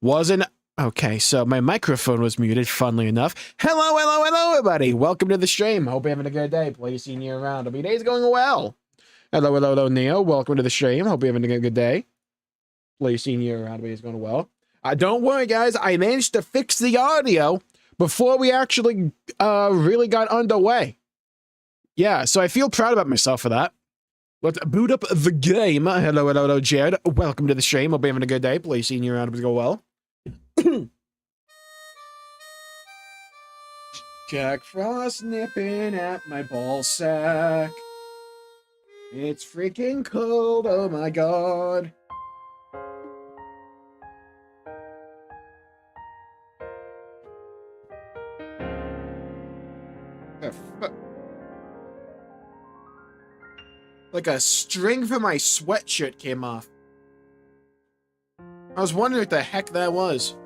Wasn't... Okay, so my microphone was muted, funnily enough. Hello, everybody. Welcome to the stream. Hope you're having a good day. Pleasure seeing you around. Hope your day's going well. Hello, Neo. Welcome to the stream. Hope you're having a good day. Pleasure seeing you around. Hope your day's going well. Don't worry, guys. I managed to fix the audio before we actually really got underway. Yeah, so I feel proud about myself for that. Let's boot up the game. Hello, Jared. Welcome to the stream. Hope you're having a good day. Pleasure seeing you around. Hope it's going well. Jack Frost nipping at my ball sack. It's freaking cold, oh my god. Like a string from my sweatshirt came off. I was wondering what the heck that was.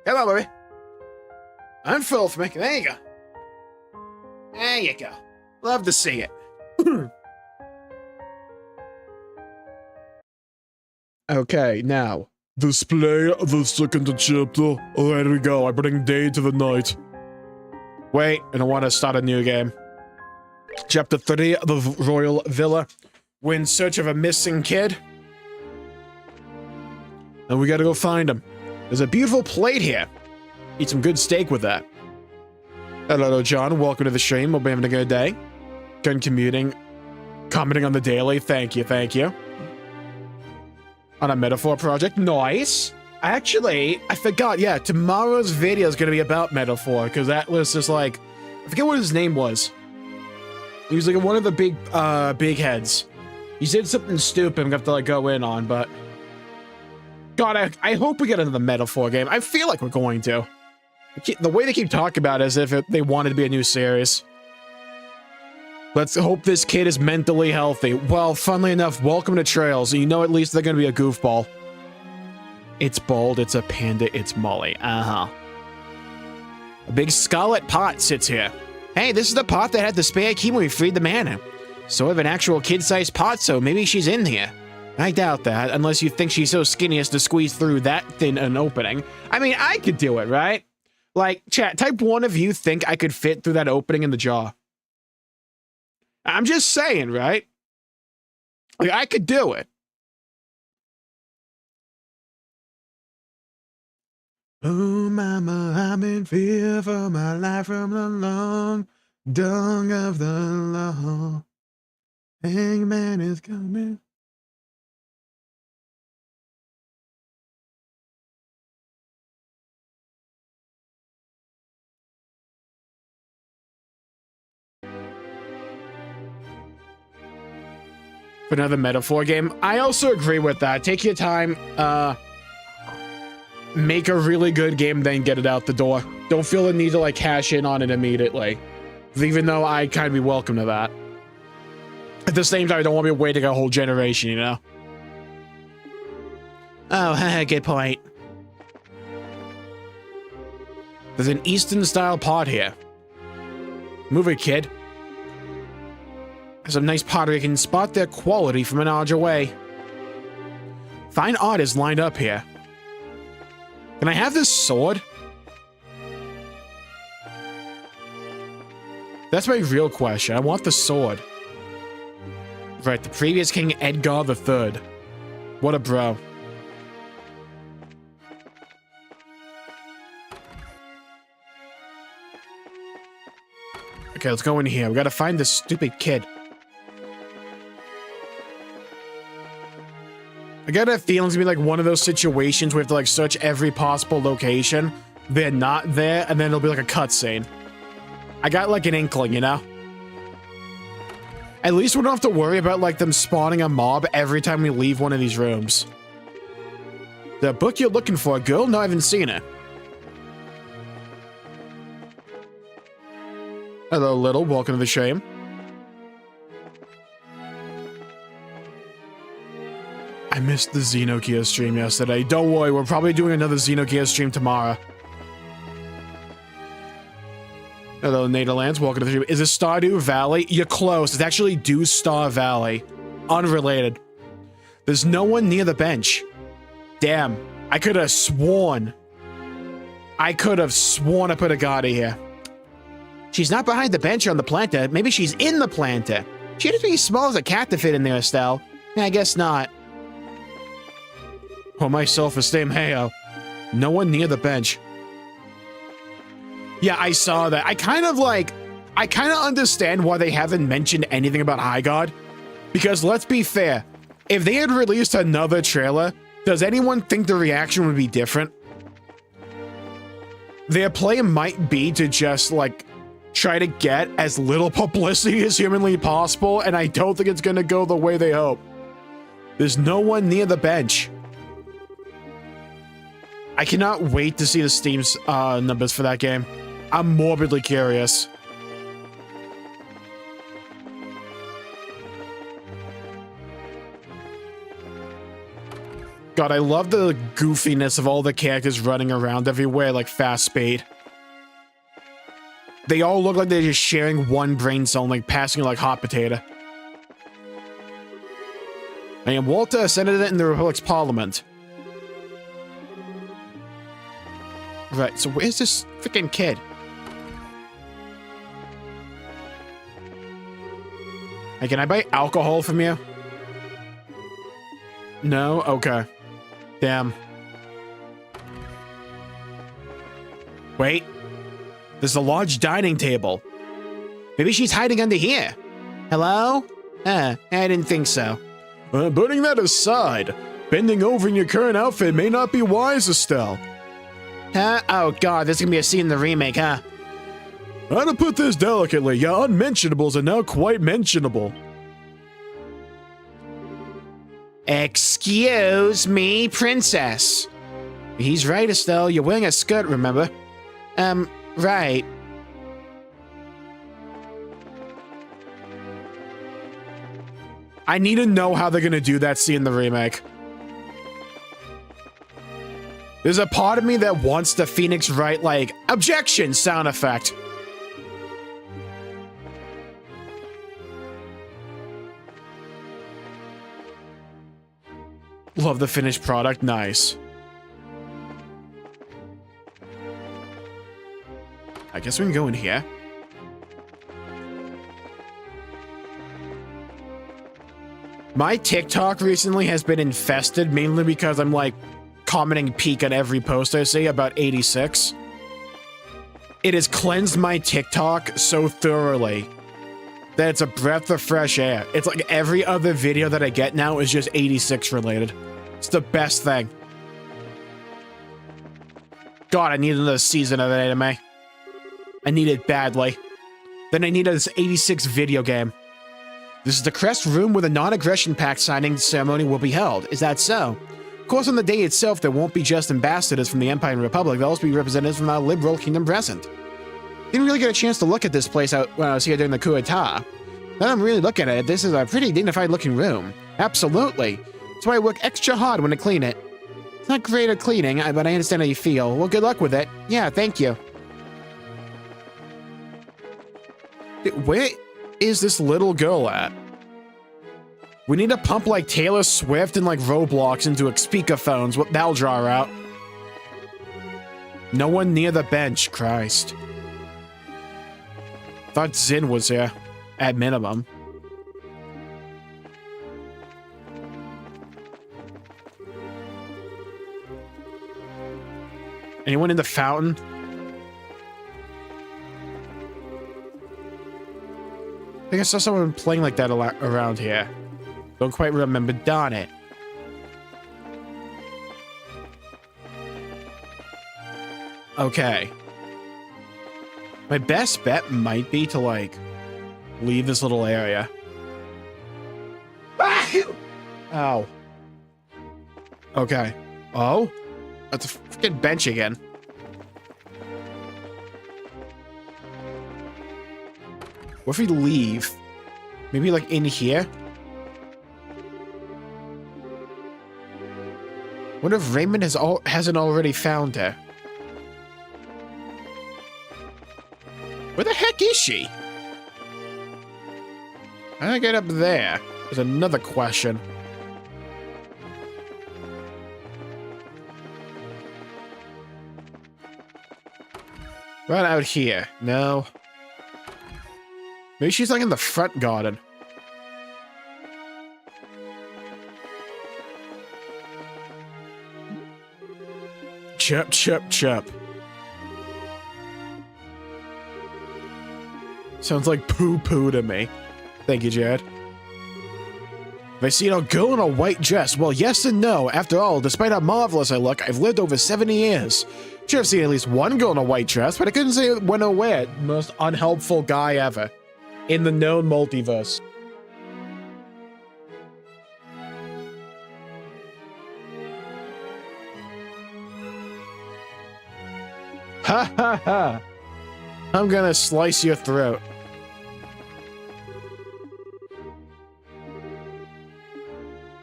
Hello, baby. Unfold for me. There you go. There you go. Love to see it. Okay, now. Display the second chapter. There we go. I bring day to the night. Wait, I don't want to start a new game. Chapter 3, the Royal Villa. We're in search of a missing kid. And we gotta go find him. There's a beautiful plate here. Eat some good steak with that. Hello, John. Welcome to the stream. Hope you're having a good day. Gun commuting. Commenting on the daily. Thank you, thank you. On a metaphor project. Nice. Actually, I forgot. Yeah, tomorrow's video is going to be about metaphor, because that was just like... I forget what his name was. He was like one of the big heads. He said something stupid I'm going to have to like go in on, but... God, I hope we get into the metaphor game. I feel like we're going to. The way they keep talking about it as if they wanted to be a new series. Let's hope this kid is mentally healthy. Well, funnily enough, welcome to Trails. You know at least they're going to be a goofball. It's bold, it's a panda, it's Molly. Uh-huh. A big scarlet pot sits here. Hey, this is the pot that had the spare key when we freed the manor. Sort of an actual kid-sized pot, so maybe she's in here. I doubt that, unless you think she's so skinny as to squeeze through that thin an opening. I mean, I could do it, right? Like, chat, type one of you think I could fit through that opening in the jaw. I'm just saying, right? Like, I could do it. Oh, mama, I'm in fear for my life from the long dung of the law. Hangman is coming. For another metaphor game. I also agree with that. Take your time, make a really good game, then get it out the door. Don't feel the need to like cash in on it immediately. Even though I kind of be welcome to that. At the same time, I don't want to be waiting a whole generation, you know? Oh, good point. There's an Eastern-style pot here. Move it, kid. Some nice pottery can spot their quality from an arduous away. Fine art is lined up here. Can I have this sword? That's my real question. I want the sword. Right, the previous king Edgar III. What a bro. Okay, let's go in here. We gotta find this stupid kid. I got a feeling it's gonna be like one of those situations where we have to like search every possible location. They're not there, and then it'll be like a cutscene. I got like an inkling, you know? At least we don't have to worry about like them spawning a mob every time we leave one of these rooms. The book you're looking for, girl? No, I haven't seen it. Hello, Little. Welcome to the stream. I missed the Xenogears stream yesterday. Don't worry, we're probably doing another Xenogears stream tomorrow. Hello, Nederlands. Welcome to the stream. Is it Stardew Valley? You're close. It's actually Dew Star Valley. Unrelated. There's no one near the bench. Damn. I could have sworn I put a Gotti here. She's not behind the bench or on the planter. Maybe she's in the planter. She'd be small as a cat to fit in there, Estelle. Yeah, I guess not. Oh, my self-esteem, heyo. No one near the bench. Yeah, I saw that. I kind of understand why they haven't mentioned anything about High God. Because let's be fair, if they had released another trailer, does anyone think the reaction would be different? Their play might be to just, like, try to get as little publicity as humanly possible, and I don't think it's gonna go the way they hope. There's no one near the bench. I cannot wait to see the Steam's numbers for that game. I'm morbidly curious. God, I love the goofiness of all the characters running around everywhere like fast speed. They all look like they're just sharing one brain cell and like passing it like hot potato. I am Walter, a senator in the Republic's parliament. Right, so where's this freaking kid? Hey, can I buy alcohol from you? No? Okay. Damn. Wait. There's a large dining table. Maybe she's hiding under here. Hello? I didn't think so. Putting that aside, bending over in your current outfit may not be wise, Estelle. Huh? Oh god, this is gonna be a scene in the remake, huh? How to put this delicately, your unmentionables are now quite mentionable. Excuse me, princess. He's right, Estelle. You're wearing a skirt, remember? Right. I need to know how they're gonna do that scene in the remake. There's a part of me that wants the Phoenix Wright, like, objection sound effect. Love the finished product. Nice. I guess we can go in here. My TikTok recently has been infested mainly because I'm like commenting peak on every post I see about 86. It has cleansed my TikTok so thoroughly that it's a breath of fresh air. It's like every other video that I get now is just 86 related. It's the best thing. God, I need another season of that anime. I need it badly. Then I need this 86 video game. This is the Crest room where the non-aggression pact signing ceremony will be held. Is that so? Of course, on the day itself, there won't be just ambassadors from the Empire and Republic. There'll also be representatives from our liberal kingdom present. Didn't really get a chance to look at this place out when I was here during the coup d'etat. Now I'm really looking at it, this is a pretty dignified looking room. Absolutely. That's why I work extra hard when I clean it. It's not great at cleaning, but I understand how you feel. Well, good luck with it. Yeah, thank you. Where is this little girl at? We need to pump like Taylor Swift and like Roblox into speakerphones. What that'll draw her out. No one near the bench. Christ. Thought Zin was here. At minimum. Anyone in the fountain? I think I saw someone playing like that around here. Don't quite remember. Darn it. Okay. My best bet might be to, like, leave this little area. Ow. Okay. Oh? That's a freaking bench again. What if we leave? Maybe, like, in here? What if Raymond hasn't already found her? Where the heck is she? How did I get up there? There's another question. Right out here. No. Maybe she's like in the front garden. Chirp, chirp, chirp. Sounds like poo-poo to me. Thank you, Jared. Have I seen a girl in a white dress? Well, yes and no. After all, despite how marvelous I look, I've lived over 70 years. Should have seen at least one girl in a white dress, but I couldn't say when or where. Most unhelpful guy ever. In the known multiverse. Ha ha ha! I'm gonna slice your throat.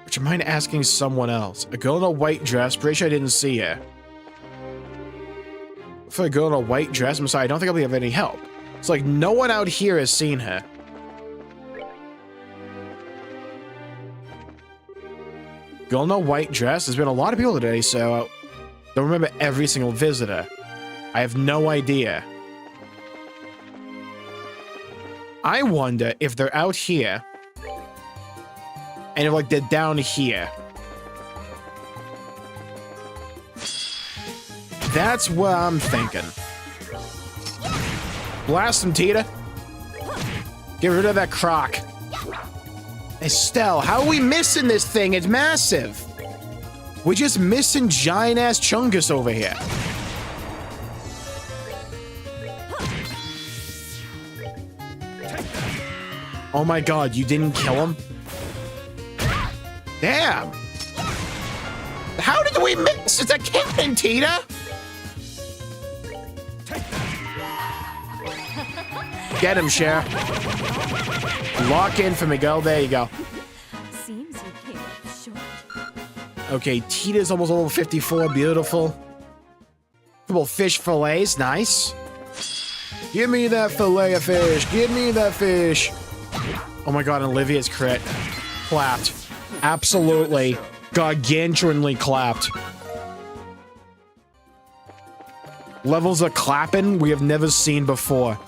Would you mind asking someone else? A girl in a white dress? Pretty sure I didn't see her. For a girl in a white dress? I'm sorry, I don't think I'll be of any help. It's like no one out here has seen her. Girl in a white dress? There's been a lot of people today, so don't remember every single visitor. I have no idea. I wonder if they're out here and if like they're down here. That's what I'm thinking. Blast him, Tita. Get rid of that croc. Estelle, how are we missing this thing? It's massive. We're just missing giant-ass Chungus over here. Oh my god, you didn't kill him? Damn! How did we miss? It's a cannon, Tita! Get him, Cher. Lock in for me, girl. There you go. Seems you came up short. Okay, Tita's almost level 54. Beautiful. Couple fish fillets. Nice. Give me that fillet of fish. Give me that fish. Oh my god, Olivia's crit. Clapped. Absolutely. Gargantuanly clapped. Levels of clapping we have never seen before.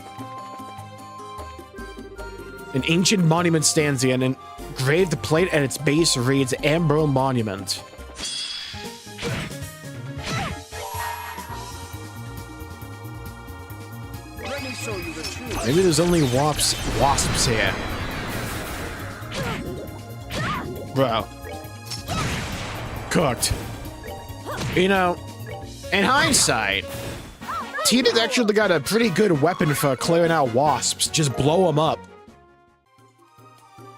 An ancient monument stands here, and an engraved plate at its base reads Amber Monument. Let me show you the truth. Maybe there's only wasps here. Bro. Cooked. You know, in hindsight, Tita's actually got a pretty good weapon for clearing out wasps. Just blow them up.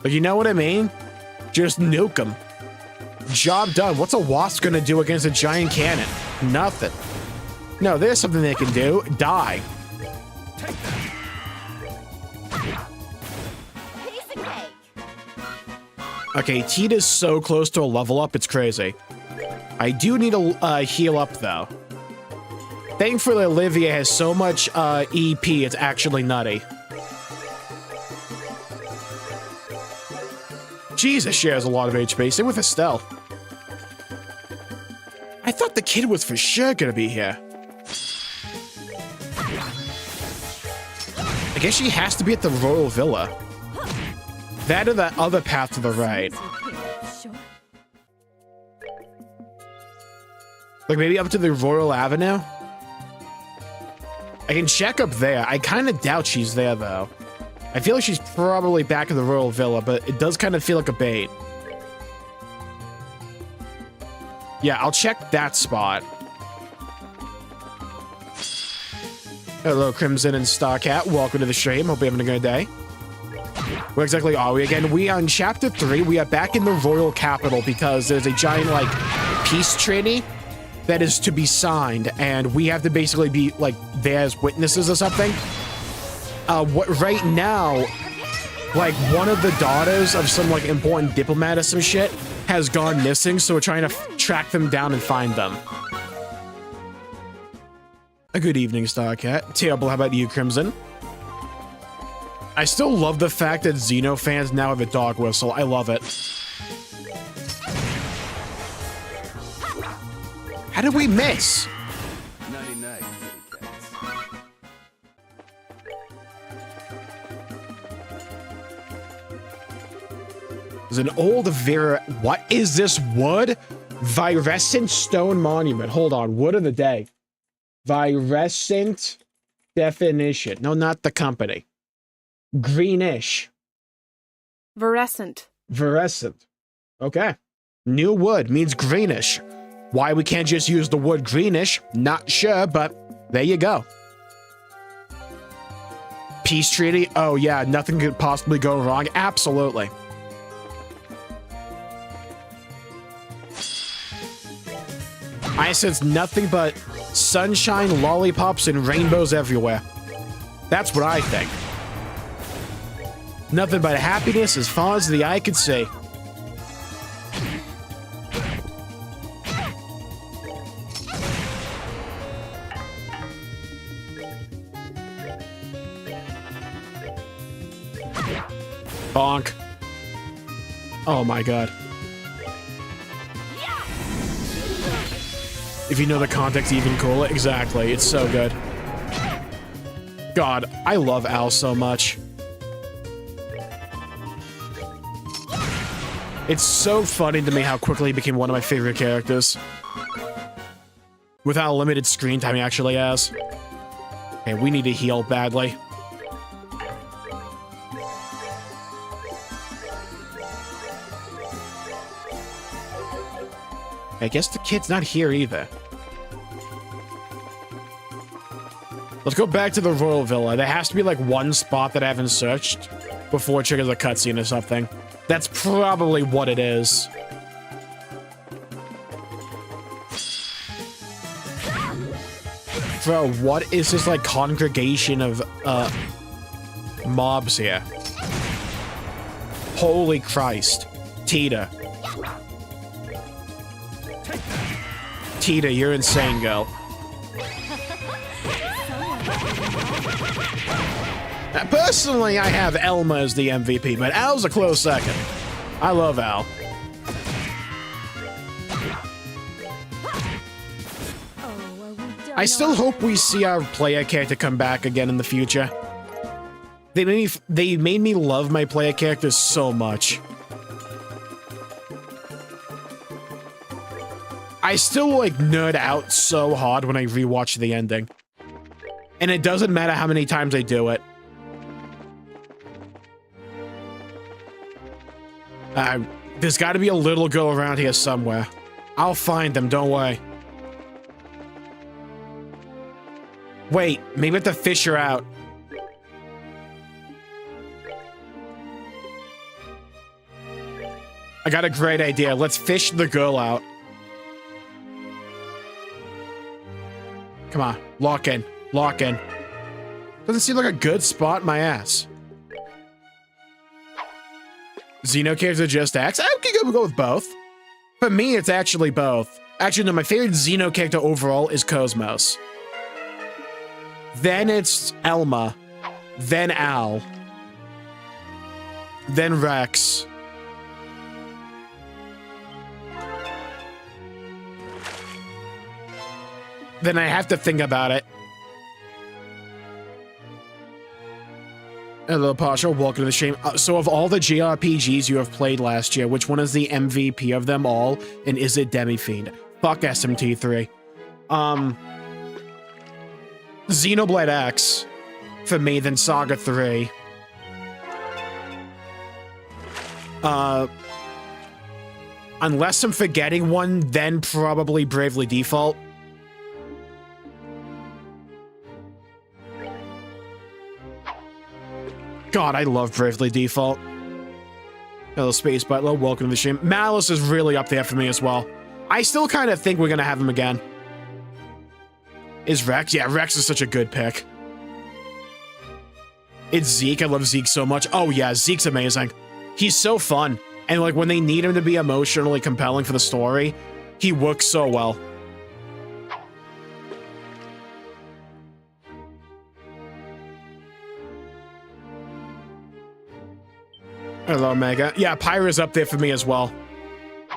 But you know what I mean? Just nuke them. Job done. What's a wasp gonna do against a giant cannon? Nothing. No, there's something they can do. Die. Piece of cake. Okay, Tita's so close to a level up, it's crazy. I do need a heal up, though. Thankfully, Olivia has so much EP, it's actually nutty. Jesus, she has a lot of HP. Same with Estelle. I thought the kid was for sure gonna be here. I guess she has to be at the Royal Villa. That or that other path to the right. Seems you came up short. Like maybe up to the Royal Avenue? I can check up there. I kind of doubt she's there, though. I feel like she's probably back at the Royal Villa, but it does kind of feel like a bait. Yeah, I'll check that spot. Hello, Crimson and Starcat. Welcome to the stream. Hope you're having a good day. Where exactly are we again? We are in Chapter 3. We are back in the Royal Capital because there's a giant, like, peace treaty that is to be signed, and we have to basically be, like, there as witnesses or something. Right now, like, one of the daughters of some, like, important diplomat or some shit has gone missing, so we're trying to track them down and find them. A good evening, Starcat. Terrible, how about you, Crimson? I still love the fact that Xeno fans now have a dog whistle. I love it. How did we miss? Nighty night, kitty cats. There's an old what is this wood? Virescent stone monument. Hold on, wood of the day. Virescent definition. No, not the company. Greenish. Virescent. Virescent. Okay. New wood means greenish. Why we can't just use the word greenish, not sure, but there you go. Peace treaty? Oh yeah, nothing could possibly go wrong. Absolutely. I sense nothing but sunshine, lollipops, and rainbows everywhere. That's what I think. Nothing but happiness as far as the eye could see. Bonk. Oh my god. If you know the context, even cooler. Exactly. It's so good. God, I love Al so much. It's so funny to me how quickly he became one of my favorite characters. With how limited screen time he actually has. Okay, we need to heal badly. I guess the kid's not here either. Let's go back to the Royal Villa. There has to be like one spot that I haven't searched before it triggers a cutscene or something. That's probably what it is. Bro, what is this like congregation of mobs here? Holy Christ. Tita. Tita, you're insane, girl. Personally, I have Elma as the MVP, but Al's a close second. I love Al. I still hope we see our player character come back again in the future. They made me love my player characters so much. I still like nerd out so hard when I rewatch the ending. And it doesn't matter how many times I do it. There's got to be a little girl around here somewhere. I'll find them, don't worry. Wait, maybe I have to fish her out. I got a great idea. Let's fish the girl out. Come on, lock in. Lock in. Doesn't seem like a good spot, my ass. Xeno characters are just X? I could go with both. For me, it's actually both. Actually, no, my favorite Xeno character overall is Cosmos. Then it's Elma. Then Al. Then Rex. Then I have to think about it. Hello, Pasha. Welcome to the stream. So of all the JRPGs you have played last year, which one is the MVP of them all? And is it Demi-Fiend? Fuck SMT3. Xenoblade X for me, then Saga 3. Unless I'm forgetting one, then probably Bravely Default. God, I love Bravely Default. Hello, Space Butler. Welcome to the stream. Malice is really up there for me as well. I still kind of think we're going to have him again. Is Rex? Yeah, Rex is such a good pick. It's Zeke. I love Zeke so much. Oh, yeah, Zeke's amazing. He's so fun. And, like, when they need him to be emotionally compelling for the story, he works so well. Hello, Mega. Yeah, Pyra's up there for me as well.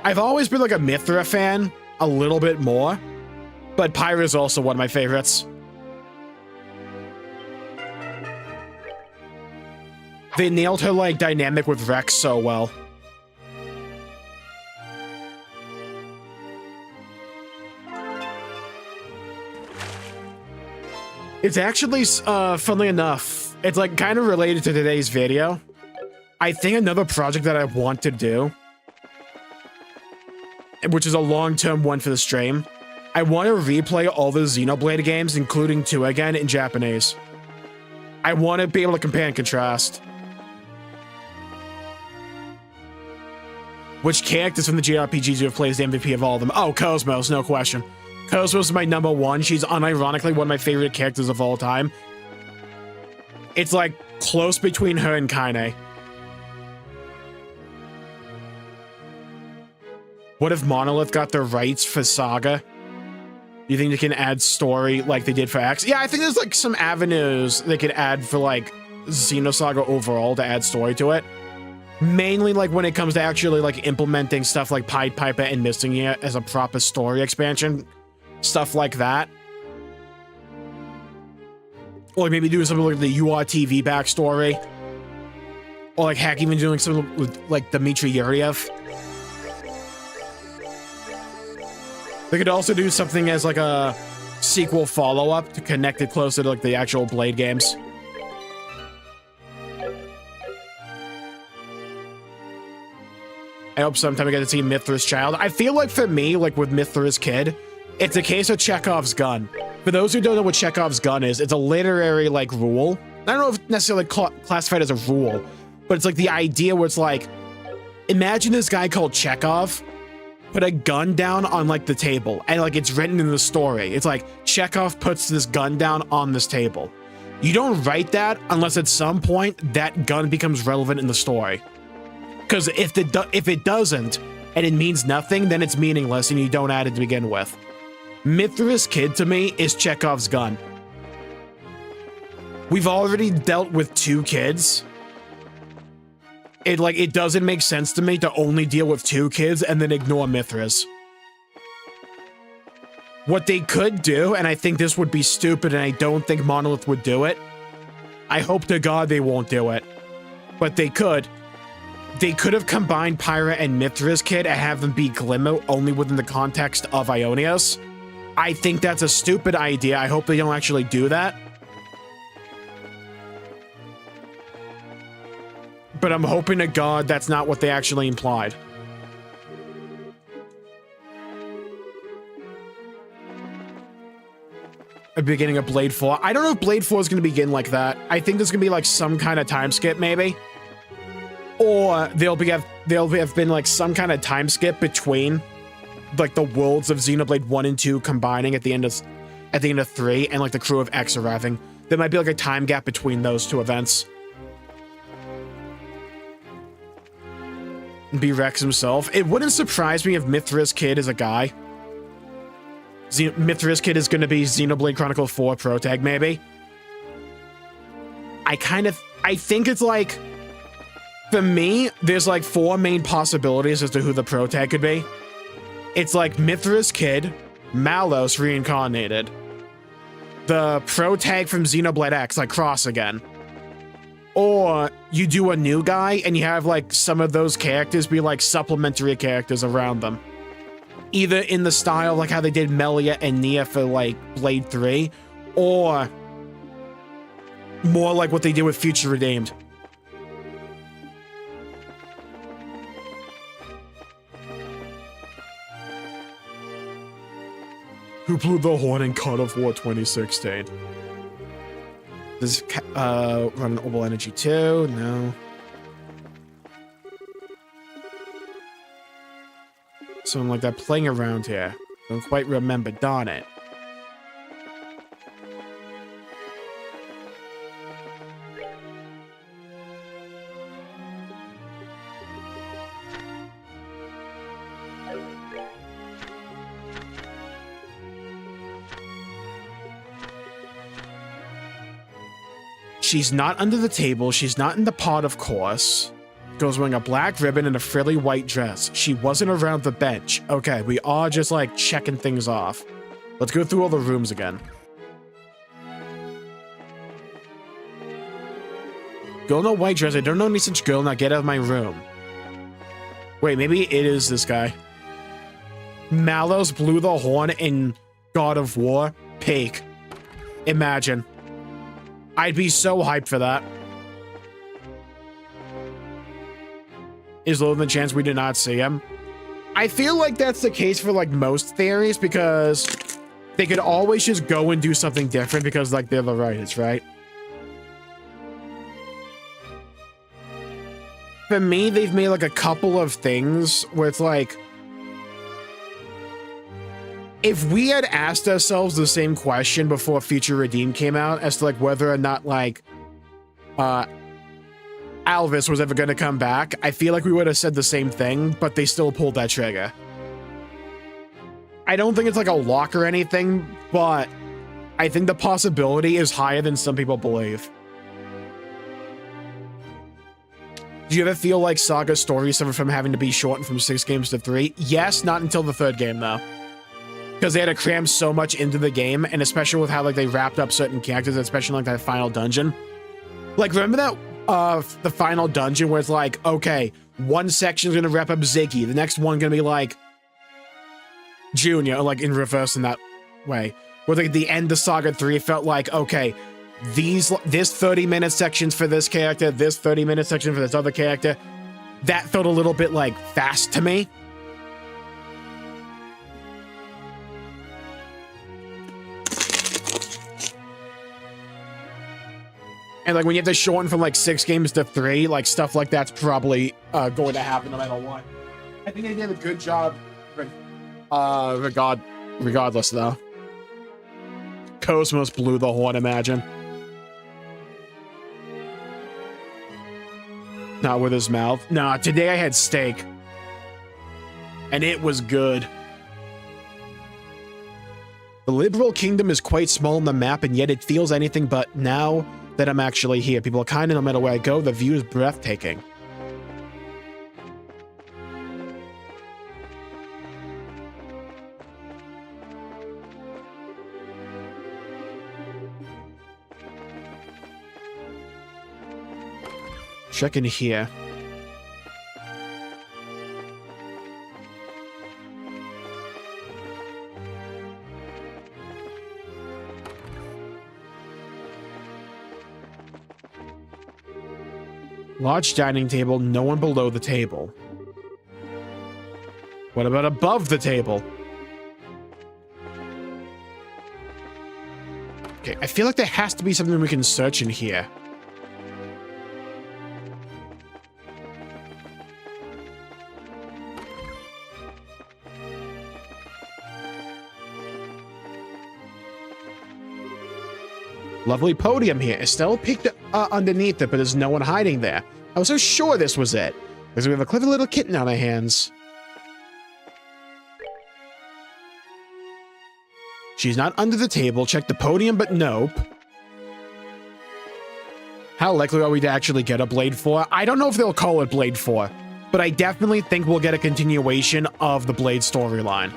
I've always been like a Mithra fan, a little bit more, but Pyra's also one of my favorites. They nailed her like dynamic with Rex so well. It's actually, funnily enough, it's like kind of related to today's video. I think another project that I want to do, which is a long-term one for the stream, I want to replay all the Xenoblade games, including 2 again, in Japanese. I want to be able to compare and contrast. Which characters from the JRPGs you have played as the MVP of all of them? Oh, Cosmos, no question. Cosmos is my #1. She's unironically one of my favorite characters of all time. It's like close between her and Kaine. What if Monolith got the rights for Saga? You think they can add story like they did for X? Yeah, I think there's like some avenues they could add for like Xenosaga overall to add story to it. Mainly like when it comes to actually like implementing stuff like Pied Piper and Missing It as a proper story expansion. Stuff like that. Or maybe doing something like the URTV backstory. Or like heck, even doing something with like Dmitry Yuriev. They could also do something as like a sequel follow-up to connect it closer to like the actual Blade games. I hope sometime I get to see Mithra's Child. I feel like for me, like with Mithra's Kid, it's a case of Chekhov's gun. For those who don't know what Chekhov's gun is, it's a literary like rule. I don't know if it's necessarily classified as a rule, but it's like the idea where it's like, imagine this guy called Chekhov put a gun down on like the table, and like it's written in the story. It's like Chekhov puts this gun down on this table. You don't write that unless at some point that gun becomes relevant in the story. Because if it doesn't and it means nothing, then it's meaningless and you don't add it to begin with. Mithra's Kid to me is Chekhov's gun. We've already dealt with 2 kids. It doesn't make sense to me to only deal with 2 kids and then ignore Mithra's. What they could do, and I think this would be stupid and I don't think Monolith would do it. I hope to God they won't do it. But they could. They could have combined Pyra and Mithra's Kid and have them be Glimmer only within the context of Ionios. I think that's a stupid idea. I hope they don't actually do that. But I'm hoping to God that's not what they actually implied. A beginning of Blade 4. I don't know if Blade 4 is going to begin like that. I think there's going to be like some kind of time skip maybe. Or there'll have been like some kind of time skip between like the worlds of Xenoblade 1 and 2 combining at the end of 3 and like the crew of X arriving. There might be like a time gap between those 2 events. Be Rex himself. It wouldn't surprise me if Mithra's Kid is a guy. Mithra's Kid is going to be Xenoblade Chronicle 4 protag, maybe. I think it's like, for me, there's like 4 main possibilities as to who the protag could be. It's like Mithra's Kid, Malos reincarnated, the protag from Xenoblade X, like Cross again. Or you do a new guy and you have like some of those characters be like supplementary characters around them. Either in the style like how they did Melia and Nia for like Blade 3, or more like what they did with Future Redeemed. Who blew the horn in God of War 2016? Does run Orbital Energy 2? No. Something like that playing around here. Don't quite remember, darn it. She's not under the table. She's not in the pot, of course. Girl's wearing a black ribbon and a frilly white dress. She wasn't around the bench. Okay, we are just like checking things off. Let's go through all the rooms again. Girl in a white dress. I don't know any such girl. Now get out of my room. Wait, maybe it is this guy. Malos blew the horn in God of War. Peak. Imagine. I'd be so hyped for that. Is lower than the chance we did not see him. I feel like that's the case for like most theories because they could always just go and do something different because like they're the writers, right? For me, they've made like a couple of things where it's like, if we had asked ourselves the same question before Future Redeem came out as to like whether or not like Alvis was ever going to come back, I feel like we would have said the same thing, but they still pulled that trigger. I don't think it's like a lock or anything, but I think the possibility is higher than some people believe. Do you ever feel like Saga's story suffered from having to be shortened from 6 games to 3? Yes, not until the 3rd game though. Because they had to cram so much into the game, and especially with how like they wrapped up certain characters, especially like that final dungeon. Like, remember that the final dungeon where it's like, okay, one section's gonna wrap up Ziggy, the next one gonna be like Junior, like in reverse in that way. Where like the end of Saga 3 felt like, okay, this 30-minute section's for this character, this 30-minute section for this other character. That felt a little bit like fast to me. And like when you have to shorten from like 6 games to 3, like stuff like that's probably going to happen no matter what. I think they did a good job regardless though. Cosmos blew the horn, imagine. Not with his mouth. Nah, today I had steak. And it was good. The Liberal Kingdom is quite small on the map, and yet it feels anything but now that I'm actually here. People are kind, and no matter where I go, the view is breathtaking. Check in here. Large dining table, no one below the table. What about above the table? Okay, I feel like there has to be something we can search in here. Lovely podium here. Estelle peeked underneath it, but there's no one hiding there. I was so sure this was it, because we have a clever little kitten on our hands. She's not under the table. Check the podium, but nope. How likely are we to actually get a Blade 4? I don't know if they'll call it Blade 4, but I definitely think we'll get a continuation of the Blade storyline.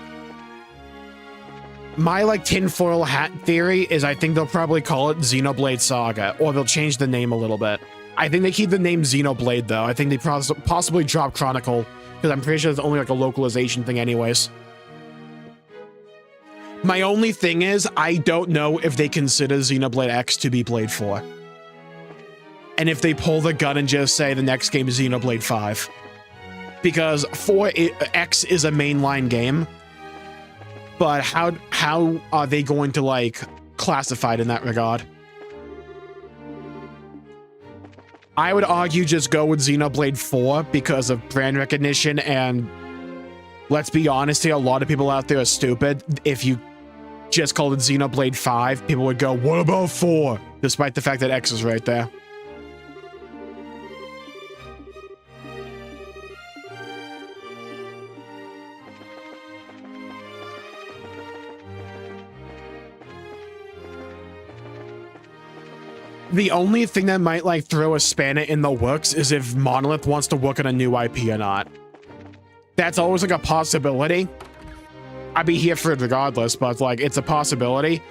My, like, tinfoil hat theory is I think they'll probably call it Xenoblade Saga, or they'll change the name a little bit. I think they keep the name Xenoblade, though. I think they possibly drop Chronicle, because I'm pretty sure it's only, like, a localization thing anyways. My only thing is, I don't know if they consider Xenoblade X to be Blade 4. And if they pull the gun and just say the next game is Xenoblade 5. Because X is a mainline game. But how are they going to, like, classify it in that regard? I would argue just go with Xenoblade 4 because of brand recognition, and let's be honest here, a lot of people out there are stupid. If you just called it Xenoblade 5, people would go, what about 4? Despite the fact that X is right there. The only thing that might, like, throw a spanner in the works is if Monolith wants to work on a new IP or not. That's always, like, a possibility. I'd be here for it regardless, but, like, it's a possibility.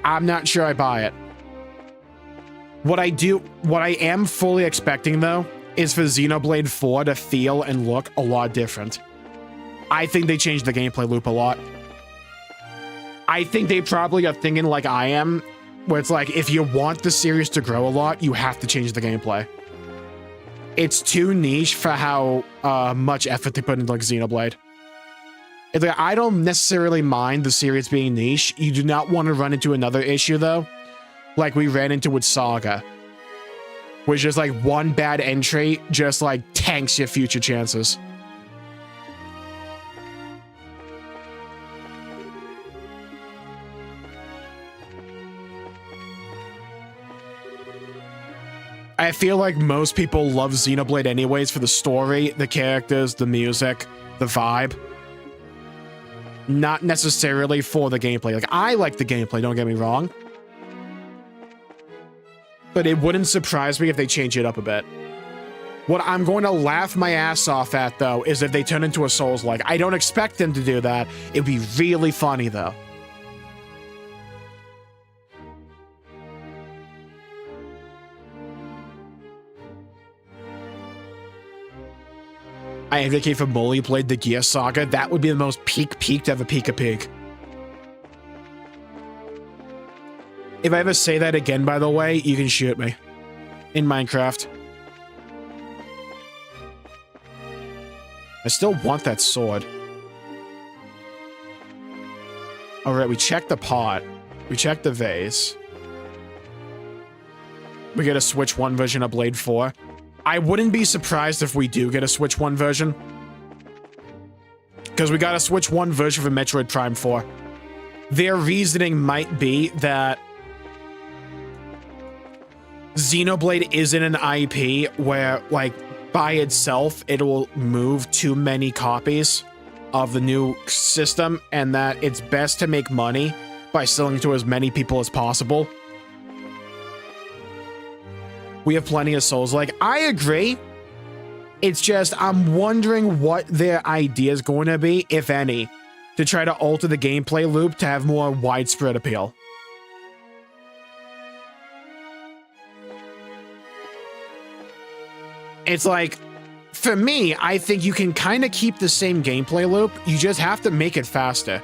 I'm not sure I buy it. What I am fully expecting, though, is for Xenoblade 4 to feel and look a lot different. I think they changed the gameplay loop a lot. I think they probably are thinking like I am, Where it's like, if you want the series to grow a lot, you have to change the gameplay. It's too niche for how much effort they put into like Xenoblade. It's like, I don't necessarily mind the series being niche. You do not want to run into another issue though, like we ran into with Saga, which is like one bad entry just like tanks your future chances. I feel like most people love Xenoblade anyways for the story, the characters, the music, the vibe. Not necessarily for the gameplay. Like, I like the gameplay, don't get me wrong. But it wouldn't surprise me if they change it up a bit. What I'm going to laugh my ass off at, though, is if they turn into a Souls-like. I don't expect them to do that. It'd be really funny, though. I advocate for Molly played the Gear Saga. That would be the most peak to have a peak. If I ever say that again, by the way, you can shoot me. In Minecraft. I still want that sword. Alright, we checked the pot. We checked the vase. We get a Switch 1 version of Blade 4. I wouldn't be surprised if we do get a Switch 1 version. Because we got a Switch 1 version for Metroid Prime 4. Their reasoning might be that Xenoblade isn't an IP where, like, by itself, it will move too many copies of the new system, and that it's best to make money by selling to as many people as possible. We have plenty of Souls. Like, I agree. It's just, I'm wondering what their idea is going to be, if any, to try to alter the gameplay loop to have more widespread appeal. It's like, for me, I think you can kind of keep the same gameplay loop. You just have to make it faster.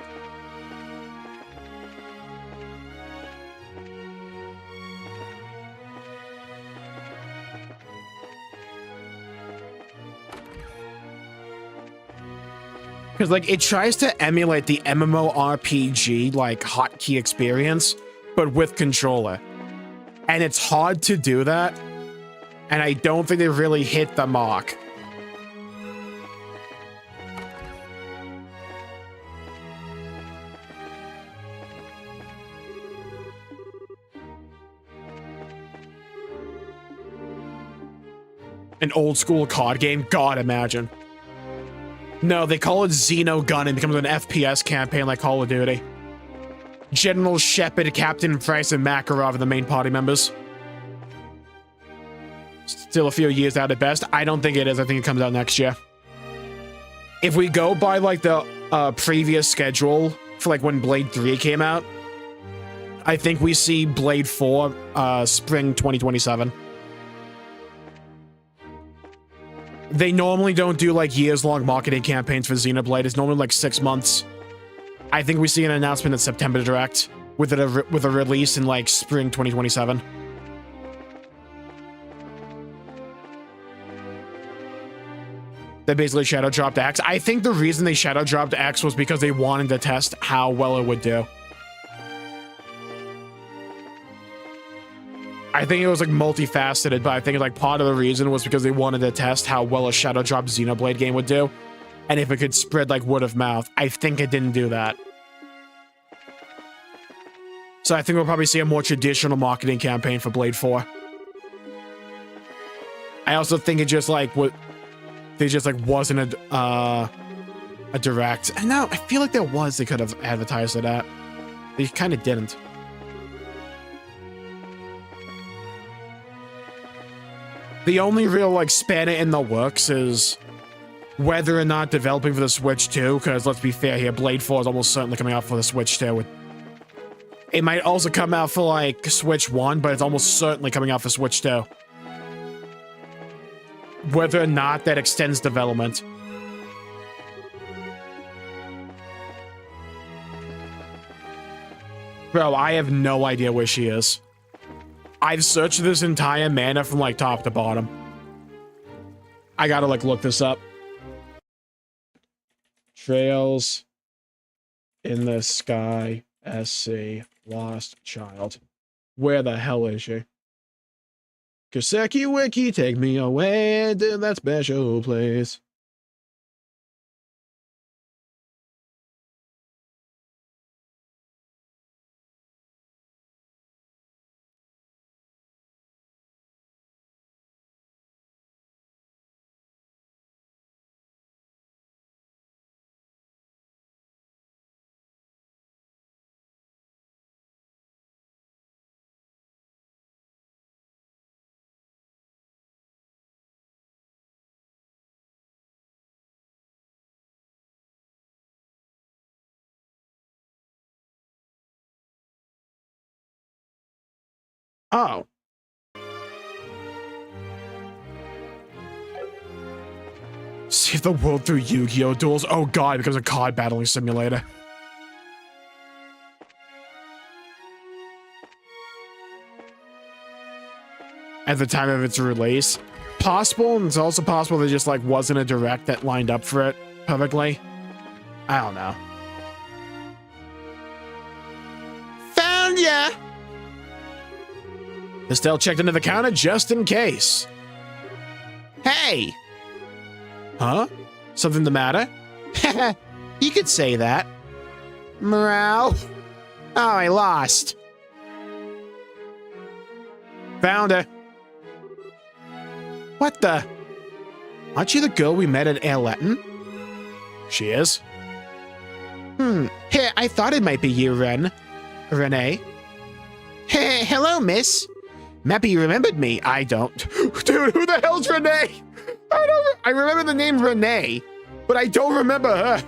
Because, like, it tries to emulate the MMORPG, like, hotkey experience, but with controller. And it's hard to do that. And I don't think they really hit the mark. An old school COD game? God, imagine. No, they call it Xenogun and becomes an FPS campaign like Call of Duty. General Shepard, Captain Price, and Makarov are the main party members. Still a few years out at best. I don't think it is. I think it comes out next year. If we go by, like, the previous schedule for, like, when Blade 3 came out, I think we see Blade 4 spring 2027. They normally don't do, like, years-long marketing campaigns for Xenoblade. It's normally, like, 6 months. I think we see an announcement at September Direct with a release in, like, spring 2027. They basically shadow dropped X. I think the reason they shadow dropped X was because they wanted to test how well it would do. I think it was, like, multifaceted, but I think, like, part of the reason was because they wanted to test how well a shadow drop Xenoblade game would do, and if it could spread, like, word of mouth. I think it didn't do that. So I think we'll probably see a more traditional marketing campaign for Blade 4. I also think it just, like, they just, like, wasn't a direct. And now I feel like there was. They could have advertised it at. They kind of didn't. The only real, like, spanner in the works is whether or not developing for the Switch 2, because let's be fair here, Blade 4 is almost certainly coming out for the Switch 2. It might also come out for, like, Switch 1, but it's almost certainly coming out for Switch 2. Whether or not that extends development. Bro, I have no idea where she is. I've searched this entire manor from like top to bottom. I gotta like look this up. Trails in the sky, SC, lost child. Where the hell is she? Kaseki Wiki, take me away to that special place. Oh. Save the world through Yu-Gi-Oh! Duels. Oh god, it becomes a card battling simulator. At the time of its release. Possible, and it's also possible there just like wasn't a direct that lined up for it perfectly. I don't know. Found ya! Estelle checked into the counter just in case. Hey! Huh? Something the matter? You could say that. Morale? Oh, I lost. Found her. What the? Aren't you the girl we met at Airleton? She is. Hey, I thought it might be you, Renee. Hey, hello, miss. Maybe you remembered me. I don't. Dude, who the hell's Renee? I remember the name Renee, but I don't remember her.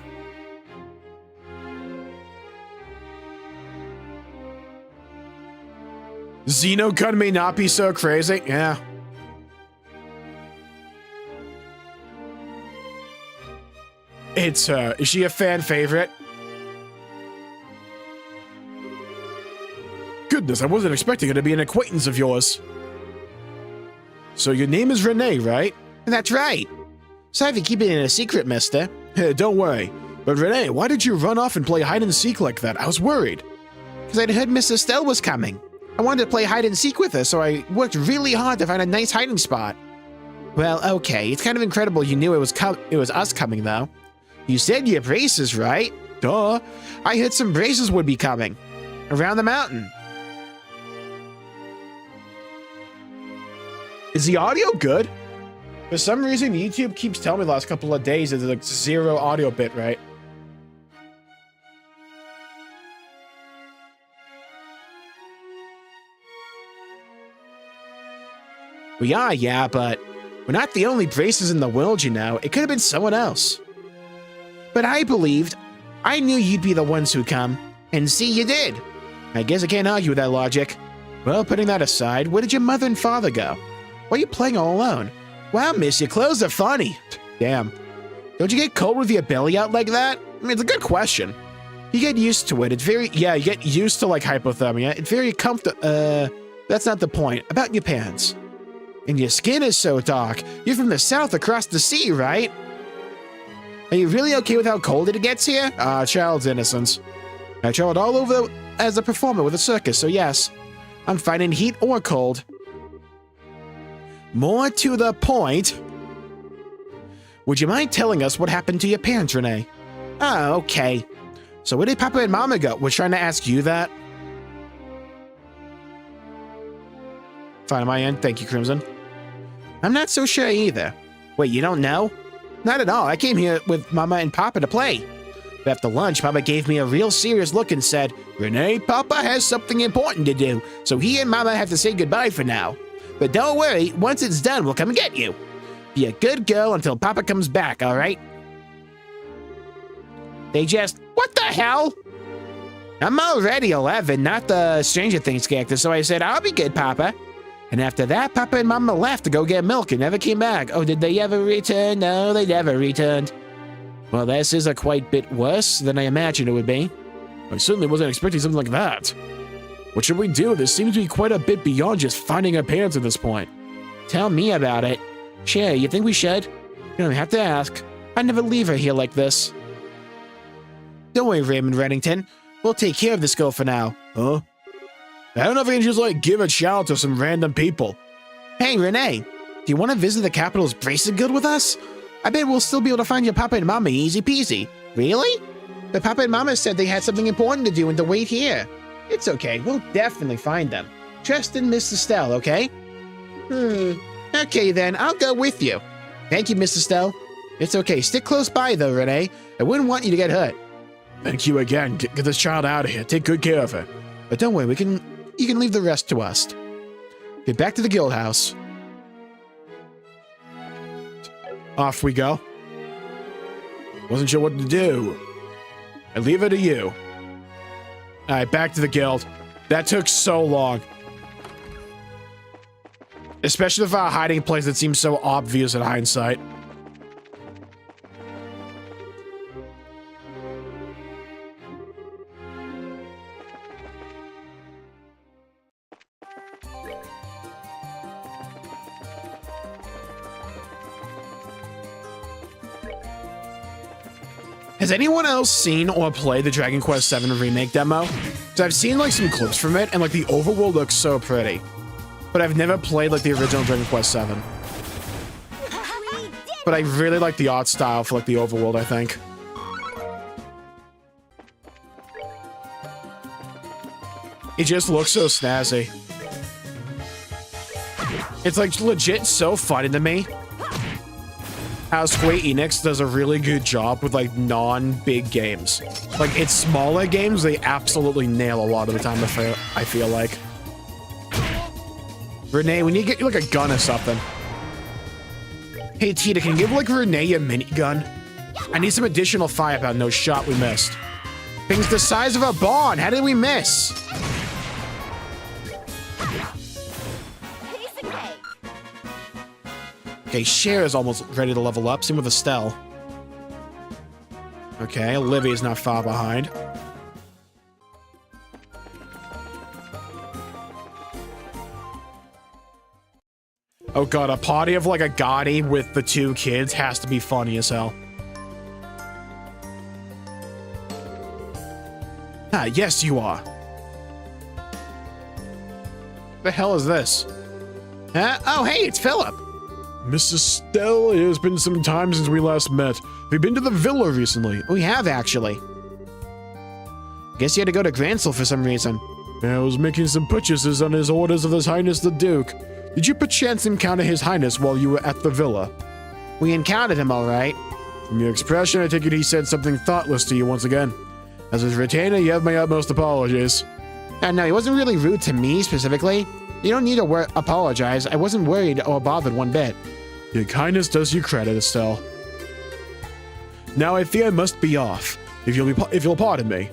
Xenogun may not be so crazy. Yeah. It's her. Is she a fan favorite? Goodness, I wasn't expecting her to be an acquaintance of yours. So your name is Renee, right? That's right. Sorry if you keep it in a secret, mister. Hey, don't worry. But Renee, why did you run off and play hide and seek like that? I was worried. Because I'd heard Miss Estelle was coming. I wanted to play hide and seek with her, so I worked really hard to find a nice hiding spot. Well, okay, it's kind of incredible you knew it was us coming, though. You said you have braces, right? Duh. I heard some braces would be coming. Around the mountain. Is the audio good? For some reason, YouTube keeps telling me the last couple of days there's like 0 audio bit rate. We are, yeah, but we're not the only braces in the world, you know. It could have been someone else. But I believed. I knew you'd be the ones who come. And see, you did. I guess I can't argue with that logic. Well, putting that aside, where did your mother and father go? Why are you playing all alone? Wow, miss, your clothes are funny. Damn. Don't you get cold with your belly out like that? I mean, it's a good question. You get used to it. It's very, yeah, you get used to, like, hypothermia. It's very comfortable. That's not the point. About your pants. And your skin is so dark. You're from the south across the sea, right? Are you really okay with how cold it gets here? Child's innocence. I traveled all over as a performer with a circus, so yes. I'm fine in heat or cold. More to the point. Would you mind telling us what happened to your parents, Renee? Oh, okay. So where did Papa and Mama go? We're trying to ask you that. Fine on my end. Thank you, Crimson. I'm not so sure either. Wait, you don't know? Not at all. I came here with Mama and Papa to play. But after lunch, Papa gave me a real serious look and said, Renee, Papa has something important to do, so he and Mama have to say goodbye for now. But don't worry, once it's done, we'll come and get you. Be a good girl until Papa comes back, all right? They just, what the hell? I'm already 11, not the Stranger Things character, so I said, I'll be good, Papa. And after that, Papa and Mama left to go get milk and never came back. Oh, did they ever return? No, they never returned. Well, this is a quite bit worse than I imagined it would be. I certainly wasn't expecting something like that. What should we do? This seems to be quite a bit beyond just finding our parents at this point. Tell me about it. Sure, you think we should? You don't have to ask. I'd never leave her here like this. Don't worry, Raymond Reddington. We'll take care of this girl for now. Huh? I don't know if I can just, like, give a shout out to some random people. Hey, Renee. Do you want to visit the capital's bracelet guild with us? I bet we'll still be able to find your papa and mama easy peasy. Really? The papa and mama said they had something important to do and to wait here. It's okay. We'll definitely find them. Trust in Miss Estelle, okay? Okay, then. I'll go with you. Thank you, Miss Estelle. It's okay. Stick close by, though, Renee. I wouldn't want you to get hurt. Thank you again. Get this child out of here. Take good care of her. But don't worry. You can leave the rest to us. Get back to the guild house. Off we go. Wasn't sure what to do. I leave it to you. Alright, back to the guild. That took so long. Especially for a hiding place that seems so obvious in hindsight. Has anyone else seen or played the Dragon Quest VII Remake demo? Because I've seen like some clips from it, and like the overworld looks so pretty. But I've never played like the original Dragon Quest VII. But I really like the art style for like the overworld, I think. It just looks so snazzy. It's like legit so funny to me how Square Enix does a really good job with like non-big games. Like it's smaller games, they absolutely nail a lot of the time, I feel like. Renee, we need to get you like a gun or something. Hey Tita, can you give like Renee a minigun? I need some additional firepower. No shot, we missed. Thing's the size of a barn. How did we miss? Okay, Cher is almost ready to level up. Same with Estelle. Okay, Olivia's not far behind. Oh god, a party of like a Gotti with the two kids has to be funny as hell. Ah, yes you are. The hell is this? Huh? Oh, hey, it's Philip. Mrs. Stell, it has been some time since we last met. Have you been to the villa recently? We have, actually. Guess you had to go to Gransel for some reason. I was making some purchases on his orders of His Highness the Duke. Did you perchance encounter His Highness while you were at the villa? We encountered him, all right. From your expression, I take it he said something thoughtless to you once again. As his retainer, you have my utmost apologies. No, he wasn't really rude to me, specifically. You don't need to apologize. I wasn't worried or bothered one bit. Your kindness does you credit, Estelle. Now I fear I must be off, if you'll pardon me.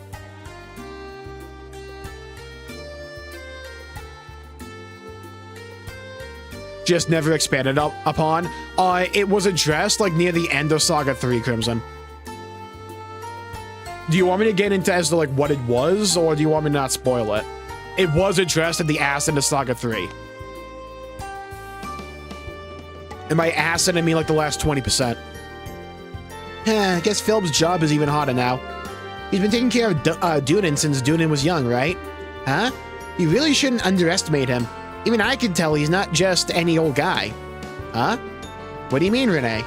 Just never expanded upon. It was addressed like near the end of Saga 3, Crimson. Do you want me to get into as to like what it was, or do you want me to not spoil it? It was addressed at the ass end of Saga 3. And by ass end, I mean like the last 20%. I guess Philip's job is even harder now. He's been taking care of Dunin since Dunin was young, right? Huh? You really shouldn't underestimate him. Even I can tell he's not just any old guy. Huh? What do you mean, Renee?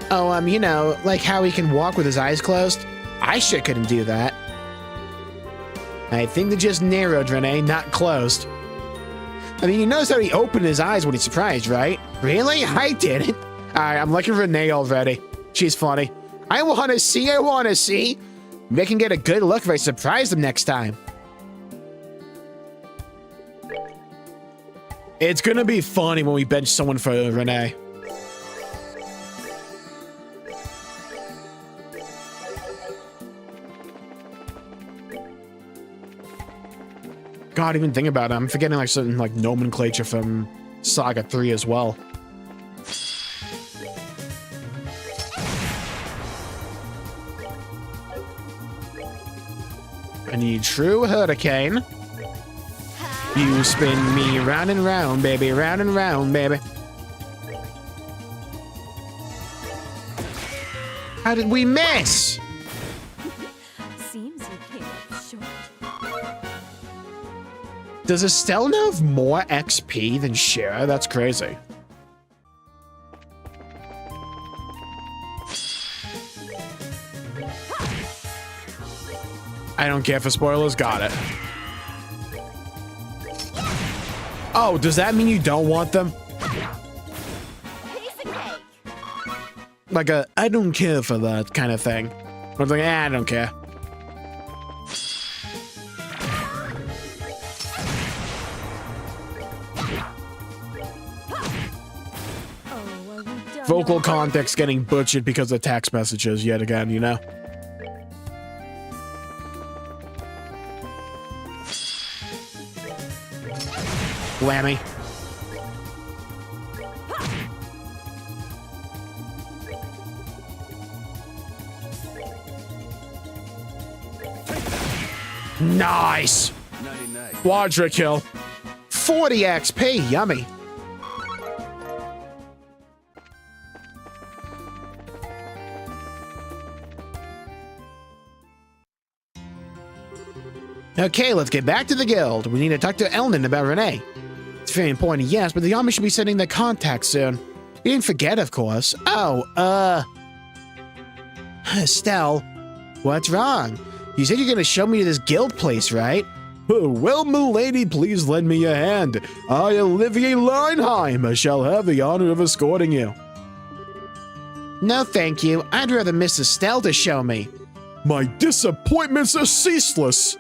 Oh, you know, like how he can walk with his eyes closed? I sure couldn't do that. I think they're just narrowed, Renee, not closed. I mean, you notice how he opened his eyes when he's surprised, right? Really? I didn't. Alright, I'm liking Renee already. She's funny. I want to see. Maybe I can get a good look if I surprise them next time. It's gonna be funny when we bench someone for Renee. God, even think about it. I'm forgetting like certain like nomenclature from Saga 3 as well. I I need true hurricane. You spin me round and round, baby, round and round, baby. How did we miss? Seems you came up short. Does Estelle now have more XP than Shira? That's crazy. I don't care for spoilers. Got it. Oh, does that mean you don't want them? Piece of cake. Like a, I don't care for that kind of thing. I was like, I don't care. Oh, are we done Vocal already? context getting butchered because of text messages yet again, you know? Whammy. Nice! 99. Quadra kill. 40 XP, yummy. Okay, let's get back to the guild. We need to talk to Elnan about Renee. It's very important, yes, but the army should be sending their contacts soon. You didn't forget, of course. Oh, Estelle, what's wrong? You said you're gonna show me to this guild place, right? Well, milady, please lend me a hand. I, Olivier Leinheim, shall have the honor of escorting you. No, thank you. I'd rather Miss Estelle to show me. My disappointments are ceaseless.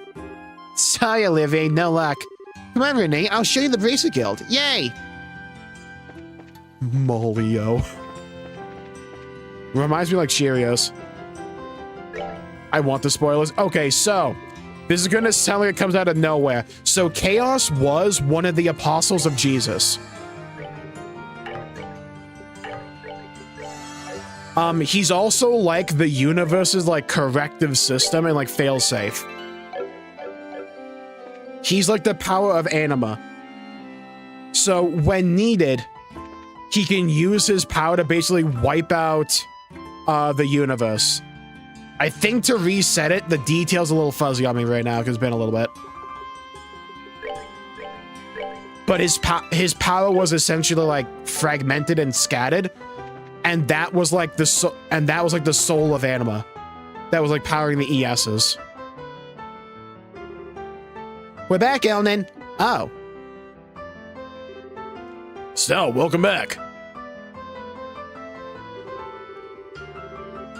Sorry, Olivier, no luck. Come on, Renee, I'll show you the Bracer Guild. Yay! Molio. Reminds me like Cheerios. I want the spoilers. Okay, so this is gonna sound like it comes out of nowhere. So Chaos was one of the apostles of Jesus. He's also like the universe's like corrective system and like failsafe. He's like the power of anima. So when needed, he can use his power to basically wipe out the universe. I think to reset it, the details are a little fuzzy on me right now because it's been a little bit. But his power was essentially like fragmented and scattered, and that was like the soul of anima, that was like powering the ESs. We're back, Elnan. Oh. Stell, welcome back.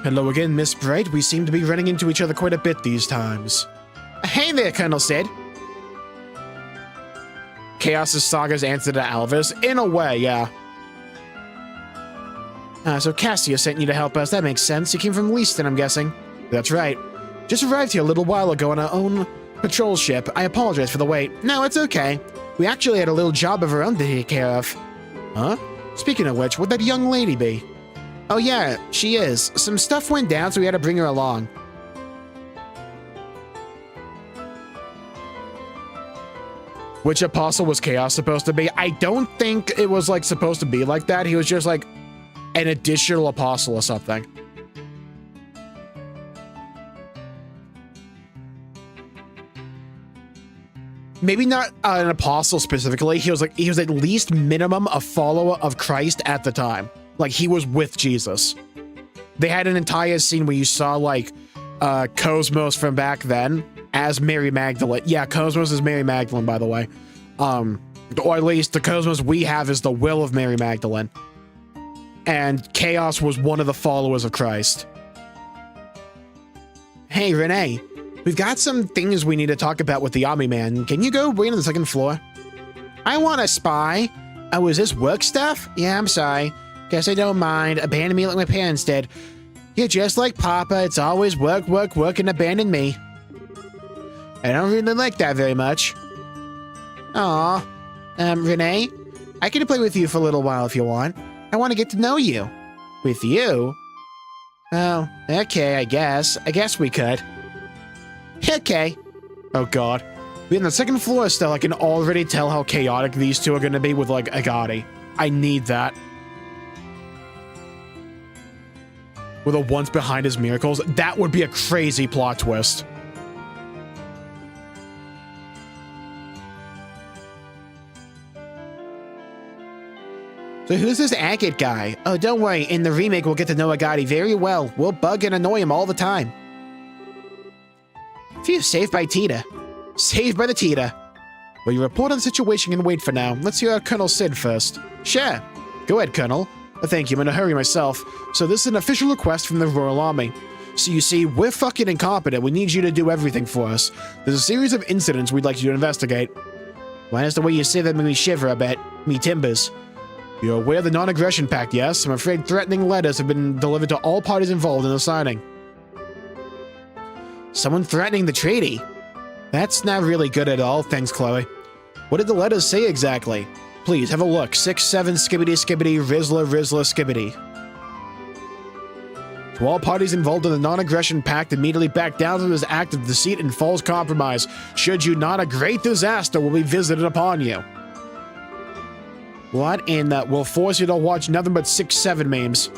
Hello again, Miss Bright. We seem to be running into each other quite a bit these times. Hey there, Colonel Sid. Chaos's Saga's answer to Alvis. In a way, yeah. So Cassia sent you to help us. That makes sense. You came from Leaston, I'm guessing. That's right. Just arrived here a little while ago on our own patrol ship. I apologize for the wait. No, it's okay. We actually had a little job of our own to take care of. Huh? Speaking of which, would that young lady be? Oh yeah, she is. Some stuff went down, so we had to bring her along. Which apostle was Chaos supposed to be? I don't think it was like supposed to be like that. He was just like an additional apostle or something. Maybe not an apostle specifically. He was at least minimum a follower of Christ at the time. Like he was with Jesus. They had an entire scene where you saw like Cosmos from back then as Mary Magdalene. Yeah, Cosmos is Mary Magdalene, by the way. Or at least the Cosmos we have is the will of Mary Magdalene. And Chaos was one of the followers of Christ. Hey, Renee. We've got some things we need to talk about with the army, man. Can you go wait on the second floor? I want to spy. Oh, is this work stuff? Yeah, I'm sorry. Guess I don't mind. Abandon me like my parents did. You're just like Papa. It's always work, work, work, and abandon me. I don't really like that very much. Aw. Renee, I can play with you for a little while if you want. I want to get to know you. With you? Oh, okay, I guess. I guess we could. Okay. Oh god. We're on the second floor still. I can already tell how chaotic these two are gonna be with, like, Agati. I need that. With a once behind his miracles. That would be a crazy plot twist. So who's this Agate guy? Oh, don't worry. In the remake, we'll get to know Agati very well. We'll bug and annoy him all the time. Phew, saved by Tita. Saved by the Tita. Well, you report on the situation and wait for now. Let's hear Colonel Sid first. Sure. Go ahead, Colonel. Thank you, I'm in a hurry myself. So this is an official request from the Royal Army. So you see, we're fucking incompetent. We need you to do everything for us. There's a series of incidents we'd like you to investigate. Why is the way you say that make me shiver a bit? Me timbers. You're aware of the non-aggression pact, yes? I'm afraid threatening letters have been delivered to all parties involved in the signing. Someone threatening the treaty? That's not really good at all, thanks, Chloe. What did the letters say exactly? Please, have a look. 6-7 skibbity skibbity Rizla Rizla skibbity. To all parties involved in the non-aggression pact, immediately back down from this act of deceit and false compromise. Should you not, a great disaster will be visited upon you. What in the... will force you to watch nothing but 6-7 memes.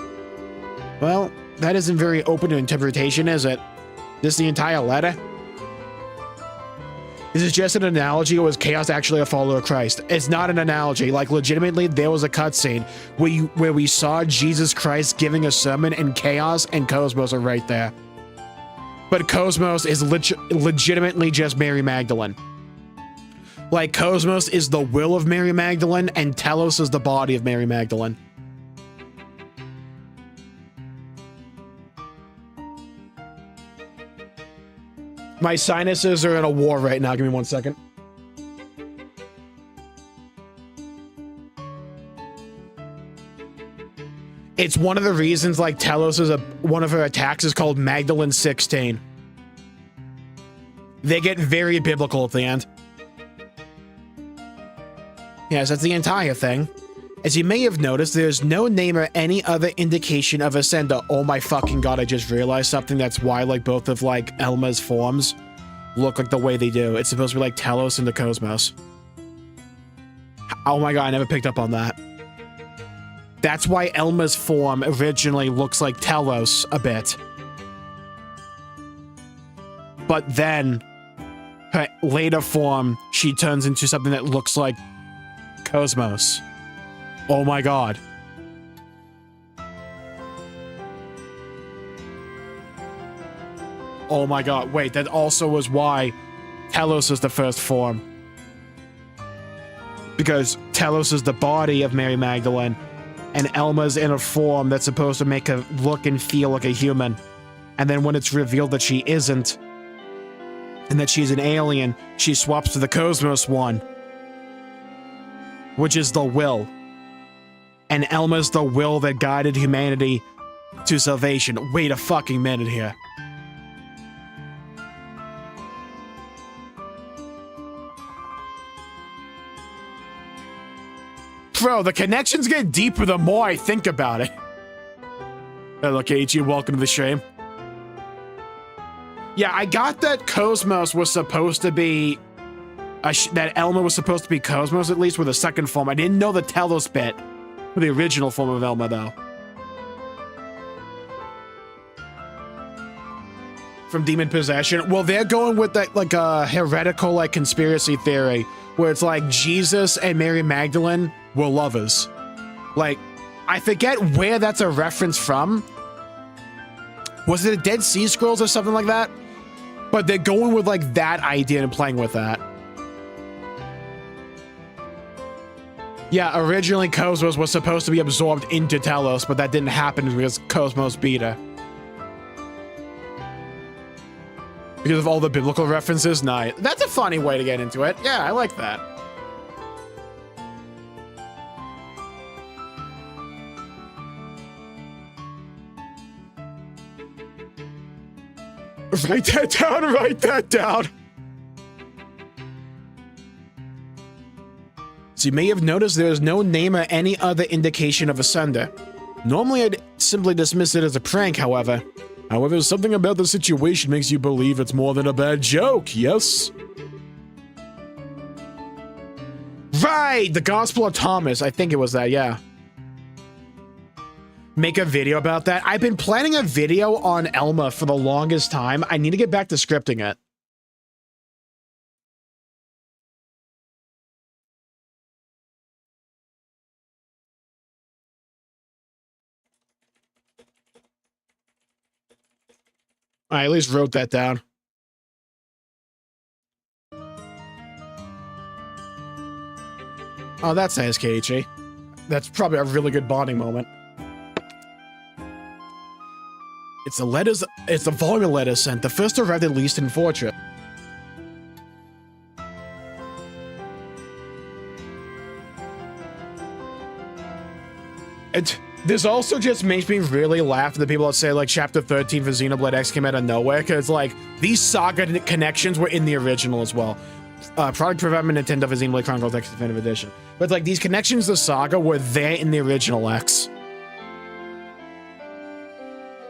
Well, that isn't very open to interpretation, is it? This the entire letter? Is it just an analogy, or is Chaos actually a follower of Christ? It's not an analogy. Like, legitimately, there was a cutscene where we saw Jesus Christ giving a sermon, and Chaos and Cosmos are right there. But Cosmos is legitimately just Mary Magdalene. Like, Cosmos is the will of Mary Magdalene, and Telos is the body of Mary Magdalene. My sinuses are in a war right now. Give me 1 second. It's one of the reasons, like, Telos is one of her attacks is called Magdalene 16. They get very biblical at the end. Yes, that's the entire thing. As you may have noticed, there's no name or any other indication of a sender. Oh my fucking god, I just realized something. That's why, like, both of, like, Elma's forms look like the way they do. It's supposed to be like Telos and the Cosmos. Oh my god, I never picked up on that. That's why Elma's form originally looks like Telos a bit. But then, her later form, she turns into something that looks like Cosmos. Oh my god. Oh my god, wait, that also was why Telos is the first form. Because Telos is the body of Mary Magdalene, and Elma's in a form that's supposed to make her look and feel like a human. And then when it's revealed that she isn't, and that she's an alien, she swaps to the Cosmos one, which is the will. And Elma's the will that guided humanity to salvation. Wait a fucking minute here. Bro, the connections get deeper the more I think about it. Hello, Keiichi. Welcome to the stream. Yeah, I got that Cosmos was supposed to be... that Elma was supposed to be Cosmos, at least, with a second form. I didn't know the Telos bit. For the original form of Elma, though. From Demon Possession. Well, they're going with that, like, a heretical, like, conspiracy theory, where it's like Jesus and Mary Magdalene were lovers. Like, I forget where that's a reference from. Was it a Dead Sea Scrolls or something like that? But they're going with, like, that idea and playing with that. Yeah, originally Cosmos was supposed to be absorbed into Telos, but that didn't happen because Cosmos beat her. Because of all the biblical references? Nah, that's a funny way to get into it. Yeah, I like that. Write that down, write that down. So you may have noticed there is no name or any other indication of a sender. Normally I'd simply dismiss it as a prank, however. However, something about the situation makes you believe it's more than a bad joke, yes? Right! The Gospel of Thomas. I think it was that, yeah. Make a video about that. I've been planning a video on Elma for the longest time. I need to get back to scripting it. I at least wrote that down. Oh, that's nice, Keiichi. That's probably a really good bonding moment. It's the volume letter sent. The first arrived at least in Fortress. This also just makes me really laugh at the people that say, like, Chapter 13 for Xenoblade X came out of nowhere, because, like, these saga connections were in the original as well. Product provided by Nintendo for Xenoblade Chronicles X Definitive Edition. But, like, these connections to Saga were there in the original X.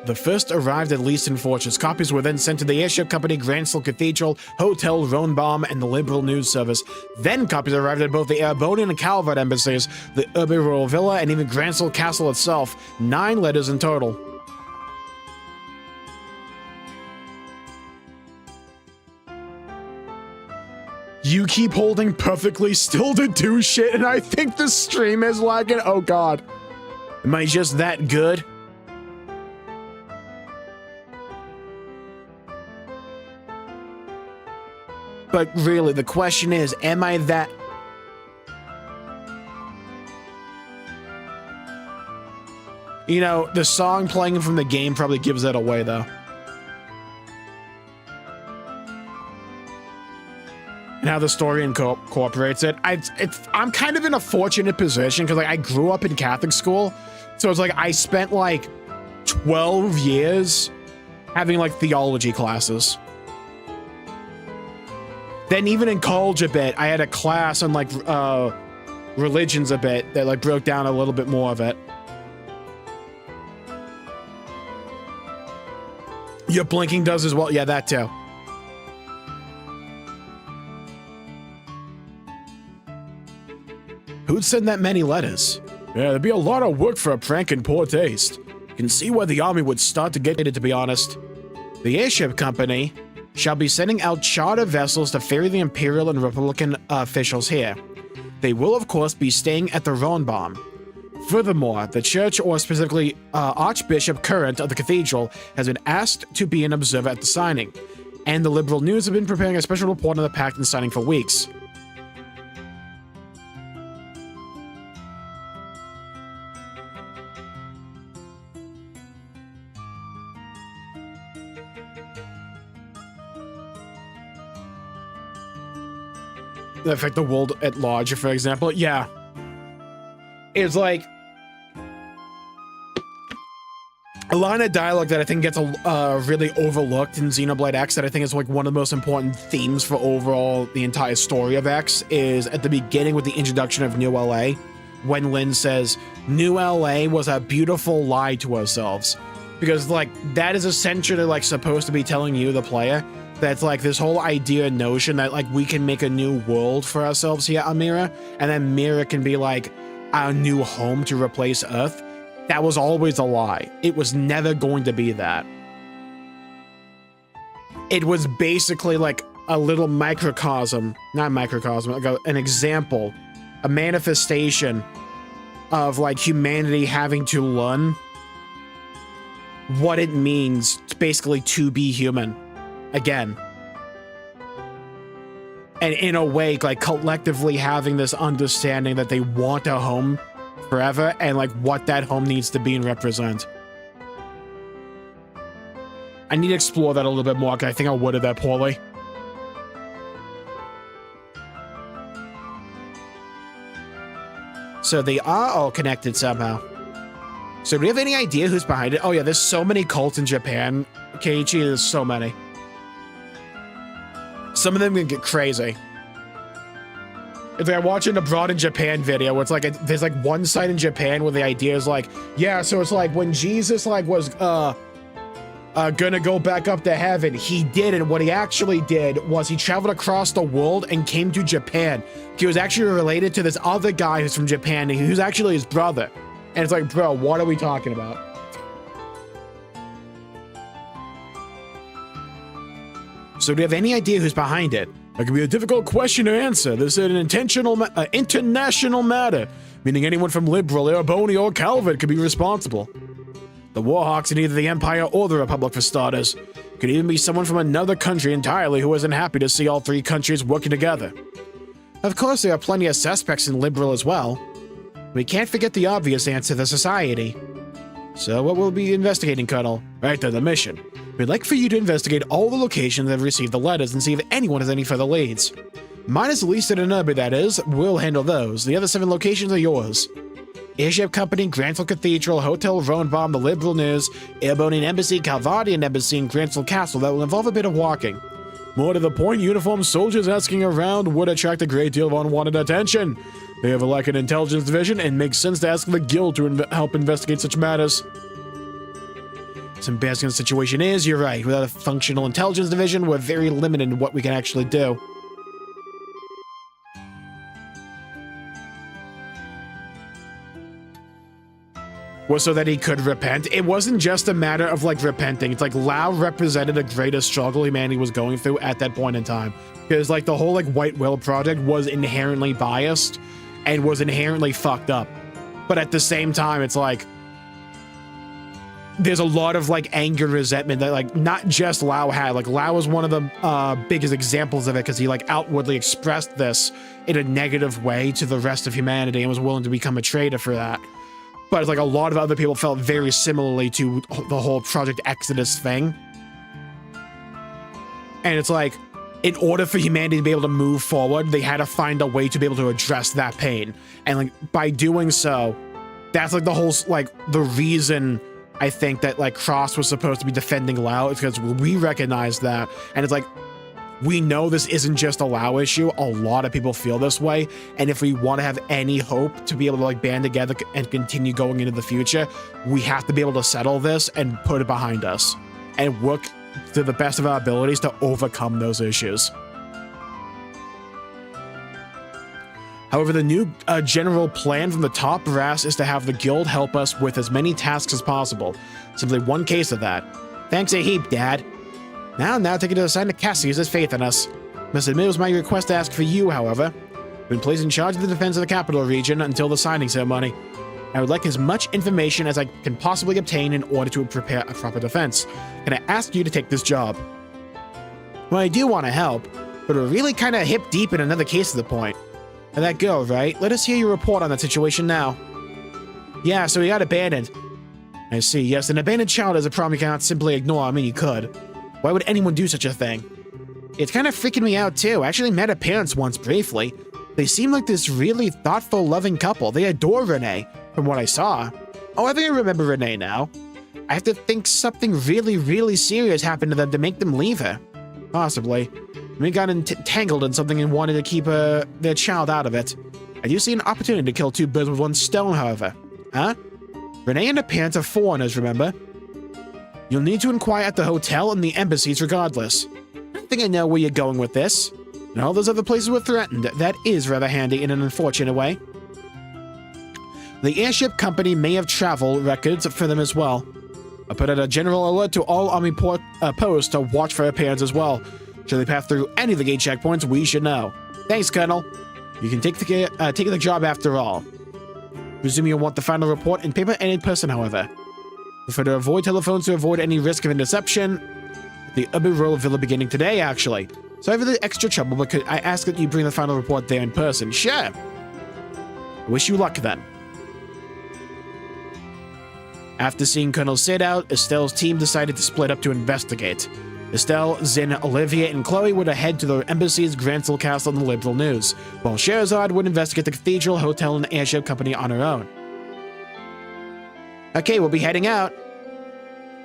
The first arrived at least in Fortress. Copies were then sent to the airship company, Gransel Cathedral, Hotel Ronbaum, and the Liberal News Service. Then copies arrived at both the Erebonian and Calvert embassies, the Urbi Royal Villa, and even Gransel Castle itself. 9 letters in total. You keep holding perfectly still to do shit, and I think the stream is lagging. Oh god. Am I just that good? But really, the question is, am I that... You know, the song playing from the game probably gives that away, though. And how the story incorporates it. I'm kind of in a fortunate position, because, like, I grew up in Catholic school. So it's like, I spent, like, 12 years having, like, theology classes. Then even in college a bit, I had a class on, like, religions a bit that, like, broke down a little bit more of it. Your blinking does as well. Yeah, that too. Who'd send that many letters? Yeah, there'd be a lot of work for a prank in poor taste. You can see why the army would start to get it, to be honest. The airship company shall be sending out charter vessels to ferry the Imperial and Republican officials here. They will, of course, be staying at the Ronbaum. Furthermore, the church, or specifically Archbishop Current of the cathedral, has been asked to be an observer at the signing, and the Liberal News have been preparing a special report on the pact and signing for weeks. Affect the world at large, for example. Yeah. It's like a line of dialogue that I think gets really overlooked in Xenoblade X, that I think is like one of the most important themes for overall the entire story of X, is at the beginning with the introduction of New LA, when Lynn says, New LA was a beautiful lie to ourselves. Because, like, that is essentially, like, supposed to be telling you, the player, that's like this whole idea and notion that, like, we can make a new world for ourselves here on Mira, and then Mira can be like our new home to replace Earth. That was always a lie. It was never going to be that. It was basically like a little microcosm, not microcosm, like an example, a manifestation of, like, humanity having to learn what it means basically to be human. Again. And in a way, like, collectively having this understanding that they want a home forever, and, like, what that home needs to be and represent. I need to explore that a little bit more, because I think I worded that poorly. So they are all connected somehow. So do we have any idea who's behind it? Oh yeah, there's so many cults in Japan. Keiichi, there's so many. Some of them can get crazy. It's like I'm watching a Abroad in Japan video where it's like, there's like one site in Japan where the idea is like, yeah, so it's like when Jesus like was gonna go back up to heaven. He didn't. What he actually did was he traveled across the world and came to Japan. He was actually related to this other guy who's from Japan, who's actually his brother. And it's like, bro, what are we talking about? So do you have any idea who's behind it? That could be a difficult question to answer. This is an international matter, meaning anyone from Liberal, Erebony, or Calvert could be responsible. The Warhawks in either the Empire or the Republic, for starters. Could even be someone from another country entirely who isn't happy to see all three countries working together. Of course, there are plenty of suspects in Liberal as well. We can't forget the obvious answer, the Society. So what will we be investigating, Colonel? Right then, the mission. We'd like for you to investigate all the locations that have received the letters and see if anyone has any further leads. Minus Lisa and Nubby, that is. We'll handle those. The other 7 locations are yours. Airship Company, Grantville Cathedral, Hotel Roanbaum, the Liberal News, Airbonian Embassy, Calvardian Embassy, and Grantville Castle. That will involve a bit of walking. More to the point, uniformed soldiers asking around would attract a great deal of unwanted attention. They have like an intelligence division and makes sense to ask the guild to help investigate such matters. As embarrassing the situation is, you're right. Without a functional intelligence division, we're very limited in what we can actually do. Was so that he could repent. It wasn't just a matter of like repenting. It's like Lao represented a greater struggle humanity was going through at that point in time. Because like the whole like White Will project was inherently biased and was inherently fucked up. But at the same time, it's like there's a lot of like anger and resentment that like not just Lao had. Like Lao was one of the biggest examples of it because he like outwardly expressed this in a negative way to the rest of humanity and was willing to become a traitor for that. But it's like a lot of other people felt very similarly to the whole Project Exodus thing. And it's like, in order for humanity to be able to move forward, they had to find a way to be able to address that pain. And like by doing so, that's like the whole like the reason I think that like Cross was supposed to be defending Lao is because we recognize that. And it's like, we know this isn't just a Lao issue. A lot of people feel this way. And if we want to have any hope to be able to like band together and continue going into the future, we have to be able to settle this and put it behind us and work to the best of our abilities to overcome those issues. However, the new general plan from the top brass is to have the guild help us with as many tasks as possible. Simply one case of that. Thanks a heap, Dad. Now take it to the sign that Cassie uses faith in us. Must admit it was my request to ask for you, however. I've been placed in charge of the defense of the capital region until the signing ceremony. I would like as much information as I can possibly obtain in order to prepare a proper defense. Can I ask you to take this job? Well, I do want to help, but we're really kind of hip deep in another case at the point. And that girl, right? Let us hear your report on that situation now. Yeah, so he got abandoned. I see, yes, an abandoned child is a problem you cannot simply ignore. I mean, you could. Why would anyone do such a thing? It's kind of freaking me out, too. I actually met her parents once briefly. They seem like this really thoughtful, loving couple. They adore Renee, from what I saw. Oh, I think I remember Renee now. I have to think something really, really serious happened to them to make them leave her. Possibly. We got entangled in something and wanted to keep their child out of it. I do see an opportunity to kill 2 birds with 1 stone, however. Huh? Renee and her parents are foreigners, remember? You'll need to inquire at the hotel and the embassies regardless. I think I know where you're going with this. And all those other places were threatened. That is rather handy in an unfortunate way. The airship company may have travel records for them as well. I put out a general alert to all army posts to watch for appearance as well. Should they pass through any of the gate checkpoints, we should know. Thanks, Colonel. You can take the job after all. Presume you'll want the final report in paper and in person, however. Prefer to avoid telephones to avoid any risk of interception. The urban rural villa beginning today, actually. Sorry for the extra trouble, but could I ask that you bring the final report there in person? Sure. I wish you luck then. After seeing Colonel Sid out, Estelle's team decided to split up to investigate. Estelle, Zin, Olivia, and Chloe would head to the embassies, Grantville Castle, and the Liberal News, while Scheherazade would investigate the cathedral, hotel, and airship company on her own. Okay, we'll be heading out.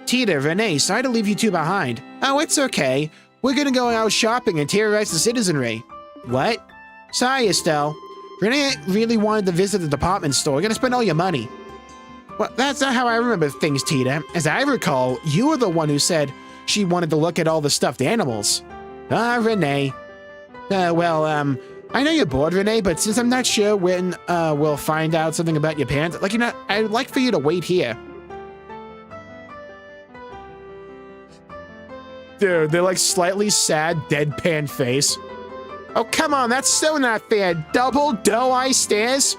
Tita, Renee, sorry to leave you 2 behind. Oh, it's okay. We're gonna go out shopping and terrorize the citizenry. What? Sorry, Estelle. Renee really wanted to visit the department store. You're gonna spend all your money. Well, that's not how I remember things, Tita. As I recall, you were the one who said she wanted to look at all the stuffed animals. Ah, Renee. I know you're bored, Renee, but since I'm not sure when we'll find out something about your parents, I'd like for you to wait here. Dude, they're like slightly sad, deadpan face. Oh, come on, that's so not fair. Double doe-eye stares?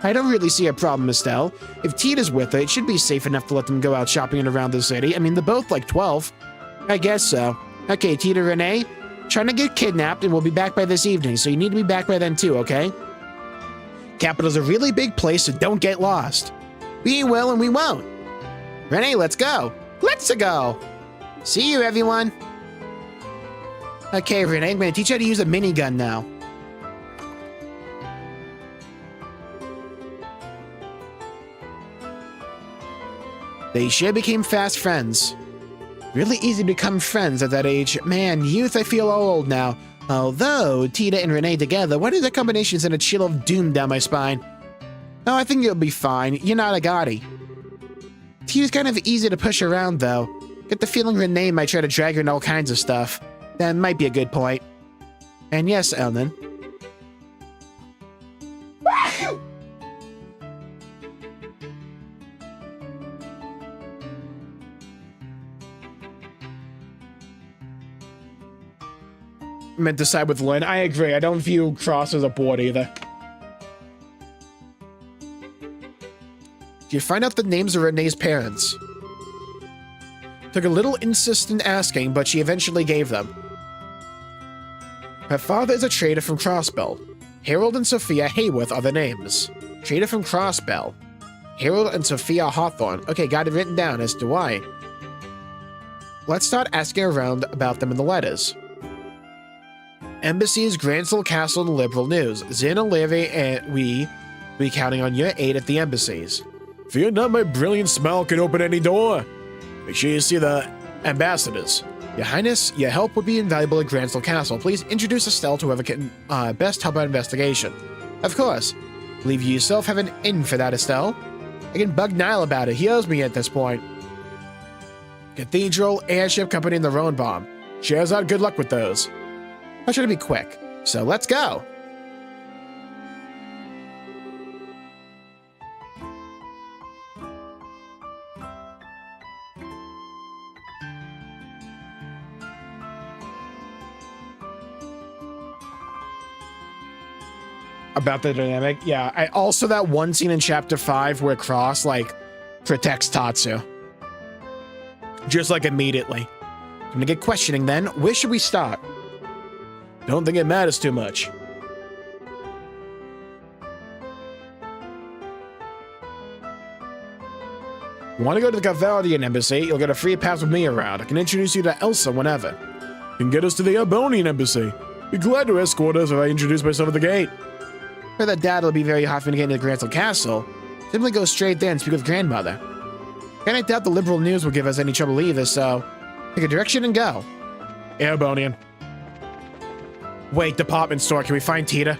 I don't really see a problem, Estelle. If Tita's with her, it should be safe enough to let them go out shopping and around the city. I mean, they're both like 12. I guess so. Okay, Tita, Renee, trying to get kidnapped, and we'll be back by this evening, so you need to be back by then too, okay? Capital's a really big place, so don't get lost. We will and we won't. Renee, let's go. Let's go. See you, everyone. Okay, Renee, I'm going to teach you how to use a minigun now. They sure became fast friends. Really easy to become friends at that age. Man, youth, I feel all old now. Although, Tita and Renee together, what is that combination send a chill of doom down my spine? Oh, I think you'll be fine. You're not a Gotti. Tita's kind of easy to push around, though. Get the feeling Renee might try to drag her in all kinds of stuff. That might be a good point. And yes, Elden. Meant to side with Lynn. I agree. I don't view Cross as a board either. Did you find out the names of Renee's parents? Took a little insistent asking, but she eventually gave them. Her father is a trader from Crossbell. Harold and Sophia Hayworth are the names. Trader from Crossbell. Harold and Sophia Hawthorne. Okay, got it written down, as do I. Let's start asking around about them in the letters. Embassies, Gransel Castle, and Liberal News. Zin and Levy and we counting on your aid at the embassies. Fear not, my brilliant smile can open any door. Make sure you see the ambassadors. Your Highness, your help would be invaluable at Gransel Castle. Please introduce Estelle to whoever can best help our investigation. Of course. Believe you yourself have an in for that, Estelle. I can bug Niall about it. He owes me at this point. Cathedral, Airship Company, and the Roan Bomb. Shares out good luck with those. I'll try to be quick. So let's go. About the dynamic, yeah. I also that one scene in chapter 5 where Cross like protects Tatsu. Just like immediately. I'm gonna get questioning then. Where should we start? Don't think it matters too much. You want to go to the Gavardian embassy? You'll get a free pass with me around. I can introduce you to Elsa whenever. You can get us to the Albonian embassy. Be glad to escort us if I introduce myself at the gate. For that dad, it'll be very hard for me to get into the Gransel Castle. Simply go straight there and speak with grandmother. And I doubt the Liberal News will give us any trouble either, so pick a direction and go. Albonian. Wait, department store. Can we find Tita?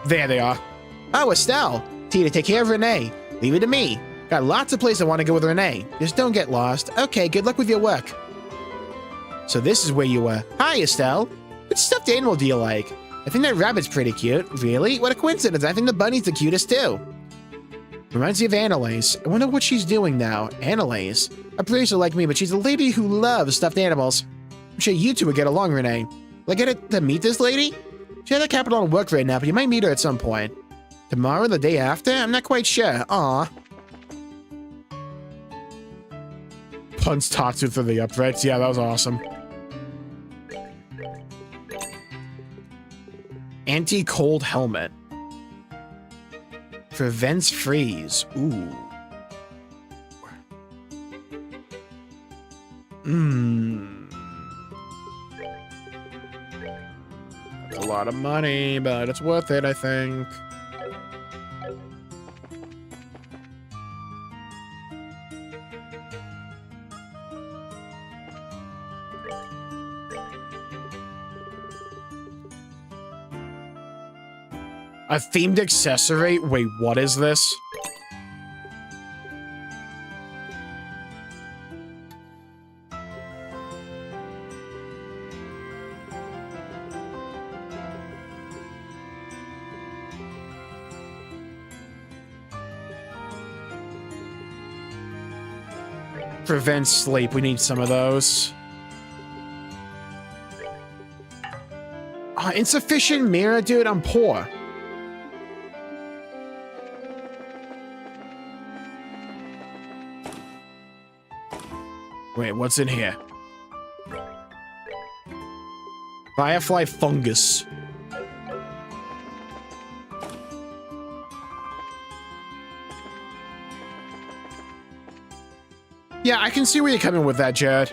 There they are. Oh, Estelle. Tita, take care of Renee. Leave it to me. Got lots of places I want to go with Renee. Just don't get lost. Okay, good luck with your work. So this is where you were. Hi, Estelle. What stuffed animal do you like? I think that rabbit's pretty cute. Really? What a coincidence. I think the bunny's the cutest too. Reminds me of Annalise. I wonder what she's doing now. Annalise? A producer like me, but she's a lady who loves stuffed animals. I'm sure you two would get along, Renee. Will I get to meet this lady? She's at the Capital on work right now, but you might meet her at some point. Tomorrow or the day after? I'm not quite sure. Aw. Punch Tatsu through the uprights. Yeah, that was awesome. Anti-cold helmet. Prevents freeze. Ooh. A lot of money, but it's worth it, I think. A themed accessory? Wait, what is this? Prevent sleep. We need some of those. Insufficient mirror, dude. I'm poor. Wait, what's in here? Firefly fungus. Yeah, I can see where you're coming with that, Jared.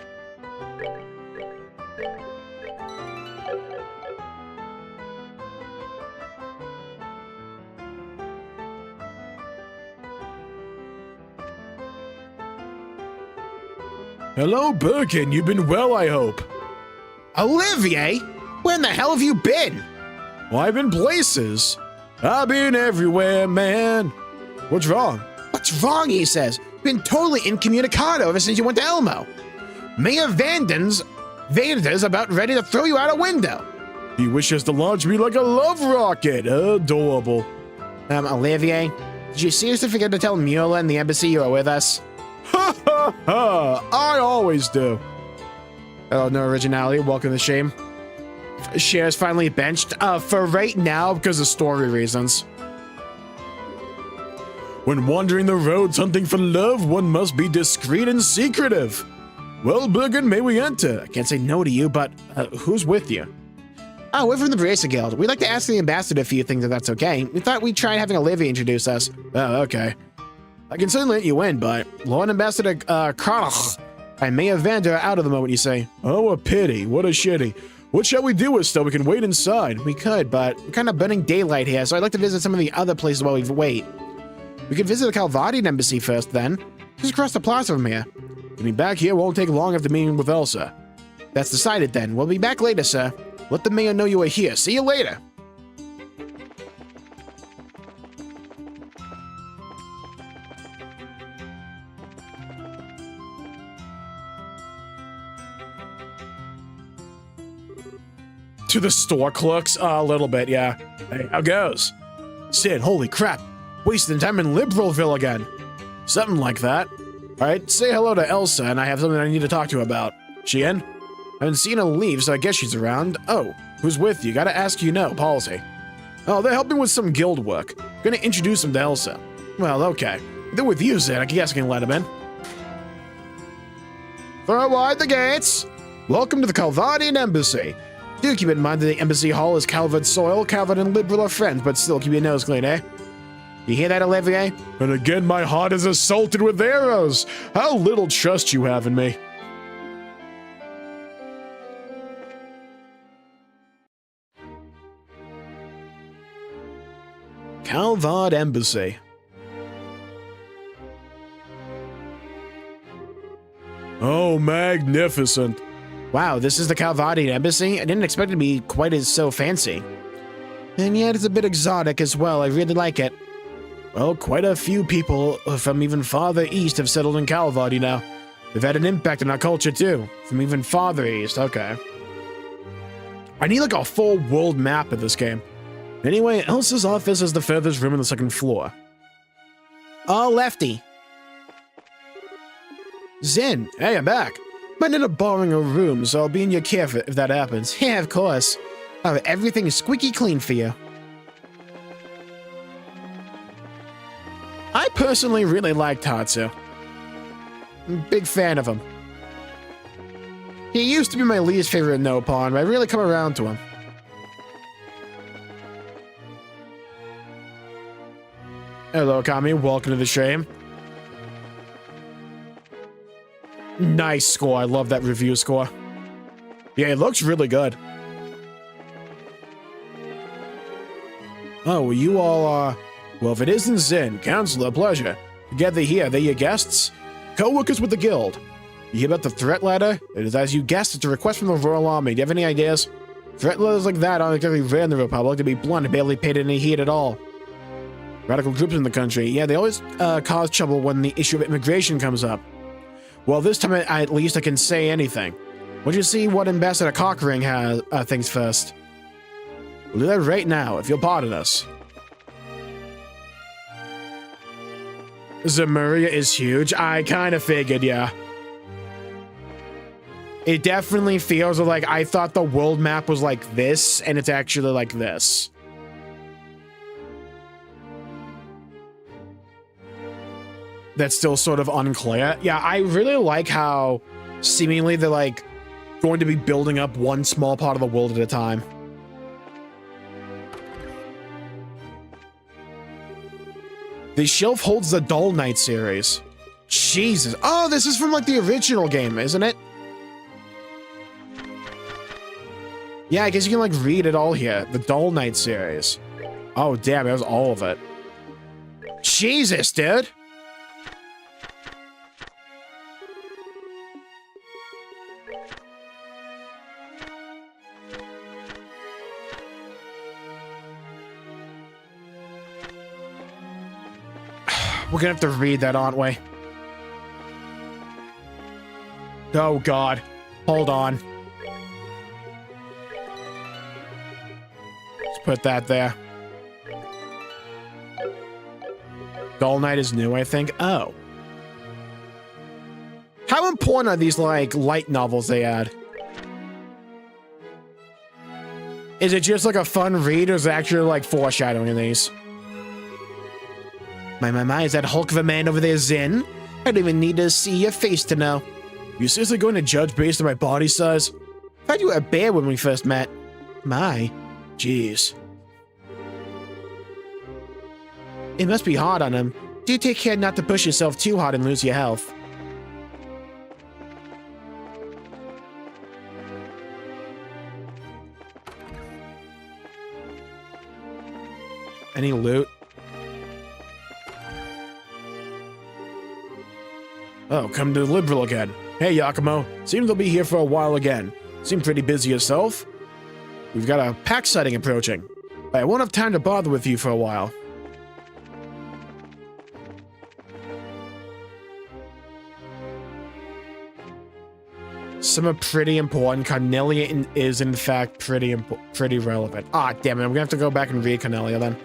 Hello, Birkin. You've been well, I hope. Olivier? Where in the hell have you been? Well, I've been places. I've been everywhere, man. What's wrong? What's wrong, he says. Been totally incommunicado ever since you went to Elmo. Mayor Vander's about ready to throw you out a window. He wishes to launch me like a love rocket. Adorable. Olivier, did you seriously forget to tell Mueller and the embassy you were with us? Ha ha ha! I always do. Oh, no originality. Welcome to shame. Shares finally benched. For right now, because of story reasons. When wandering the roads hunting for love, one must be discreet and secretive. Well, Bergen, may we enter? I can't say no to you, but who's with you? Oh, we're from the Bracer Guild. We'd like to ask the ambassador a few things if that's okay. We thought we'd try having Olivia introduce us. Oh, okay. I can certainly let you in, but Lord Ambassador Karlach and Mayor Vander are out of the moment, you say. Oh, a pity. What a shitty. What shall we do with stuff? We can wait inside. We could, but we're kind of burning daylight here, so I'd like to visit some of the other places while we wait. We could visit the Calvadian embassy first, then. Just across the plaza from here. Getting back here won't take long after meeting with Elsa. That's decided, then. We'll be back later, sir. Let the mayor know you are here. See you later. To the store clerks? A little bit, yeah. Hey, how goes? Sid, holy crap. Wasting time in Liberalville again. Something like that. Alright, say hello to Elsa, and I have something I need to talk to her about. She in? I haven't seen her leave, so I guess she's around. Oh, who's with you? Gotta ask you know, policy. Oh, they're helping with some guild work. Gonna introduce them to Elsa. Well, okay. They're with you, Sid. I guess I can let them in. Throw wide the gates! Welcome to the Calvadian Embassy. Do keep in mind that the embassy hall is Calvard soil. Calvard and Liberal are friends, but still keep your nose clean, eh? You hear that, Olivier? And again, my heart is assaulted with arrows. How little trust you have in me. Calvard Embassy. Oh, magnificent. Wow, this is the Calvadian Embassy? I didn't expect it to be quite as so fancy. And yet it's a bit exotic as well. I really like it. Well, quite a few people from even farther east have settled in Calvady now. They've had an impact on our culture too. From even farther east, okay. I need like a full world map of this game. Anyway, Elsa's office is the furthest room on the second floor. Oh, lefty. Zin, hey, I'm back. Might end up borrowing a room, so I'll be in your care if that happens. Yeah, of course. Oh, everything is squeaky clean for you. I personally really like Tatsu. I'm a big fan of him. He used to be my least favorite no pawn, but I really come around to him. Hello, Kami. Welcome to the stream. Nice score. I love that review score. Yeah, it looks really good. Oh, you all are... Well, if it isn't Zin, Counselor, pleasure. Together here, they're your guests? Co-workers with the guild. You hear about the threat letter? It is as you guessed, it's a request from the Royal Army. Do you have any ideas? Threat letters like that aren't exactly rare in the Republic. To be blunt, barely paid any heed at all. Radical groups in the country, yeah, they always cause trouble when the issue of immigration comes up. Well, this time at least I can say anything. Why don't you see what Ambassador Cockring has thinks first? We'll do that right now, if you'll pardon us. Zemuria is huge. I kind of figured, yeah. It definitely feels like I thought the world map was like this, and it's actually like this. That's still sort of unclear. Yeah, I really like how seemingly they're like going to be building up one small part of the world at a time. The shelf holds the Dull Knight series. Jesus. Oh, this is from like the original game, isn't it? Yeah, I guess you can like read it all here. The Dull Knight series. Oh, damn, it was all of it. Jesus, dude. We're gonna have to read that, aren't we? Oh, God. Hold on. Let's put that there. Dull Knight is new, I think. Oh. How important are these, like, light novels they add? Is it just, like, a fun read, or is it actually, like, foreshadowing in these? My, is that Hulk of a man over there Zen? I don't even need to see your face to know. You seriously going to judge based on my body size? I thought you were a bear when we first met. My, jeez. It must be hard on him. Do take care not to push yourself too hard and lose your health. Any loot? Oh, come to the Liberal again. Hey, Yakumo. Seems they'll be here for a while again. Seem pretty busy yourself. We've got a pack sighting approaching. I won't have time to bother with you for a while. Some are pretty important. Cornelia is, in fact, pretty relevant. Ah, damn it. I'm gonna have to go back and read Cornelia then.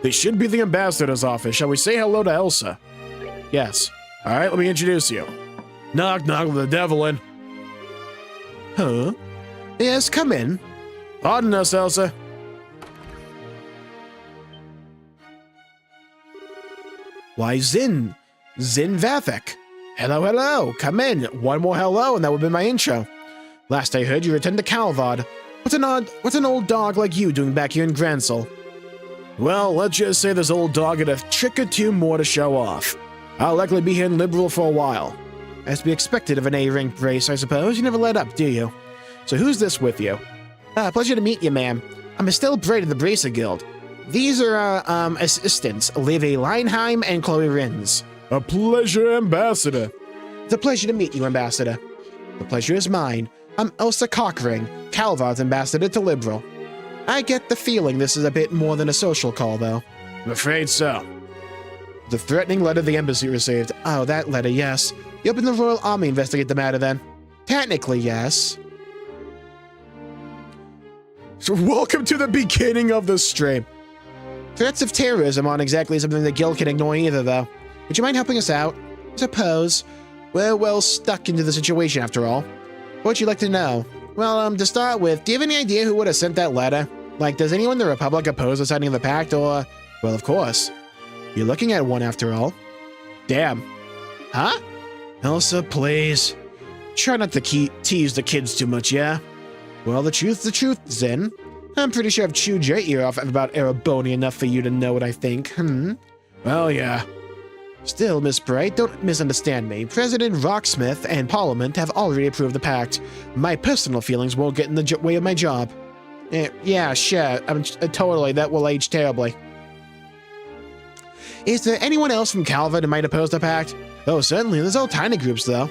They should be the ambassador's office. Shall we say hello to Elsa? Yes. All right, let me introduce you. Knock, knock, the devil in. Huh? Yes, come in. Pardon us, Elsa. Why, Zin Vathek. Hello, hello. Come in. One more hello, and that would be my intro. Last I heard, you returned to Calvard. What's an old dog like you doing back here in Gransel? Well, let's just say this old dog had a trick or two more to show off. I'll likely be here in Liberal for a while. As to be expected of an A-rank brace, I suppose. You never let up, do you? So who's this with you? Pleasure to meet you, ma'am. I'm Estelle Braid of the Bracer Guild. These are, assistants, Livy Leinheim and Chloe Rins. A pleasure, Ambassador. It's a pleasure to meet you, Ambassador. The pleasure is mine. I'm Elsa Cockring, Calvard's Ambassador to Liberal. I get the feeling this is a bit more than a social call, though. I'm afraid so. The threatening letter the embassy received. Oh, that letter, yes. You opened the Royal Army investigate the matter, then? Technically, yes. So welcome to the beginning of the stream. Threats of terrorism aren't exactly something the Guild can ignore either, though. Would you mind helping us out? I suppose. We're well stuck into the situation, after all. What would you like to know? Well, to start with, do you have any idea who would have sent that letter? Like, does anyone in the Republic oppose the signing of the pact, or... Well, of course. You're looking at one, after all. Damn. Huh? Elsa, please. Try not to tease the kids too much, yeah? Well, the truth's the truth, Zen. I'm pretty sure I've chewed your ear off about Ereboni enough for you to know what I think, Well, yeah. Still, Miss Bright, don't misunderstand me. President Rocksmith and Parliament have already approved the pact. My personal feelings won't get in the way of my job. Yeah, sure. Totally, that will age terribly. Is there anyone else from Calvard who might oppose the pact? Oh, certainly. There's all tiny groups, though.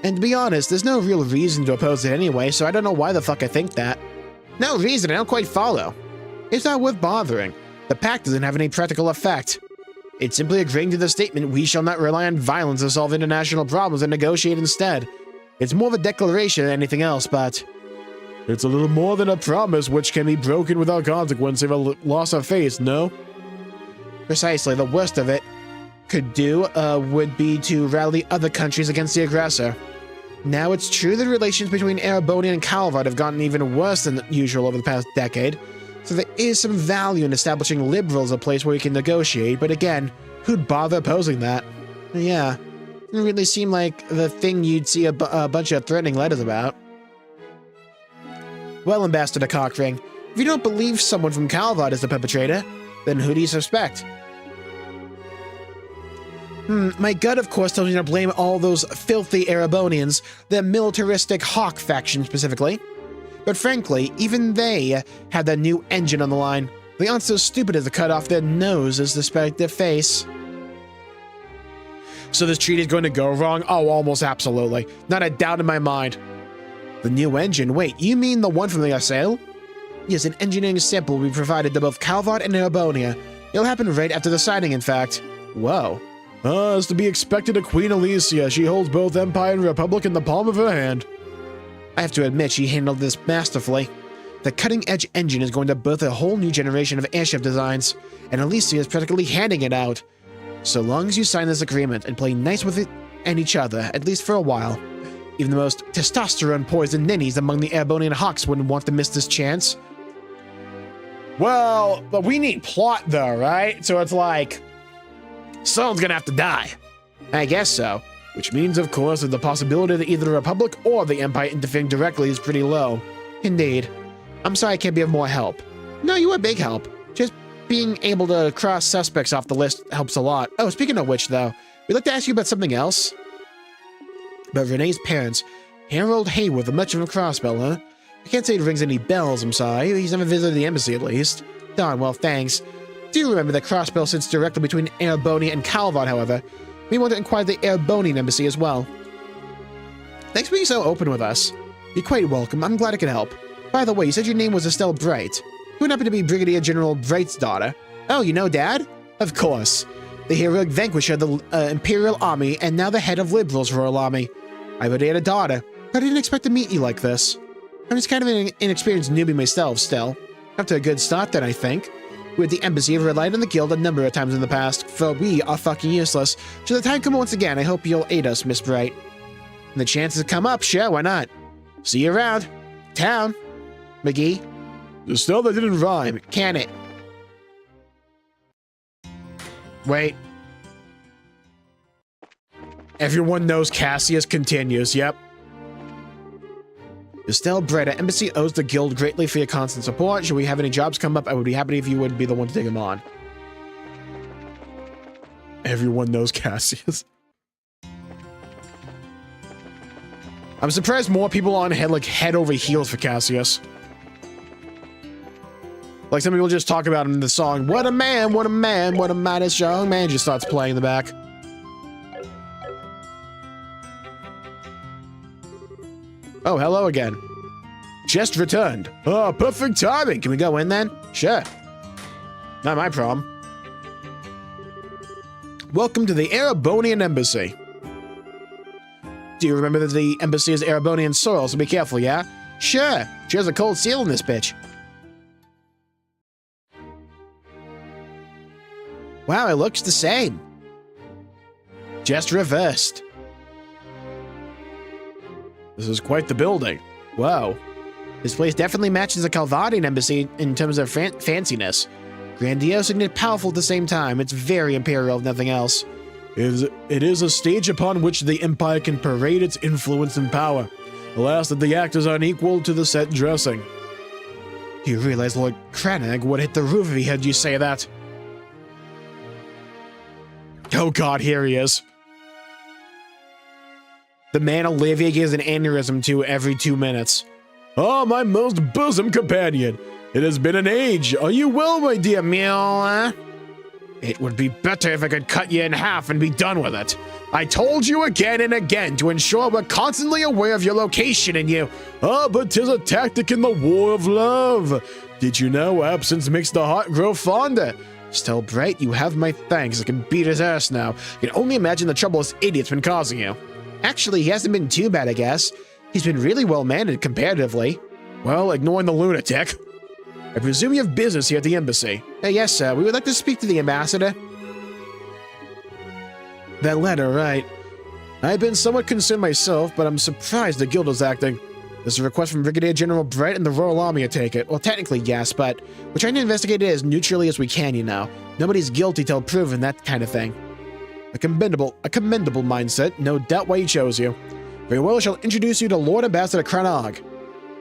And to be honest, there's no real reason to oppose it anyway, so I don't know why the fuck I think that. No reason, I don't quite follow. It's not worth bothering. The pact doesn't have any practical effect. It's simply agreeing to the statement, we shall not rely on violence to solve international problems and negotiate instead. It's more of a declaration than anything else, but... It's a little more than a promise which can be broken without consequence of a loss of faith, no? Precisely, the worst of it could do would be to rally other countries against the aggressor. Now, it's true that relations between Erebonian and Calvard have gotten even worse than usual over the past decade, so there is some value in establishing liberals a place where we can negotiate, but again, who'd bother opposing that? Yeah, didn't really seem like the thing you'd see a bunch of threatening letters about. Well, Ambassador Cockring, if you don't believe someone from Calvard is the perpetrator, then who do you suspect? My gut, of course, tells me to blame all those filthy Erebonians, the militaristic Hawk faction specifically. But frankly, even they had that new engine on the line. They aren't so stupid as to cut off their noses to spite their face. So this treaty is going to go wrong? Oh, almost absolutely. Not a doubt in my mind. The new engine? Wait, you mean the one from the Assail? Yes, an engineering sample will be provided to both Calvard and Erebonia. It'll happen right after the signing, in fact. Whoa. As to be expected of Queen Alicia, she holds both Empire and Republic in the palm of her hand. I have to admit, she handled this masterfully. The cutting-edge engine is going to birth a whole new generation of airship designs, and Alicia is practically handing it out. So long as you sign this agreement and play nice with it and each other, at least for a while. Even the most testosterone-poisoned ninnies among the Erebonian Hawks wouldn't want to miss this chance. Well, but we need plot though, right? So it's like, someone's gonna have to die. I guess so. Which means, of course, that the possibility that either the Republic or the Empire interfering directly is pretty low. Indeed. I'm sorry I can't be of more help. No, you were big help. Just being able to cross suspects off the list helps a lot. Oh, speaking of which, though, we'd like to ask you about something else. But Renee's parents, Harold Hayworth, much of a crossbell, huh? I can't say it rings any bells, I'm sorry. He's never visited the embassy, at least. Darn, well, thanks. Do remember that crossbell sits directly between Erebonia and Calvard, however. We want to inquire the Erebonian embassy as well. Thanks for being so open with us. You're quite welcome. I'm glad I could help. By the way, you said your name was Estelle Bright. Who happened to be Brigadier General Bright's daughter? Oh, you know Dad? Of course. The heroic vanquisher of the Imperial Army and now the head of Liberals' Royal Army. I already had a daughter, but I didn't expect to meet you like this. I'm just kind of an inexperienced newbie myself still. After a good start then, I think. We at the embassy have relied on the guild a number of times in the past, for we are fucking useless. Should the time come once again, I hope you'll aid us, Miss Bright. And the chances come up, sure, why not? See you around. Town. McGee. Still, that didn't rhyme. Can it? Wait. Everyone knows Cassius continues, yep. Estelle Bright, our embassy owes the guild greatly for your constant support. Should we have any jobs come up, I would be happy if you would be the one to take them on. Everyone knows Cassius. I'm surprised more people on head over heels for Cassius. Like some people just talk about him in the song, what a man, what a man, what a mighty strong man, just starts playing in the back. Oh, hello again. Just returned. Oh, perfect timing. Can we go in then? Sure. Not my problem. Welcome to the Erebonian Embassy. Do you remember that the embassy is Erebonian soil, so be careful, yeah? Sure. She has a cold seal in this bitch. Wow, it looks the same. Just reversed. This is quite the building. Whoa. This place definitely matches the Calvardian embassy in terms of fanciness. Grandiose and yet powerful at the same time. It's very imperial, if nothing else. It is a stage upon which the Empire can parade its influence and power. Alas, that the actors aren't equal to the set dressing. Do you realize Lord Cranag would hit the roof if he heard you say that? Oh god, here he is. The man Olivia gives an aneurysm to every 2 minutes. Oh, my most bosom companion. It has been an age. Are you well, my dear Mule? It would be better if I could cut you in half and be done with it. I told you again and again to ensure we're constantly aware of your location and you... Oh, but 'tis a tactic in the war of love. Did you know absence makes the heart grow fonder? Still, Bright, you have my thanks. I can beat his ass now. I can only imagine the trouble this idiot's been causing you. Actually, he hasn't been too bad, I guess. He's been really well-mannered comparatively. Well, ignoring the lunatic. I presume you have business here at the embassy. Yes, sir. We would like to speak to the ambassador. That letter, right. I've been somewhat concerned myself, but I'm surprised the guild is acting. There's a request from Brigadier General Bright and the Royal Army to take it. Well, technically, yes, but we're trying to investigate it as neutrally as we can, you know. Nobody's guilty till proven, that kind of thing. A commendable mindset. No doubt why he chose you. Very well, I shall introduce you to Lord Ambassador Cranog.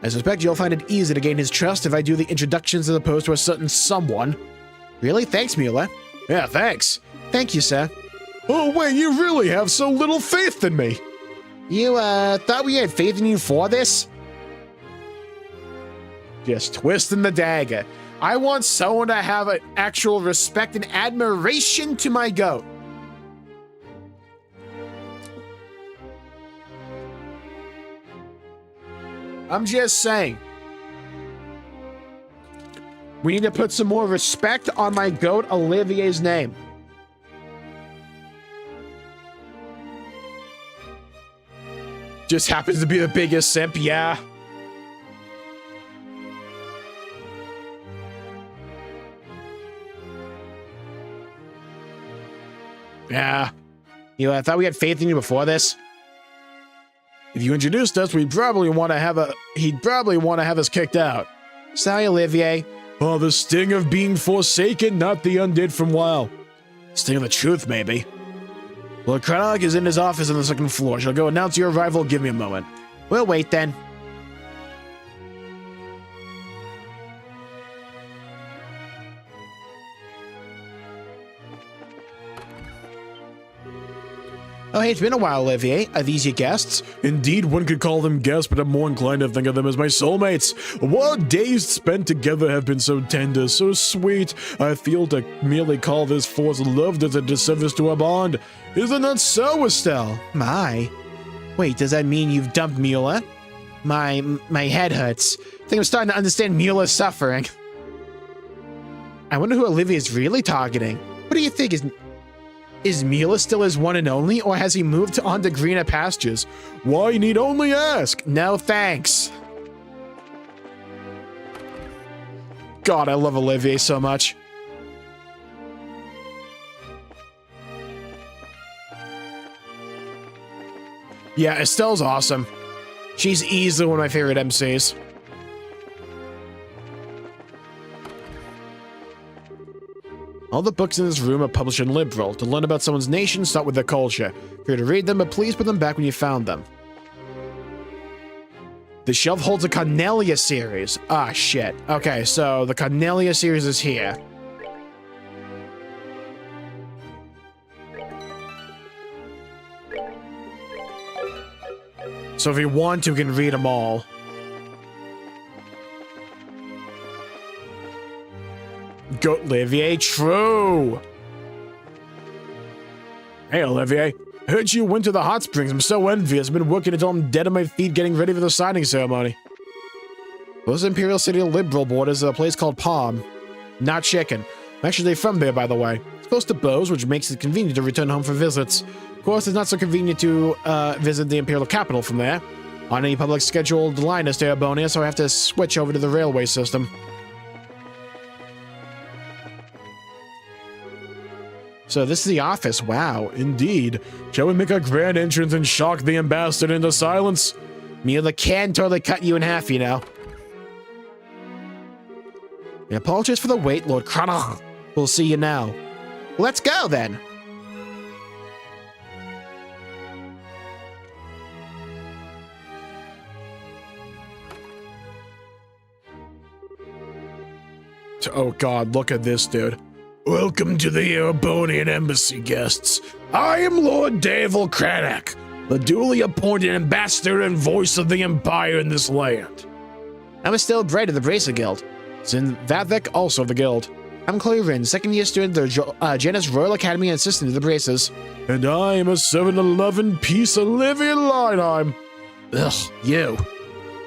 I suspect you'll find it easy to gain his trust if I do the introductions as opposed to a certain someone. Really? Thanks, Mueller. Yeah, thanks. Thank you, sir. Oh, wait, you really have so little faith in me. You, thought we had faith in you for this? Just twisting the dagger. I want someone to have an actual respect and admiration to my goat. I'm just saying. We need to put some more respect on my goat Olivier's name. Just happens to be the biggest simp, yeah. Yeah. You thought we had faith in you before this? If you introduced us, he'd probably want to have us kicked out. Sorry, Olivier. Oh, the sting of being forsaken, not the undead from WoW. Sting of the truth, maybe. Well, Cranog is in his office on the second floor. Shall I go announce your arrival? Give me a moment. We'll wait then. Oh, hey, it's been a while, Olivier. Are these your guests? Indeed, one could call them guests, but I'm more inclined to think of them as my soulmates. What days spent together have been so tender, so sweet. I feel to merely call this force love does a disservice to our bond. Isn't that so, Estelle? My. Wait, does that mean you've dumped Mueller? My head hurts. I think I'm starting to understand Mueller's suffering. I wonder who Olivier's really targeting. What do you think? Is Mueller still his one and only, or has he moved on to greener pastures? Why, need only ask. No thanks. God, I love Olivier so much. Yeah, Estelle's awesome. She's easily one of my favorite MCs. All the books in this room are published in Liberal. To learn about someone's nation, start with their culture. Free to read them, but please put them back when you found them. The shelf holds a Cornelia series. Ah, shit. Okay, so the Cornelia series is here. So if you want to, you can read them all. Goat Olivier, true. Hey, Olivier. I heard you went to the hot springs. I'm so envious. I've been working until I'm dead on my feet getting ready for the signing ceremony. Those Imperial City Liberal borders is a place called Palm. Not chicken. I'm actually from there, by the way. It's close to Bose, which makes it convenient to return home for visits. Of course, it's not so convenient to visit the Imperial capital from there. On any public scheduled line to Terrabonia, so I have to switch over to the railway system. So this is the office. Wow, indeed. Shall we make a grand entrance and shock the ambassador into silence? Mueller can totally cut you in half, you know. I apologize for the wait, Lord Cranog. We'll see you now. Let's go, then. Oh god, look at this dude. Welcome to the Erebonian embassy, guests. I am Lord Davil Cranak, the duly appointed ambassador and voice of the Empire in this land. I'm still Bright of the Bracer Guild. Zin Vathek, also of the guild. I'm Chloe Rin, second-year student at the Janus Royal Academy and assistant to the Braces. And I am a 7-Eleven piece of Olivia Lineheim. Ugh, you.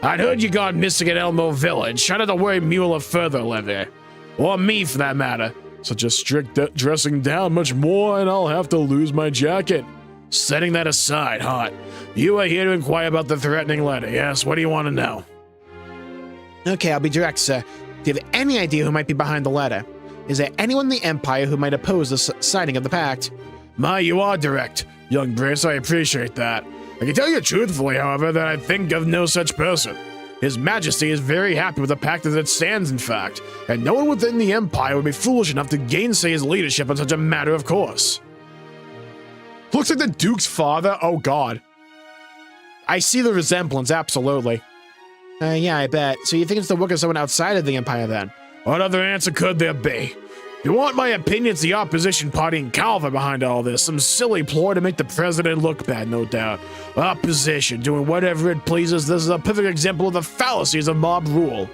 I'd heard you got missing at Elmo Village. Try not to worry Mueller further, Olivia. Or me, for that matter. Such a strict dressing down much more, and I'll have to lose my jacket. Setting that aside, Hot. You are here to inquire about the threatening letter, yes? What do you want to know? Okay, I'll be direct, sir. Do you have any idea who might be behind the letter? Is there anyone in the Empire who might oppose the signing of the pact? You are direct, young Brace. I appreciate that. I can tell you truthfully, however, that I think of no such person. His Majesty is very happy with the pact as it stands, in fact, and no one within the Empire would be foolish enough to gainsay his leadership on such a matter of course. Looks like the Duke's father? Oh god. I see the resemblance, absolutely. Yeah, I bet. So you think it's the work of someone outside of the Empire, then? What other answer could there be? If you want my opinion, it's the opposition party in Calva behind all this. Some silly ploy to make the president look bad, no doubt. Opposition, doing whatever it pleases. This is a perfect example of the fallacies of mob rule.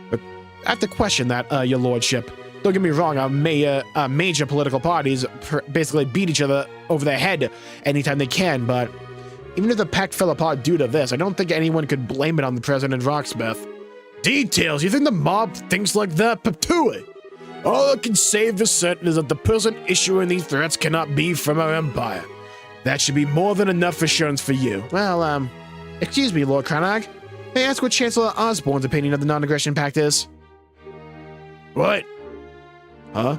But I have to question that, your lordship. Don't get me wrong, major political parties basically beat each other over the head anytime they can, but even if the pact fell apart due to this, I don't think anyone could blame it on the President Rocksmith. Details? You think the mob thinks like that? Patooey! All I can say for certain is that the person issuing these threats cannot be from our empire. That should be more than enough assurance for you. Well, excuse me, Lord Cranag. May I ask what Chancellor Osborne's opinion of the non-aggression pact is? What? Huh?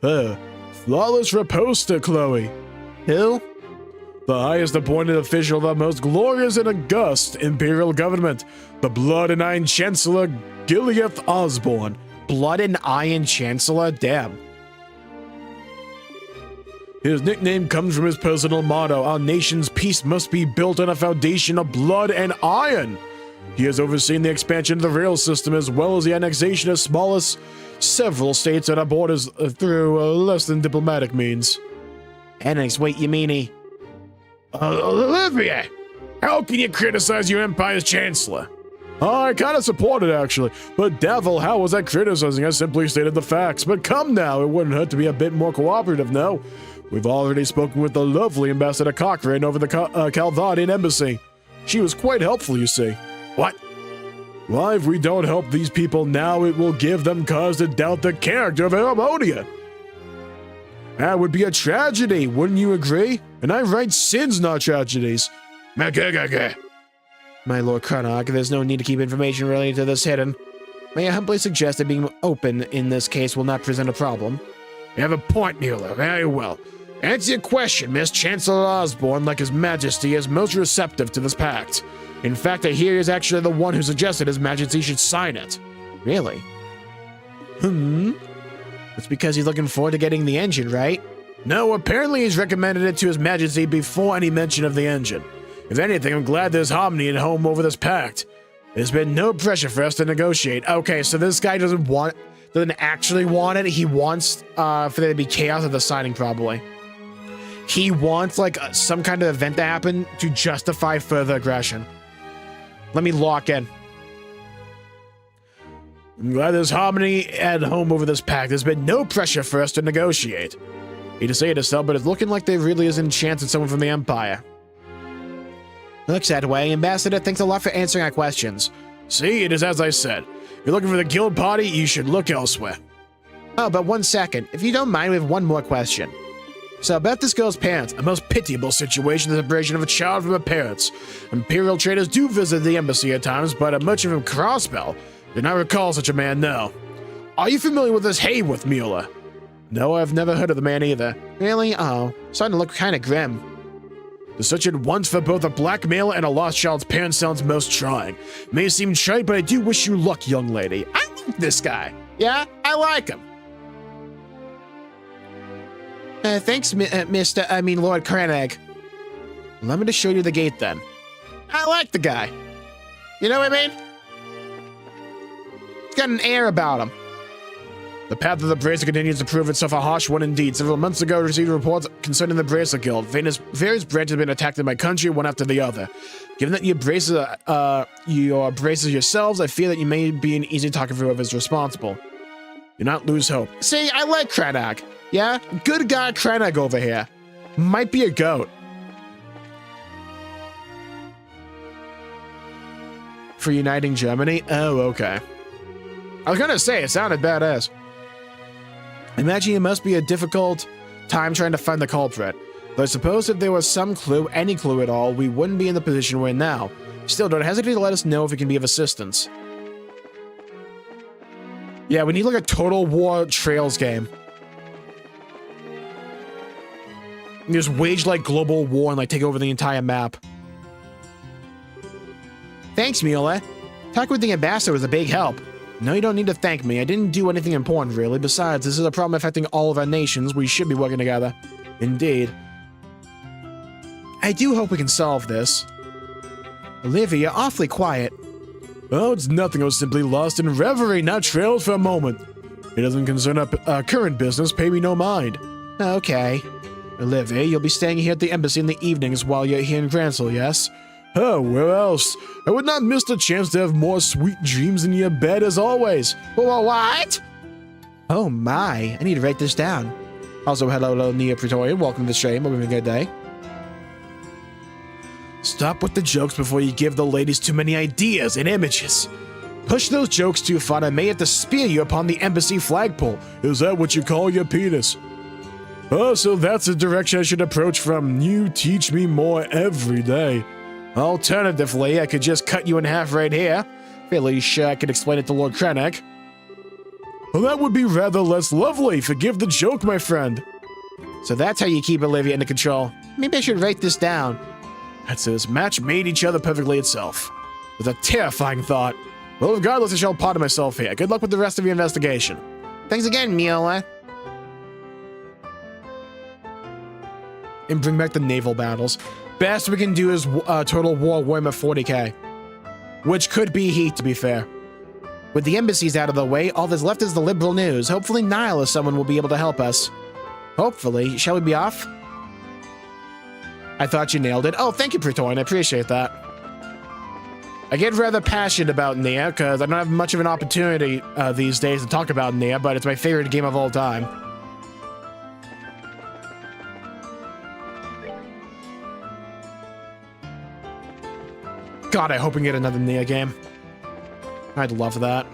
Flawless riposta, Chloe. Who? The highest appointed official of the most glorious and august imperial government, the Blood and Iron Chancellor Gileath Osborne. Blood and Iron Chancellor? Damn. His nickname comes from his personal motto, our nation's peace must be built on a foundation of blood and iron. He has overseen the expansion of the rail system as well as the annexation of several states at our borders through less than diplomatic means. Annex, wait, you mean he... Olivia! How can you criticize your empire's chancellor? I kind of support it, actually. But devil, how was that criticizing? I simply stated the facts. But come now, it wouldn't hurt to be a bit more cooperative, no? We've already spoken with the lovely Ambassador Cochrane over the Calvadian embassy. She was quite helpful, you see. What? Why, if we don't help these people now, it will give them cause to doubt the character of Harmonia. That would be a tragedy, wouldn't you agree? And I write sins, not tragedies. My Lord Cranag, there's no need to keep information related to this hidden. May I humbly suggest that being open in this case will not present a problem? You have a point, Mueller. Very well. Answer your question, Miss. Chancellor Osborne, like His Majesty, is most receptive to this pact. In fact, I hear he's actually the one who suggested His Majesty should sign it. Really? It's because he's looking forward to getting the engine, right? No, apparently he's recommended it to His Majesty before any mention of the engine. If anything, I'm glad there's harmony at home over this pact. There's been no pressure for us to negotiate. Okay, so this guy doesn't actually want it. He wants for there to be chaos at the signing, probably. He wants, like, some kind of event to happen to justify further aggression. Let me lock in. I'm glad there's harmony at home over this pact. There's been no pressure for us to negotiate. Hate to say it, Estelle, but it's looking like there really isn't a chance at someone from the Empire. Looks that way. Ambassador, thanks a lot for answering our questions. See, it is as I said. If you're looking for the guild party, you should look elsewhere. Oh, but 1 second. If you don't mind, we have one more question. So about this girl's parents, A most pitiable situation, the separation of a child from her parents. Imperial traders do visit the embassy at times, but a merchant from Crossbell did not recall such a man, no. Are you familiar with this Hayworth Mueller? No, I've never heard of the man either. Really? Oh, starting to look kind of grim. To search at once for both a blackmailer and a lost child's parents sounds most trying. May seem trite, but I do wish you luck, young lady. I like this guy. Yeah, I like him. Thanks, Lord Cranag. Let me just show you the gate, then. I like the guy. You know what I mean? He's got an air about him. The path of the Bracer continues to prove itself a harsh one indeed. Several months ago, I received reports concerning the Bracer Guild. Various branches have been attacked in my country, one after the other. Given that you bracers yourselves, I fear that you may be an easy target for whoever is responsible. Do not lose hope. See, I like Krennic. Yeah? Good guy Krennic over here. Might be a goat. For uniting Germany? Oh, okay. I was gonna say, it sounded badass. Imagine it must be a difficult time trying to find the culprit. But I suppose if there was some clue, any clue at all, we wouldn't be in the position we're in now. Still, don't hesitate to let us know if it can be of assistance. Yeah, we need like a Total War Trails game. And just wage like global war and like take over the entire map. Thanks, Mule. Talking with the ambassador was a big help. No, you don't need to thank me. I didn't do anything important, really. Besides, this is a problem affecting all of our nations. We should be working together. Indeed. I do hope we can solve this. Olivia, you're awfully quiet. Oh, it's nothing. I was simply lost in reverie, not trailed for a moment. It doesn't concern our current business. Pay me no mind. Okay. Olivia, you'll be staying here at the embassy in the evenings while you're here in Gransel, yes? Oh, where else? I would not miss the chance to have more sweet dreams in your bed as always. What? Oh my, I need to write this down. Also, hello, Nia Praetorian. Welcome to the stream. Hope you're having a good day. Stop with the jokes before you give the ladies too many ideas and images. Push those jokes too far and I may have to spear you upon the embassy flagpole. Is that what you call your penis? Oh, so that's the direction I should approach from. You teach me more every day. Alternatively, I could just cut you in half right here. Fairly sure I could explain it to Lord Krennic. Well, that would be rather less lovely. Forgive the joke, my friend. So that's how you keep Olivia under control. Maybe I should write this down. That's it. This match made each other perfectly itself. It was a terrifying thought. Well, regardless, I shall pardon myself here. Good luck with the rest of your investigation. Thanks again, Miola. And bring back the naval battles. Best we can do is Total War Warhammer 40k. Which could be heat, to be fair. With the embassies out of the way, all that's left is the liberal news. Hopefully Nile or someone will be able to help us. Hopefully. Shall we be off? I thought you nailed it. Oh, thank you, Praetorian. I appreciate that. I get rather passionate about Nia, because I don't have much of an opportunity these days to talk about Nia, but it's my favorite game of all time. God, I hope we can get another Nia game. I'd love that.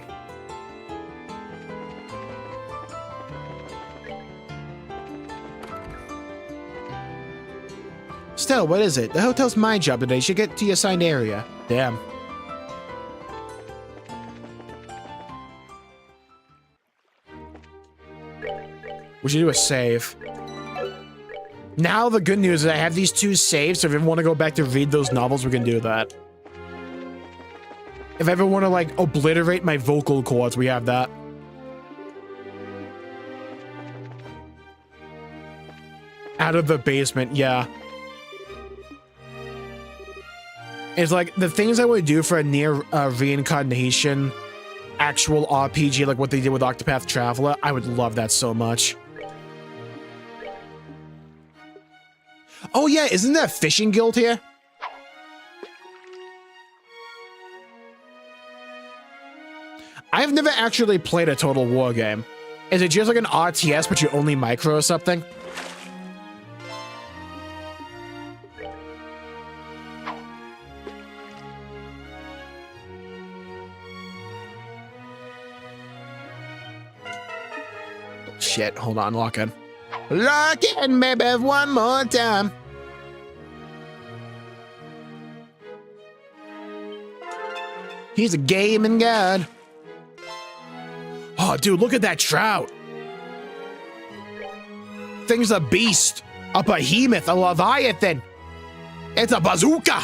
Still, what is it? The hotel's my job today. You should get to your assigned area. Damn. We should do a save. Now the good news is I have these two saves, so if you ever want to go back to read those novels, we can do that. If I ever want to, like, obliterate my vocal cords, we have that. Out of the basement, yeah. It's like, the things I would do for a near reincarnation actual RPG, like what they did with Octopath Traveler, I would love that so much. Oh yeah, isn't there a fishing guild here? I've never actually played a Total War game. Is it just like an RTS, but you only micro or something? Shit, hold on, lock in. Lock in, baby, one more time. He's a gaming god. Oh, dude, look at that trout. Thing's a beast. A behemoth, a leviathan. It's a bazooka.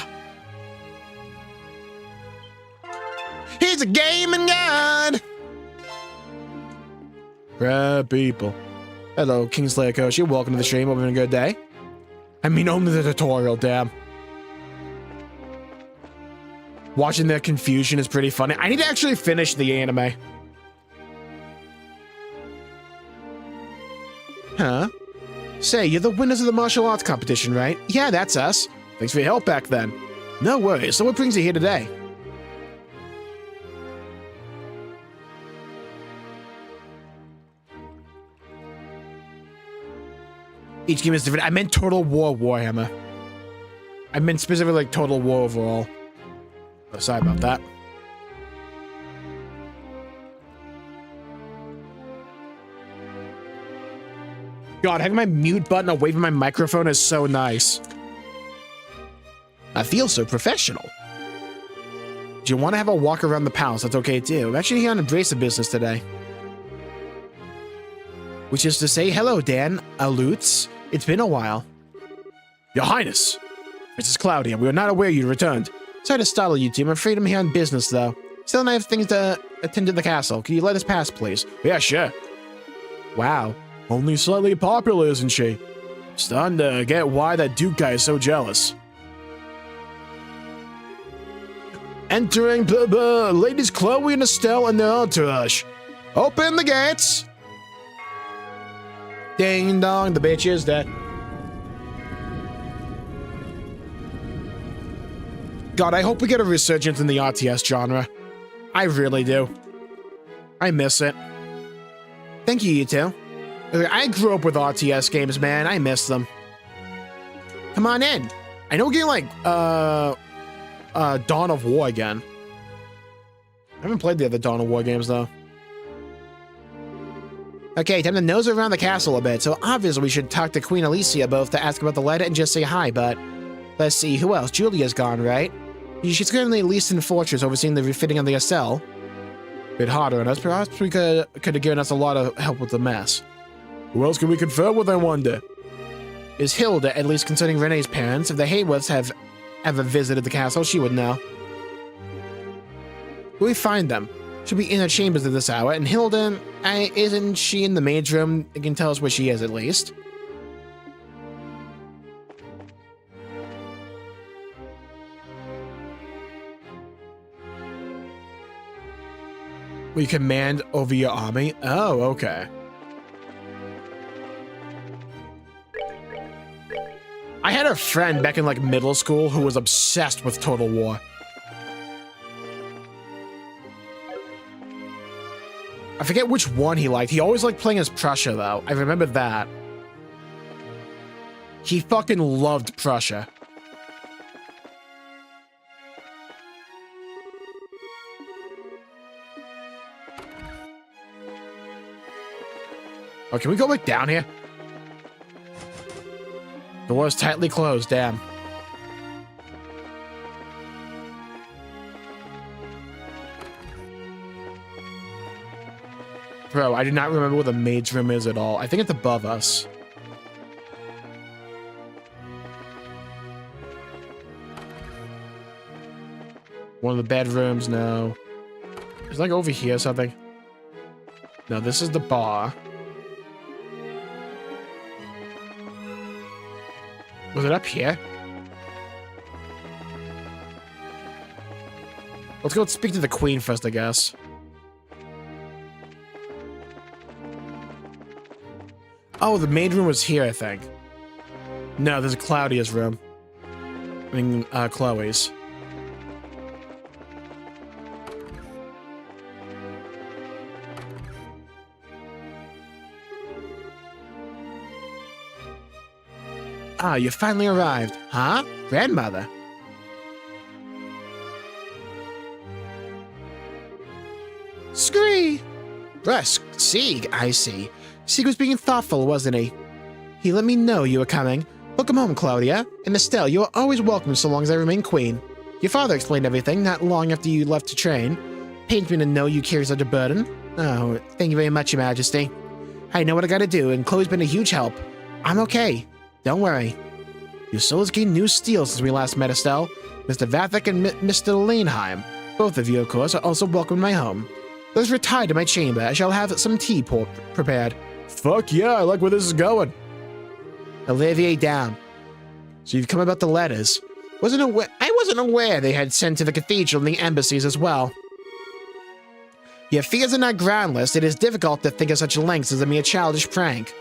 He's a gaming god. Crab people. Hello, Kingslayer Koshi. Welcome to the stream. Hope you're having a good day. I mean, only the tutorial, damn. Watching their confusion is pretty funny. I need to actually finish the anime. Huh? Say, you're the winners of the martial arts competition, right? Yeah, that's us. Thanks for your help back then. No worries. So what brings you here today? Each game is different. I meant Total War Warhammer. I meant specifically like Total War overall. Oh, sorry about that. God, having my mute button away from my microphone is so nice. I feel so professional. Do you want to have a walk around the palace? That's okay too. I'm actually here on abrasive business today. Which is to say, hello, Dan. Alutes. It's been a while. Your Highness. Mrs. Claudia, we are not aware you returned. Sorry to startle you two. I'm afraid I'm here on business, though. Still, and I have things to attend to the castle. Can you let us pass, please? Yeah, sure. Wow. Only slightly popular, isn't she? Starting to get why that Duke guy is so jealous. Entering Ladies Chloe and Estelle and their entourage. Open the gates! Ding dong, the bitch is dead. God, I hope we get a resurgence in the RTS genre. I really do. I miss it. Thank you, you two. I grew up with RTS games, man. I miss them. Come on in. I know we're getting like, Dawn of War again. I haven't played the other Dawn of War games, though. Okay, time to nose around the castle a bit, so obviously we should talk to Queen Alicia both to ask about the letter and just say hi, but... Let's see, who else? Julia's gone, right? She's currently at least in Fortress overseeing the refitting of the Estelle. Bit harder on us, perhaps we could have given us a lot of help with the mess. Who else can we confer with, I wonder? Is Hilda, at least concerning Renee's parents? If the Hayworths have ever visited the castle, she would know. Will we find them? She'll be in her chambers at this hour, and Hilda, isn't she in the maid's room? It can tell us where she is, at least. We command over your army? Oh, okay. I had a friend back in like middle school who was obsessed with Total War. I forget which one he liked. He always liked playing as Prussia, though. I remember that. He fucking loved Prussia. Oh, can we go back down here? The door's tightly closed, damn. Bro, I do not remember where the maid's room is at all. I think it's above us. One of the bedrooms, no. It's like over here or something. No, this is the bar. Was it up here? Let's go speak to the queen first, I guess. Oh, the maid room was here, I think. No, there's Claudia's room. I mean, Chloe's. Ah, you finally arrived. Huh? Grandmother? Scree! Brusque, Sieg, I see. Sieg was being thoughtful, wasn't he? He let me know you were coming. Welcome home, Claudia. And Estelle, you are always welcome so long as I remain queen. Your father explained everything not long after you left to train. Pains me to know you carry such a burden. Oh, thank you very much, Your Majesty. I know what I gotta do, and Chloe's been a huge help. I'm okay. Don't worry. Your soul has gained new steel since we last met, Estelle. Mr. Vathek and Mr. Laneham. Both of you, of course, are also welcome in my home. Let's retire to my chamber. I shall have some tea prepared. Fuck yeah, I like where this is going. Olivier down. So you've come about the letters. I wasn't aware they had sent to the cathedral and the embassies as well. Your fears are not groundless. It is difficult to think of such lengths as a mere childish prank.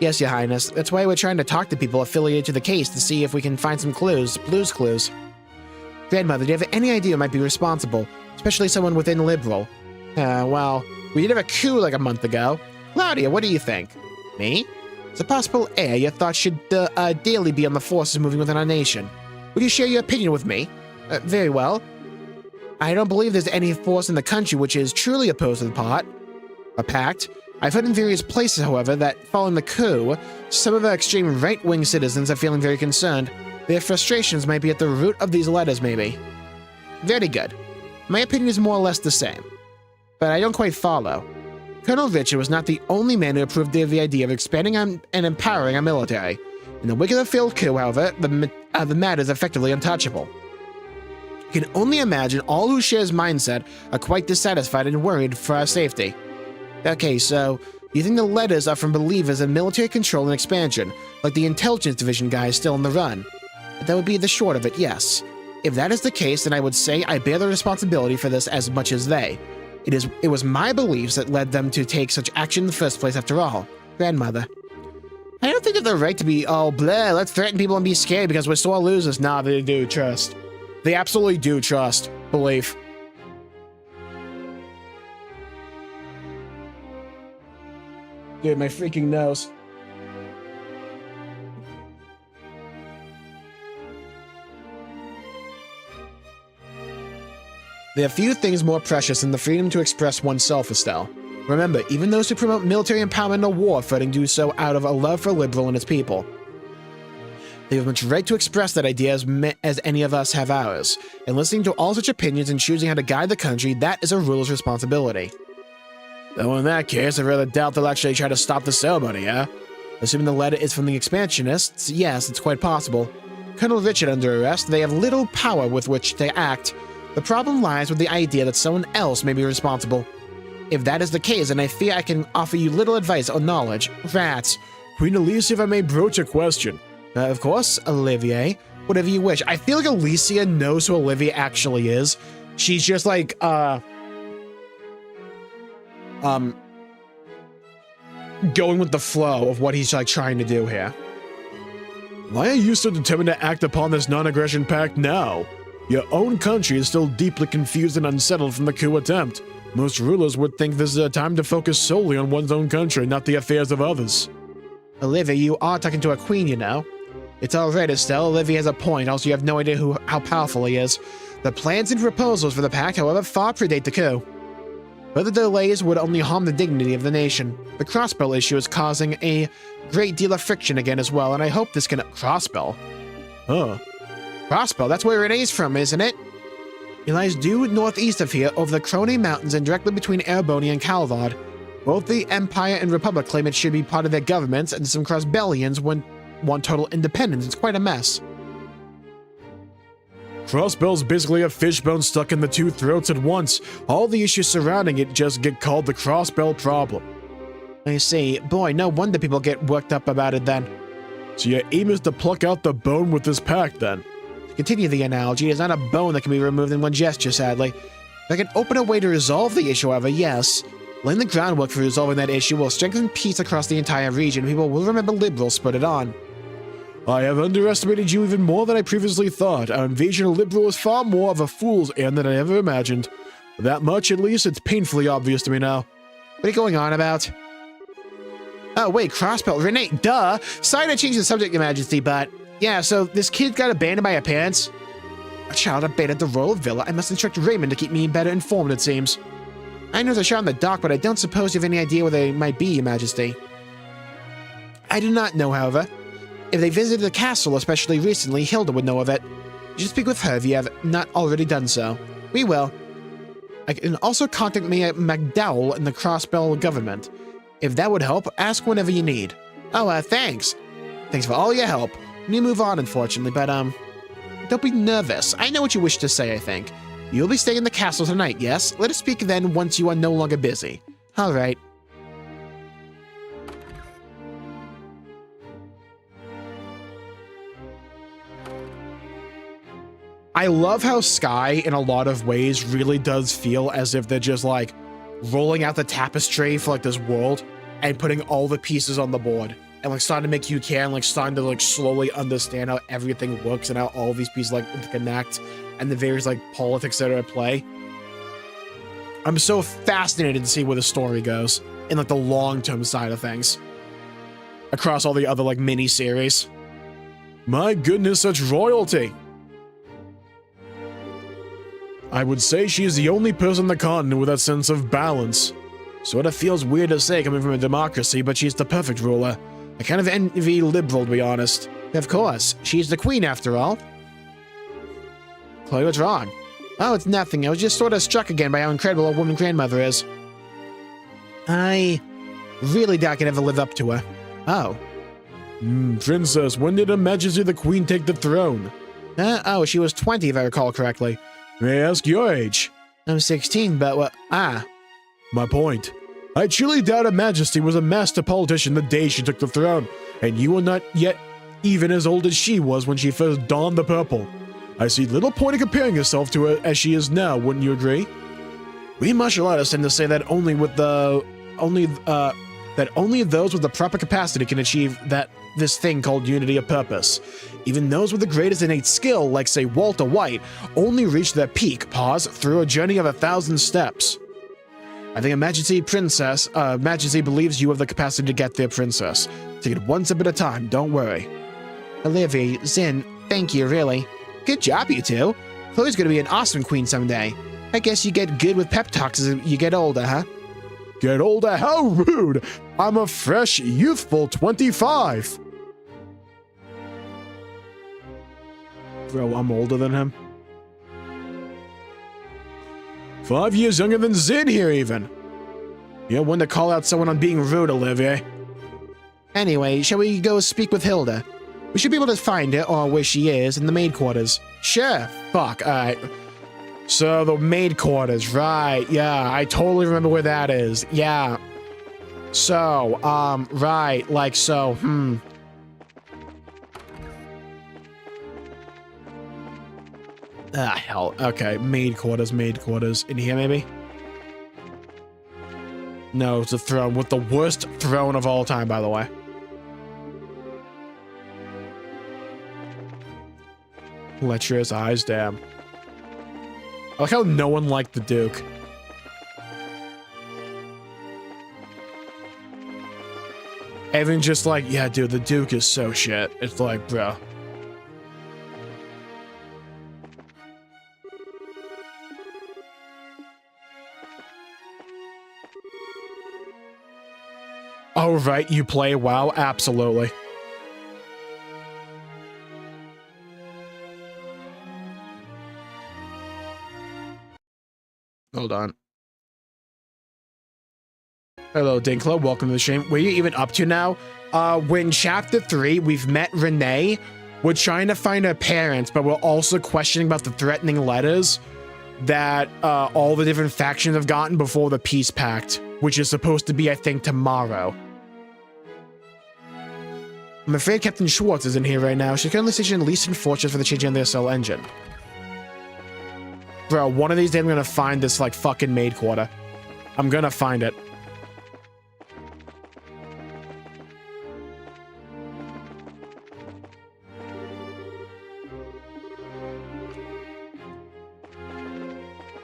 Yes, Your Highness. That's why we're trying to talk to people affiliated to the case to see if we can find some clues. Blues clues. Grandmother, do you have any idea who might be responsible? Especially someone within Liberal. Well, we did have a coup like a month ago. Claudia, what do you think? Me? As a possible heir, your thoughts should daily be on the forces moving within our nation. Would you share your opinion with me? Very well. I don't believe there's any force in the country which is truly opposed to a pact. I've heard in various places, however, that following the coup, some of our extreme right-wing citizens are feeling very concerned. Their frustrations might be at the root of these letters, maybe. Very good. My opinion is more or less the same. But I don't quite follow. Colonel Richard was not the only man who approved of the idea of expanding and empowering our military. In the wake of the failed coup, however, the matter is effectively untouchable. You can only imagine all who share his mindset are quite dissatisfied and worried for our safety. Okay, so you think the letters are from believers in military control and expansion, like the intelligence division guys still on the run? That would be the short of it, yes. If that is the case, then I would say I bear the responsibility for this as much as they. It was my beliefs that led them to take such action in the first place after all. Grandmother. I don't think they have the right to be, oh, blah, let's threaten people and be scared because we're sore losers. Nah, they do, trust. They absolutely do trust. Belief. Dude, my freaking nose. There are few things more precious than the freedom to express oneself, Estelle. Remember, even those who promote military empowerment or war fighting do so out of a love for Liberal and its people. They have much right to express that idea as any of us have ours, and listening to all such opinions and choosing how to guide the country, that is a ruler's responsibility. Though in that case, I rather doubt they'll actually try to stop the ceremony, yeah? Assuming the letter is from the expansionists, yes, it's quite possible. Colonel Richard under arrest, they have little power with which to act. The problem lies with the idea that someone else may be responsible. If that is the case, then I fear I can offer you little advice or knowledge. Rats. Queen Alicia, if I may broach a question. Of course, Olivier. Whatever you wish. I feel like Alicia knows who Olivia actually is. She's just like, going with the flow of what he's like trying to do here. Why are you so determined to act upon this non-aggression pact now? Your own country is still deeply confused and unsettled from the coup attempt. Most rulers would think this is a time to focus solely on one's own country, not the affairs of others. Olivia, you are talking to a queen, you know. It's alright, Estelle. Olivia has a point, also you have no idea how powerful he is. The plans and proposals for the pact, however, far predate the coup. Further delays would only harm the dignity of the nation. The crossbow issue is causing a great deal of friction again as well, and I hope this can— Crossbow? Huh. Crossbow, that's where Renee's from, isn't it? It lies due northeast of here, over the Crony Mountains and directly between Erebony and Calvard. Both the Empire and Republic claim it should be part of their governments, and some Crossbellians want total independence. It's quite a mess. Crossbell's basically a fishbone stuck in the two throats at once. All the issues surrounding it just get called the Crossbell problem. I see. Boy, no wonder people get worked up about it then. So your aim is to pluck out the bone with this pact then? To continue the analogy, it is not a bone that can be removed in one gesture, sadly. If I can open a way to resolve the issue, however, yes. Laying the groundwork for resolving that issue will strengthen peace across the entire region. People will remember Liberals put it on. I have underestimated you even more than I previously thought. Our invasion of Liberal is far more of a fool's errand than I ever imagined. That much, at least, it's painfully obvious to me now. What are you going on about? Oh, wait, Crossbell. Renee, duh! Sorry to change the subject, Your Majesty, but— yeah, so this kid got abandoned by her parents? A child abandoned the royal villa. I must instruct Raymond to keep me better informed, it seems. I know there's a shot in the dark, but I don't suppose you have any idea where they might be, Your Majesty. I do not know, however. If they visited the castle, especially recently, Hilda would know of it. You should speak with her if you have not already done so. We will. I can also contact me at McDowell in the Crossbell government. If that would help, ask whenever you need. Oh, thanks. Thanks for all your help. We need to move on, unfortunately, but, don't be nervous. I know what you wish to say, I think. You'll be staying in the castle tonight, yes? Let us speak then once you are no longer busy. All right. I love how Sky, in a lot of ways, really does feel as if they're just, like, rolling out the tapestry for, like, this world and putting all the pieces on the board. And, like, starting to make you care and, like, starting to, like, slowly understand how everything works and how all these pieces, like, interconnect and the various, like, politics that are at play. I'm so fascinated to see where the story goes in, like, the long-term side of things. across all the other, like, mini-series. My goodness, such royalty. I would say she is the only person on the continent with that sense of balance. Sort of feels weird to say coming from a democracy, but she's the perfect ruler. I kind of envy liberal, to be honest. Of course, she's the queen after all. Chloe, what's wrong? Oh, it's nothing. I was just sort of struck again by how incredible a woman grandmother is. I really doubt I can ever live up to her. Oh. Princess, when did Her Majesty the Queen take the throne? Oh, she was 20 if I recall correctly. May I ask your age? I'm 16, but what? My point. I truly doubt Her Majesty was a master politician the day she took the throne, and you are not yet even as old as she was when she first donned the purple. I see little point in comparing yourself to her as she is now, wouldn't you agree? We martial artists tend to say that only those with the proper capacity can achieve this thing called unity of purpose. Even those with the greatest innate skill, like say Walter White, only reach their peak, through a journey of 1,000 steps. I think Majesty believes you have the capacity to get there, Princess. Take it one step at a time, don't worry. Olivia, Zin, thank you, really. Good job, you two. Chloe's gonna be an awesome queen someday. I guess you get good with pep talks as you get older, huh? Get older? How rude! I'm a fresh, youthful 25! Bro, I'm older than him. 5 years younger than Zin here, even. You're one to call out someone on being rude, Olivier. Anyway, shall we go speak with Hilda? We should be able to find her, or where she is, in the maid quarters. Sure. Fuck, alright. So, the maid quarters, right, yeah, I totally remember where that is, yeah. So, right, like so, hell, okay, maid quarters, in here maybe? No, it's a throne, with the worst throne of all time, by the way. Lecherous eyes, damn. I like how no one liked the Duke. Everyone's just like, yeah, dude, the Duke is so shit. It's like, bro. Oh, right, you play WoW? Absolutely. Hold on. Hello, Dinkler. Welcome to the stream. What are you even up to now? We're in chapter 3. We've met Renee. We're trying to find her parents, but we're also questioning about the threatening letters that all the different factions have gotten before the peace pact, which is supposed to be, I think, tomorrow. I'm afraid Captain Schwartz isn't here right now. She's currently stationed in Leaston Fortress for the changing of their cell engine. Bro, one of these days I'm gonna find this, like, fucking maid quarter. I'm gonna find it.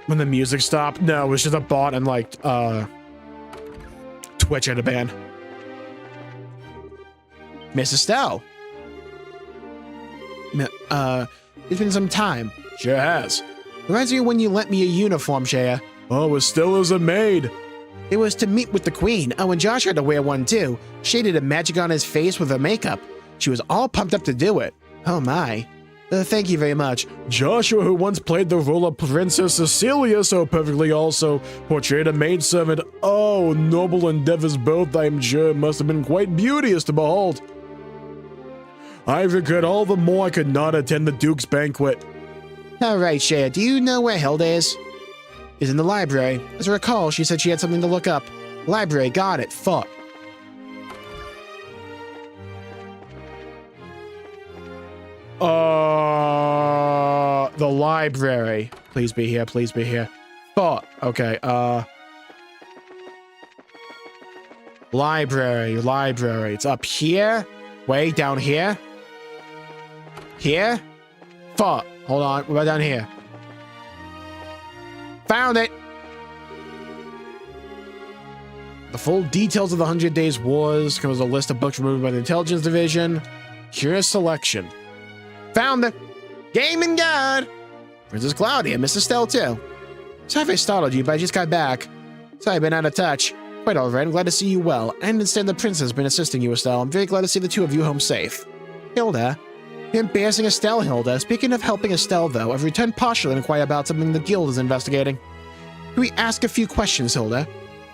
When the music stopped? No, it was just a bot and, like, Twitch had a ban. Miss Estelle. It's been some time. Sure has. Reminds me of when you lent me a uniform, Shea. Oh, Estelle is a maid. It was to meet with the queen. Oh, and Josh had to wear one too. Shaded a magic on his face with her makeup. She was all pumped up to do it. Oh my. Thank you very much. Joshua, who once played the role of Princess Cecilia so perfectly, also portrayed a maidservant. Oh, noble endeavors both, I'm sure, must have been quite beauteous to behold. I regret all the more I could not attend the Duke's banquet. Alright, Shea, do you know where Hilda is? Is in the library. As I recall, she said she had something to look up. Library, got it, fuck. The library. Please be here, please be here. Fuck, okay, library, it's up here? Way down here? Here? Fuck. Hold on. What about down here? Found it! The full details of the 100 Days Wars covers a list of books removed by the Intelligence Division. Curious selection. Found it! Gaming Guide! Princess Claudia, Miss Estelle too. Sorry if I startled you, but I just got back. Sorry I've been out of touch. Quite alright, I'm glad to see you well. I understand the princess has been assisting you, Estelle. I'm very glad to see the two of you home safe. Hilda? You're embarrassing Estelle, Hilda. Speaking of helping Estelle, though, I've returned partially to inquire about something the guild is investigating. Can we ask a few questions, Hilda?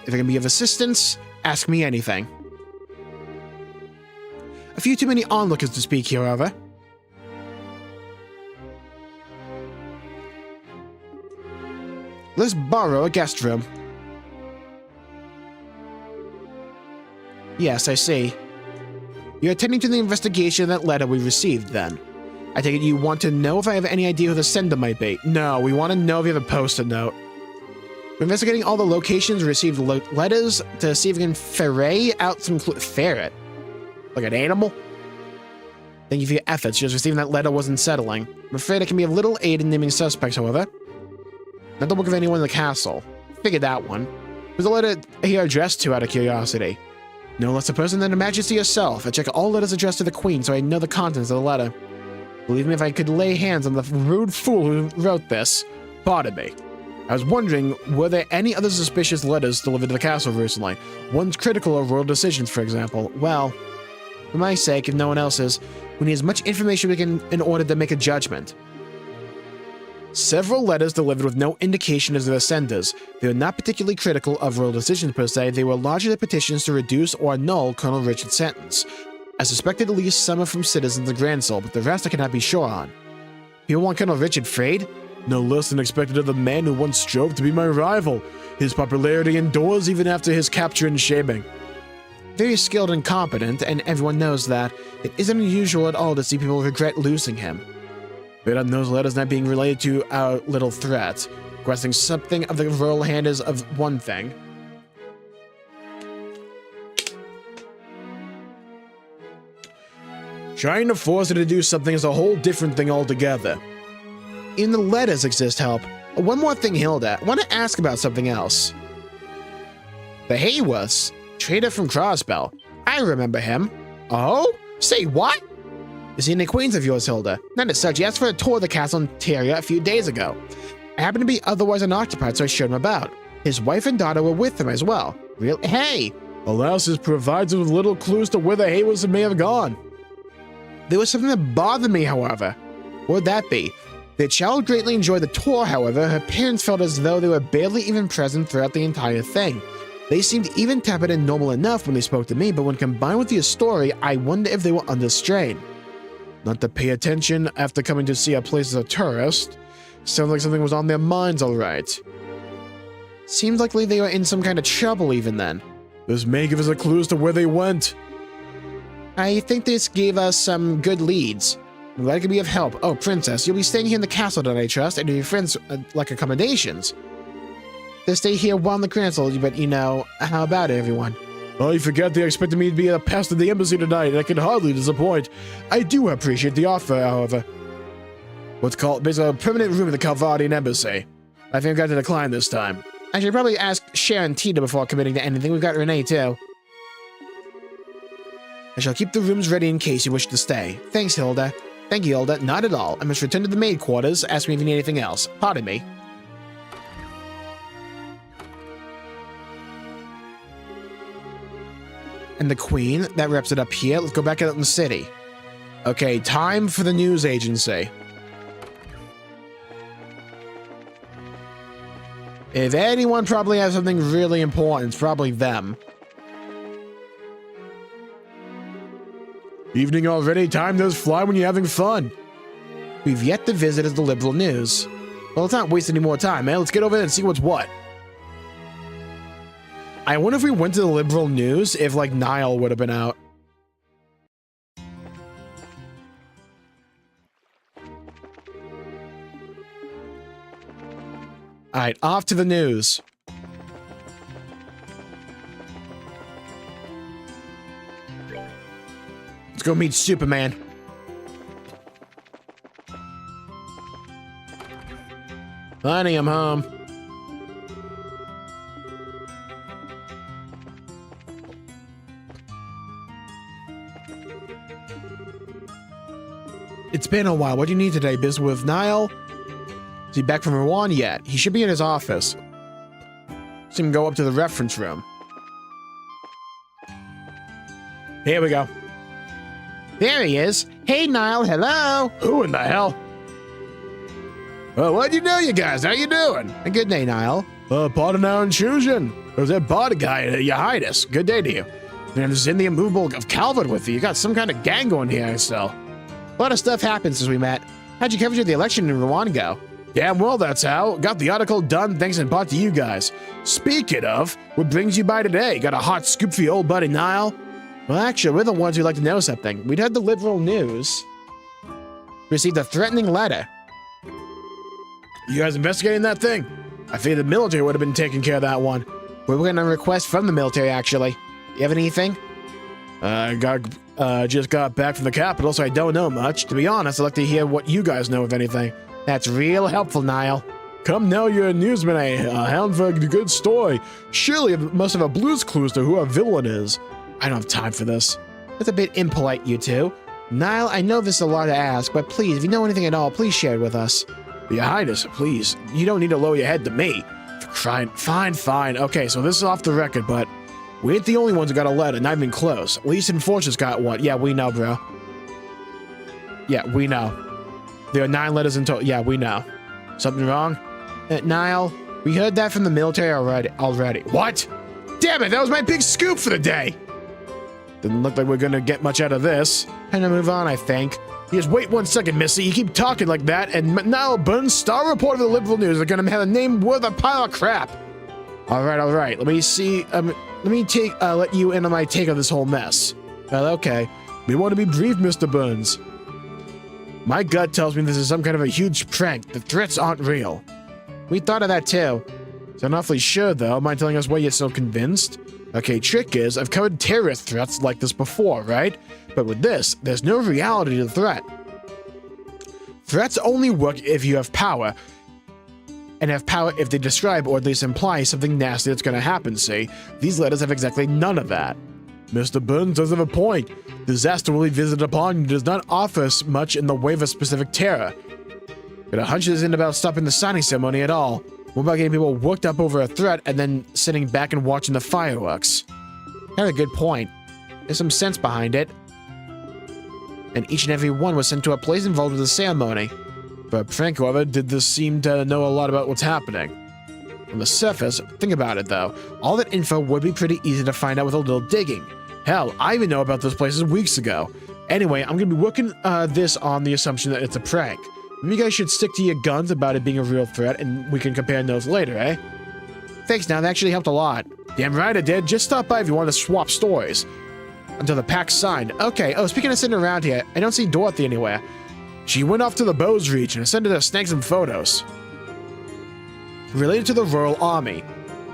If I can be of assistance, ask me anything. A few too many onlookers to speak here, however. Let's borrow a guest room. Yes, I see. You're attending to the investigation of that letter we received, then. I take it you want to know if I have any idea who the sender might be. No, we want to know if you have a post-it note. We're investigating all the locations, received letters to see if we can ferret out some ferret. Like an animal? Thank you for your efforts. Just receiving that letter wasn't settling. I'm afraid I can be of little aid in naming suspects, however. Not the book of anyone in the castle. Figured that one. Who's the letter here addressed to, out of curiosity? No less a person than Her Majesty herself. I check all letters addressed to the Queen so I know the contents of the letter. Believe me, if I could lay hands on the rude fool who wrote this. Pardon me. I was wondering, were there any other suspicious letters delivered to the castle recently? One's critical of royal decisions, for example. Well, for my sake, if no one else's, we need as much information we can in order to make a judgment. Several letters delivered with no indication as to their senders. They were not particularly critical of royal decisions per se, they were largely petitions to reduce or annul Colonel Richard's sentence. I suspected at least some are from citizens of Gransol, but the rest I cannot be sure on. People want Colonel Richard freed? No less than expected of the man who once strove to be my rival. His popularity endures even after his capture and shaming. Very skilled and competent, and everyone knows that. It isn't unusual at all to see people regret losing him. But on those letters not being related to our little threat. Requesting something of the royal hand is of one thing. Trying to force it to do something is a whole different thing altogether. In the letters exist help. One more thing, Hilda. I want to ask about something else. The Hayworths, trader from Crossbell. I remember him. Oh? Say what? Is he an acquaintance of yours, Hilda? Not as such. He asked for a tour of the castle in Teria a few days ago. I happened to be otherwise unoccupied, so I showed him about. His wife and daughter were with him as well. Really? Hey! Alas, this provides us with little clues to where the Hayworths may have gone. There was something that bothered me, however. What would that be? The child greatly enjoyed the tour, however. Her parents felt as though they were barely even present throughout the entire thing. They seemed even tepid and normal enough when they spoke to me, but when combined with your story, I wonder if they were under strain. Not to pay attention after coming to see our place as a tourist. Sounds like something was on their minds, alright. Seems likely they were in some kind of trouble even then. This may give us a clue as to where they went. I think this gave us some good leads. I'm glad I could be of help. Oh, Princess, you'll be staying here in the castle tonight, I trust, and your friends like accommodations. They stay here while in the castle, but you know, how about it, everyone? Oh, you forgot they expected me to be a pest at the embassy tonight, and I can hardly disappoint. I do appreciate the offer, however. What's called, there's a permanent room at the Calvardian embassy. I think I've got to decline this time. I should probably ask Sharon Tita before committing to anything. We've got Renee, too. I shall keep the rooms ready in case you wish to stay. Thanks, Hilda. Thank you, Hilda. Not at all. I must return to the maid quarters. Ask me if you need anything else. Pardon me. And the Queen, that wraps it up here. Let's go back out in the city. Okay, time for the news agency. If anyone probably has something really important, it's probably them. Evening already? Time does fly when you're having fun. We've yet to visit as the liberal news. Well, let's not waste any more time, man. Let's get over there and see what's what. I wonder if we went to the liberal news, if, like, Niall would have been out. Alright, off to the news. Let's go meet Superman. Honey, I'm home. It's been a while. What do you need today? Business with Niall? Is he back from Rouen yet? He should be in his office. See him go up to the reference room. Here we go. There he is. Hey, Niall. Hello. Who in the hell? Well, what do you know, you guys? How you doing? A good day, Niall. Pardon our intrusion. There's that body guy, your highness. Good day to you. And there's in the immovable of Calvin with you. You got some kind of gang going here, so. A lot of stuff happened since we met. How'd you coverage of the election in Rouen go? Damn well, that's how. Got the article done thanks in part to you guys. Speaking of, what brings you by today? Got a hot scoop for your old buddy Niall? Well, actually, we're the ones who'd like to know something. We'd heard the liberal news. Received a threatening letter. You guys investigating that thing? I figured the military would have been taking care of that one. We're getting a request from the military, actually. You have anything? Just got back from the capital, so I don't know much. To be honest, I'd like to hear what you guys know, if anything. That's real helpful, Niall. Come now, you're a newsman, hound for a good story. Surely it must have a Blue's Clues to who a villain is. I don't have time for this. That's a bit impolite, you two. Niall, I know this is a lot to ask, but please, if you know anything at all, please share it with us. Your Highness, please. You don't need to lower your head to me. For crying. Fine. Okay, so this is off the record, but we ain't the only ones who got a letter, not even close. Least Enforcement's got one. Yeah, we know, bro. Yeah, we know. There are 9 letters in total. Yeah, we know. Something wrong? Niall, we heard that from the military already. What? Damn it, that was my big scoop for the day. Didn't look like we're gonna get much out of this. Time to move on, I think. Just wait 1 second, Missy. You keep talking like that, and Niall Burns, star reporter of the Liberal News, are gonna have a name worth a pile of crap. All right. Let me see. Let you in on my take on this whole mess. Well, okay. We want to be brief, Mr. Burns. My gut tells me this is some kind of a huge prank. The threats aren't real. We thought of that too. Sound awfully sure, though. Mind telling us why you're so convinced? Okay, trick is, I've covered terrorist threats like this before, right? But with this, there's no reality to the threat. Threats only work if you have power, and have power if they describe or at least imply something nasty that's going to happen, see? These letters have exactly none of that. Mr. Burns does have a point. Disaster will be visited upon you does not offer us much in the way of a specific terror. But a hunch isn't about stopping the signing ceremony at all. What about getting people worked up over a threat and then sitting back and watching the fireworks? That's a good point. There's some sense behind it. And each and every one was sent to a place involved with the ceremony. But Frank, however, did this seem to know a lot about what's happening. On the surface, think about it though, all that info would be pretty easy to find out with a little digging. Hell, I even know about those places weeks ago. Anyway, I'm gonna be working this on the assumption that it's a prank. Maybe you guys should stick to your guns about it being a real threat, and we can compare notes later, eh? Thanks, now that actually helped a lot. Damn right it did. Just stop by if you want to swap stories. Until the pack's signed. Okay, speaking of sitting around here, I don't see Dorothy anywhere. She went off to the Bows region and sent her to snag some photos. Related to the Royal Army.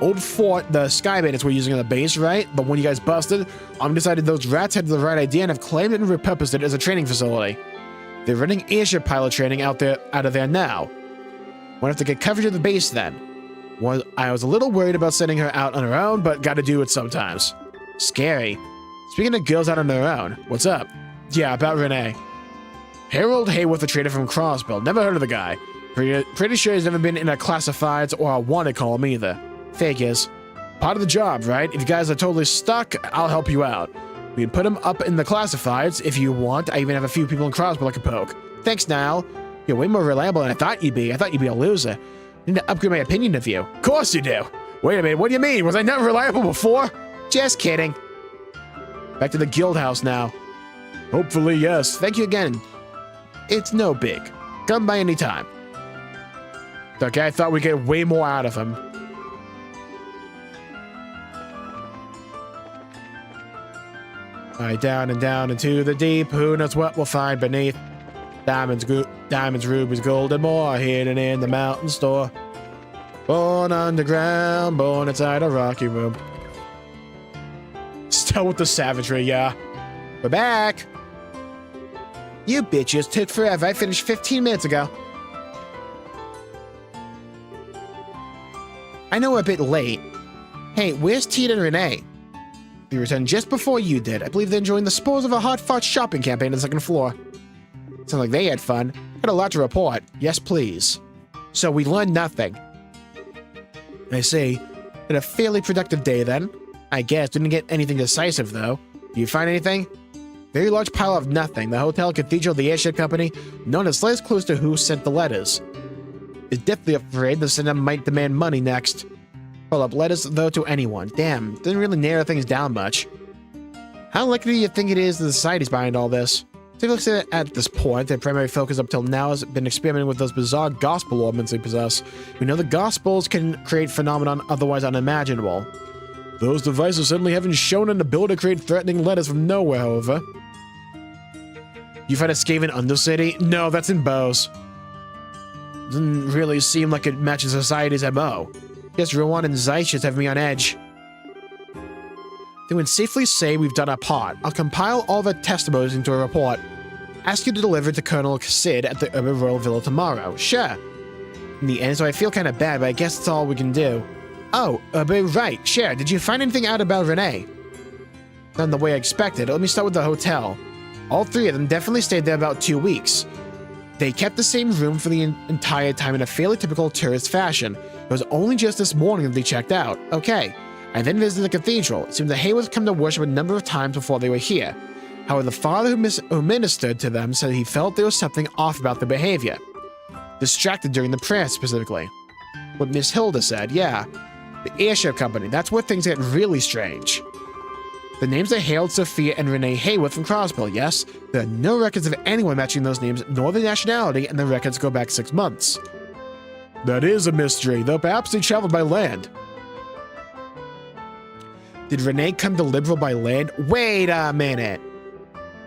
Old fort the Sky Bandits were using on the base, right? But when you guys busted, Army decided those rats had the right idea and have claimed it and repurposed it as a training facility. They're running airship pilot training out of there now. We'll have to get coverage of the base then. Well, I was a little worried about sending her out on her own, but gotta do it sometimes. Scary. Speaking of girls out on their own, what's up? Yeah, about Renee. Harold Hayworth, a trader from Crossbill. Never heard of the guy. Pretty sure he's never been in a classifieds or a wanted column either. Figures. Part of the job, right? If you guys are totally stuck, I'll help you out. We can put him up in the classifieds if you want. I even have a few people in Crossbill I can poke. Thanks, Niall. You're way more reliable than I thought you'd be. I thought you'd be a loser. I need to upgrade my opinion of you. Of course you do. Wait a minute, what do you mean? Was I never reliable before? Just kidding. Back to the guild house now. Hopefully, yes. Thank you again. It's no big. Come by any time. Okay, I thought we'd get way more out of him. Alright, down and down into the deep. Who knows what we'll find beneath? Diamonds, rubies, gold, and more hidden in the mountain store. Born underground, born inside a rocky room. Still with the savagery, yeah. We're back. You bitches took forever. I finished 15 minutes ago. I know we're a bit late. Hey, where's Tina and Renee? They returned just before you did. I believe they're enjoying the spores of a hard-fought shopping campaign on the second floor. Sounds like they had fun. Got a lot to report. Yes, please. So we learned nothing. I see. Had a fairly productive day then. I guess. Didn't get anything decisive, though. Do you find anything? Very large pile of nothing. The hotel, cathedral, the airship company. None of the slightest clues to who sent the letters. Is definitely afraid the sender might demand money next. Hold up, letters, though, to anyone. Damn, didn't really narrow things down much. How likely do you think it is the society's behind all this? Take a look at this point. Their primary focus up till now has been experimenting with those bizarre gospel ornaments they possess. We know the gospels can create phenomenon otherwise unimaginable. Those devices certainly haven't shown an ability to create threatening letters from nowhere, however. You find a Skaven Undercity? No, that's in Bose. Doesn't really seem like it matches society's MO. Guess Rowan and Zeiss just have me on edge. They would safely say we've done our part. I'll compile all the testimonies into a report. Ask you to deliver it to Colonel Sid at the Urban Royal Villa tomorrow. Sure. In the end, so I feel kind of bad, but I guess that's all we can do. Oh, but right, sure. Did you find anything out about Renee? Not the way I expected. Let me start with the hotel. All three of them definitely stayed there about 2 weeks. They kept the same room for the entire time in a fairly typical tourist fashion. It was only just this morning that they checked out. Okay. I then visited the cathedral. It seemed the Haywards come to worship a number of times before they were here. However, the father who ministered to them said he felt there was something off about their behavior. Distracted during the prayer, specifically. What Miss Hilda said, yeah. The airship company, that's where things get really strange. The names are Harold, Sophia, and Renee Hayworth from Crosbill, yes? There are no records of anyone matching those names, nor the nationality, and the records go back 6 months. That is a mystery, though perhaps they traveled by land. Did Renee come to Liberal by land? Wait a minute.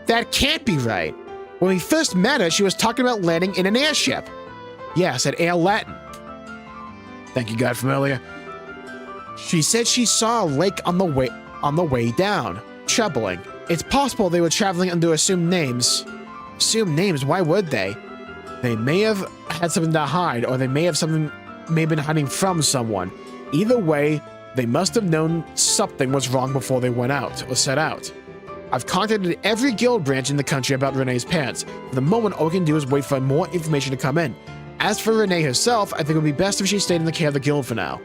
That can't be right. When we first met her, she was talking about landing in an airship. Yes, at Air Latin. Thank you, God, from earlier. She said she saw a lake on the way down. Troubling. It's possible they were traveling under assumed names. Assumed names? Why would they? They may have had something to hide, or they may have been hiding from someone. Either way, they must have known something was wrong before they went out, or set out. I've contacted every guild branch in the country about Renee's parents. For the moment, all we can do is wait for more information to come in. As for Renee herself, I think it would be best if she stayed in the care of the guild for now.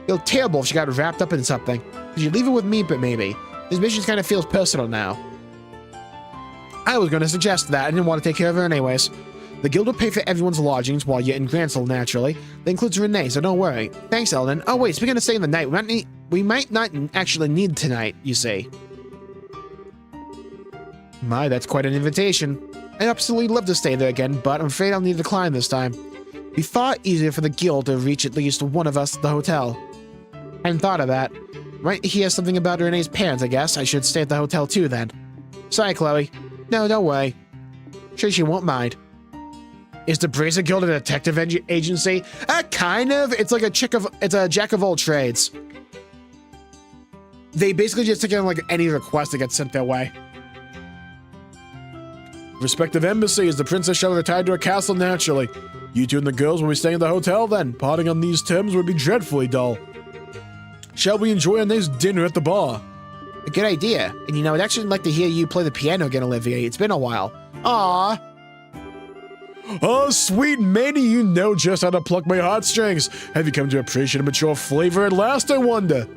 It'll be terrible if she got wrapped up in something. Could you leave it with me, but maybe? This mission kind of feels personal now. I was going to suggest that. I didn't want to take care of her anyways. The guild will pay for everyone's lodgings while you're in Gransel, naturally. That includes Renee, so don't worry. Thanks, Eldon. Oh, wait, speaking of staying the night, we might not actually need tonight, you see. My, that's quite an invitation. I'd absolutely love to stay there again, but I'm afraid I'll need to decline this time. It'd be far easier for the guild to reach at least one of us at the hotel. Hadn't thought of that. Might hear something about Renee's parents, I guess. I should stay at the hotel too, then. Sorry, Chloe. No, don't worry. Sure she won't mind. Is the Bracer Guild a detective agency? Kind of. It's like it's a jack of all trades. They basically just take on like any request that gets sent their way. Respective embassies, the princess shall retire to her castle naturally. You two and the girls will be staying at the hotel then. Parting on these terms would be dreadfully dull. Shall we enjoy a nice dinner at the bar? A good idea. And you know, I'd actually like to hear you play the piano again, Olivier. It's been a while. Aww. Oh, sweet Manny, you know just how to pluck my heartstrings. Have you come to appreciate a mature flavor at last, I wonder?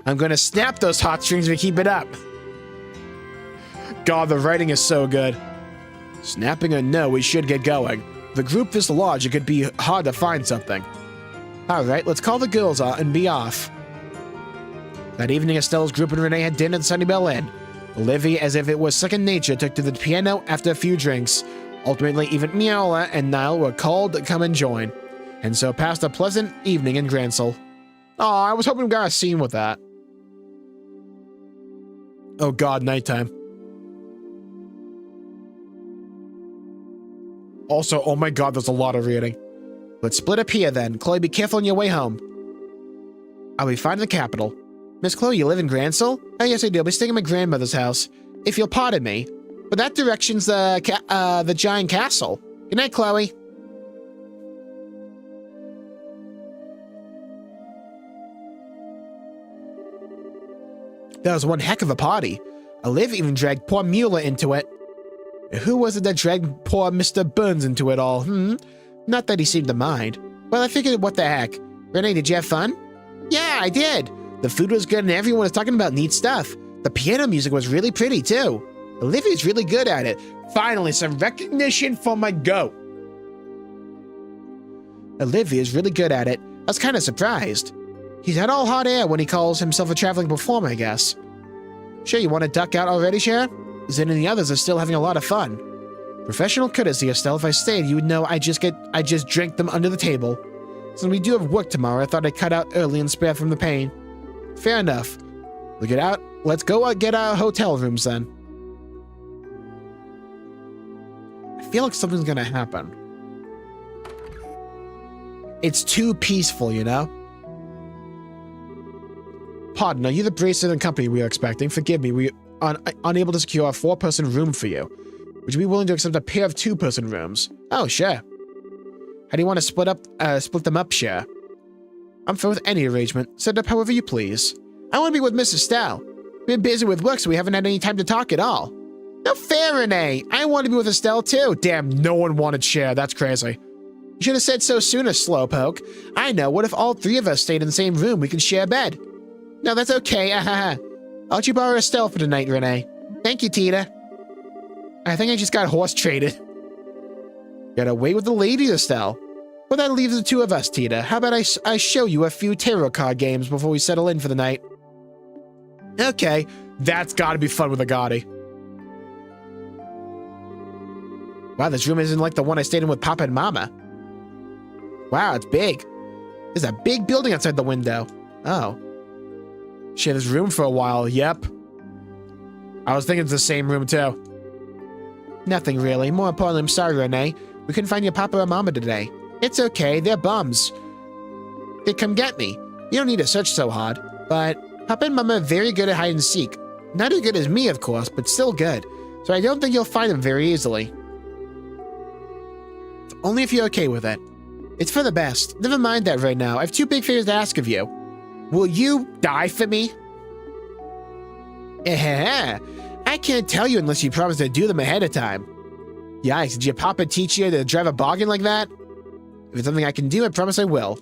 I'm gonna snap those heartstrings if we keep it up. God, the writing is so good. Snapping or no, we should get going. The group this large, it could be hard to find something. Alright, let's call the girls out and be off. That evening, Estelle's group and Renee had dinner at Sunnybell Inn. Olivia, as if it was second nature, took to the piano after a few drinks. Ultimately, even Meola and Niall were called to come and join. And so passed a pleasant evening in Gransel. Aw, I was hoping we got a scene with that. Oh god, nighttime. Also, oh my god, there's a lot of reading. Let's split up here then. Chloe, be careful on your way home. I'll be fine in the capital. Miss Chloe, you live in Gransel? Oh yes, I do. I'll be staying at my grandmother's house. If you'll pardon me. But that direction's the giant castle. Good night, Chloe. That was one heck of a party. Olivia even dragged poor Mueller into it. Who was it that dragged poor Mr. Burns into it all, Not that he seemed to mind. Well, I figured, what the heck. Renee, did you have fun? Yeah, I did. The food was good and everyone was talking about neat stuff. The piano music was really pretty, too. Olivia's really good at it. Finally, some recognition for my goat. Olivia's really good at it. I was kind of surprised. He's had all hot air when he calls himself a traveling performer, I guess. Sure, you want to duck out already, Cher? Zen and the others are still having a lot of fun. Professional courtesy, Estelle. If I stayed, you would know I just drank them under the table. Since we do have work tomorrow, I thought I'd cut out early and spare from the pain. Fair enough. Look it out. Let's go get our hotel rooms then. I feel like something's gonna happen. It's too peaceful, you know? Pardon, are you the bracelet and company we are expecting? Forgive me, we are unable to secure a 4-person room for you. Would you be willing to accept a pair of 2-person rooms? Oh, sure. How do you want to split them up, Cher? I'm fine with any arrangement. Set it up however you please. I want to be with Mrs. Stell. We've been busy with work, so we haven't had any time to talk at all. No fair, Renee. I want to be with Estelle, too. Damn, no one wanted Cher. That's crazy. You should have said so sooner, Slowpoke. I know. What if all 3 of us stayed in the same room? We can share a bed. No, that's okay. I'll let you borrow Estelle for tonight, Renee. Thank you, Tita. I think I just got horse traded. Gotta wait with the ladies, Estelle. Well, that leaves the 2 of us, Tita. How about I show you a few tarot card games before we settle in for the night? Okay, that's gotta be fun with a Gotti. Wow, this room isn't like the one I stayed in with Papa and Mama. Wow, it's big. There's a big building outside the window. Oh. Shit, there's room for a while. Yep. I was thinking it's the same room, too. Nothing really. More importantly, I'm sorry, Renee. We couldn't find your Papa or Mama today. It's okay. They're bums. They come get me. You don't need to search so hard. But Papa and Mama are very good at hide and seek. Not as good as me, of course, but still good. So I don't think you'll find them very easily. Only if you're okay with it. It's for the best. Never mind that right now. I have 2 big favors to ask of you. Will you die for me? I can't tell you unless you promise to do them ahead of time. Yikes, did your papa teach you to drive a bargain like that? If it's something I can do, I promise I will.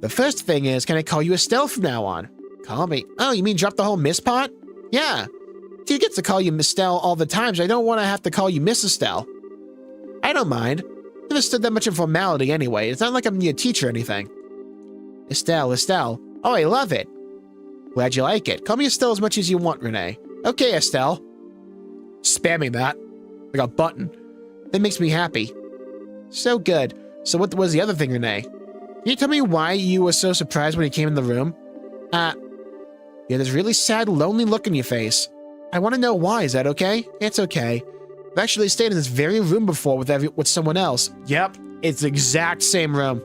The first thing is, can I call you Estelle from now on? Call me. Oh, you mean drop the whole Miss part? Yeah. Tia gets to call you Miss Estelle all the time, so I don't want to have to call you Miss Estelle. I don't mind. Never stood that much in formality anyway. It's not like I'm your teacher or anything. Estelle. Oh, I love it. Glad you like it. Call me Estelle as much as you want, Renee. Okay, Estelle. Spamming that. Like a button. That makes me happy. So good. So what was the other thing, Renee? Can you tell me why you were so surprised when you came in the room? You had this really sad, lonely look in your face. I want to know why. Is that okay? It's okay. I've actually stayed in this very room before with someone else. Yep, it's the exact same room.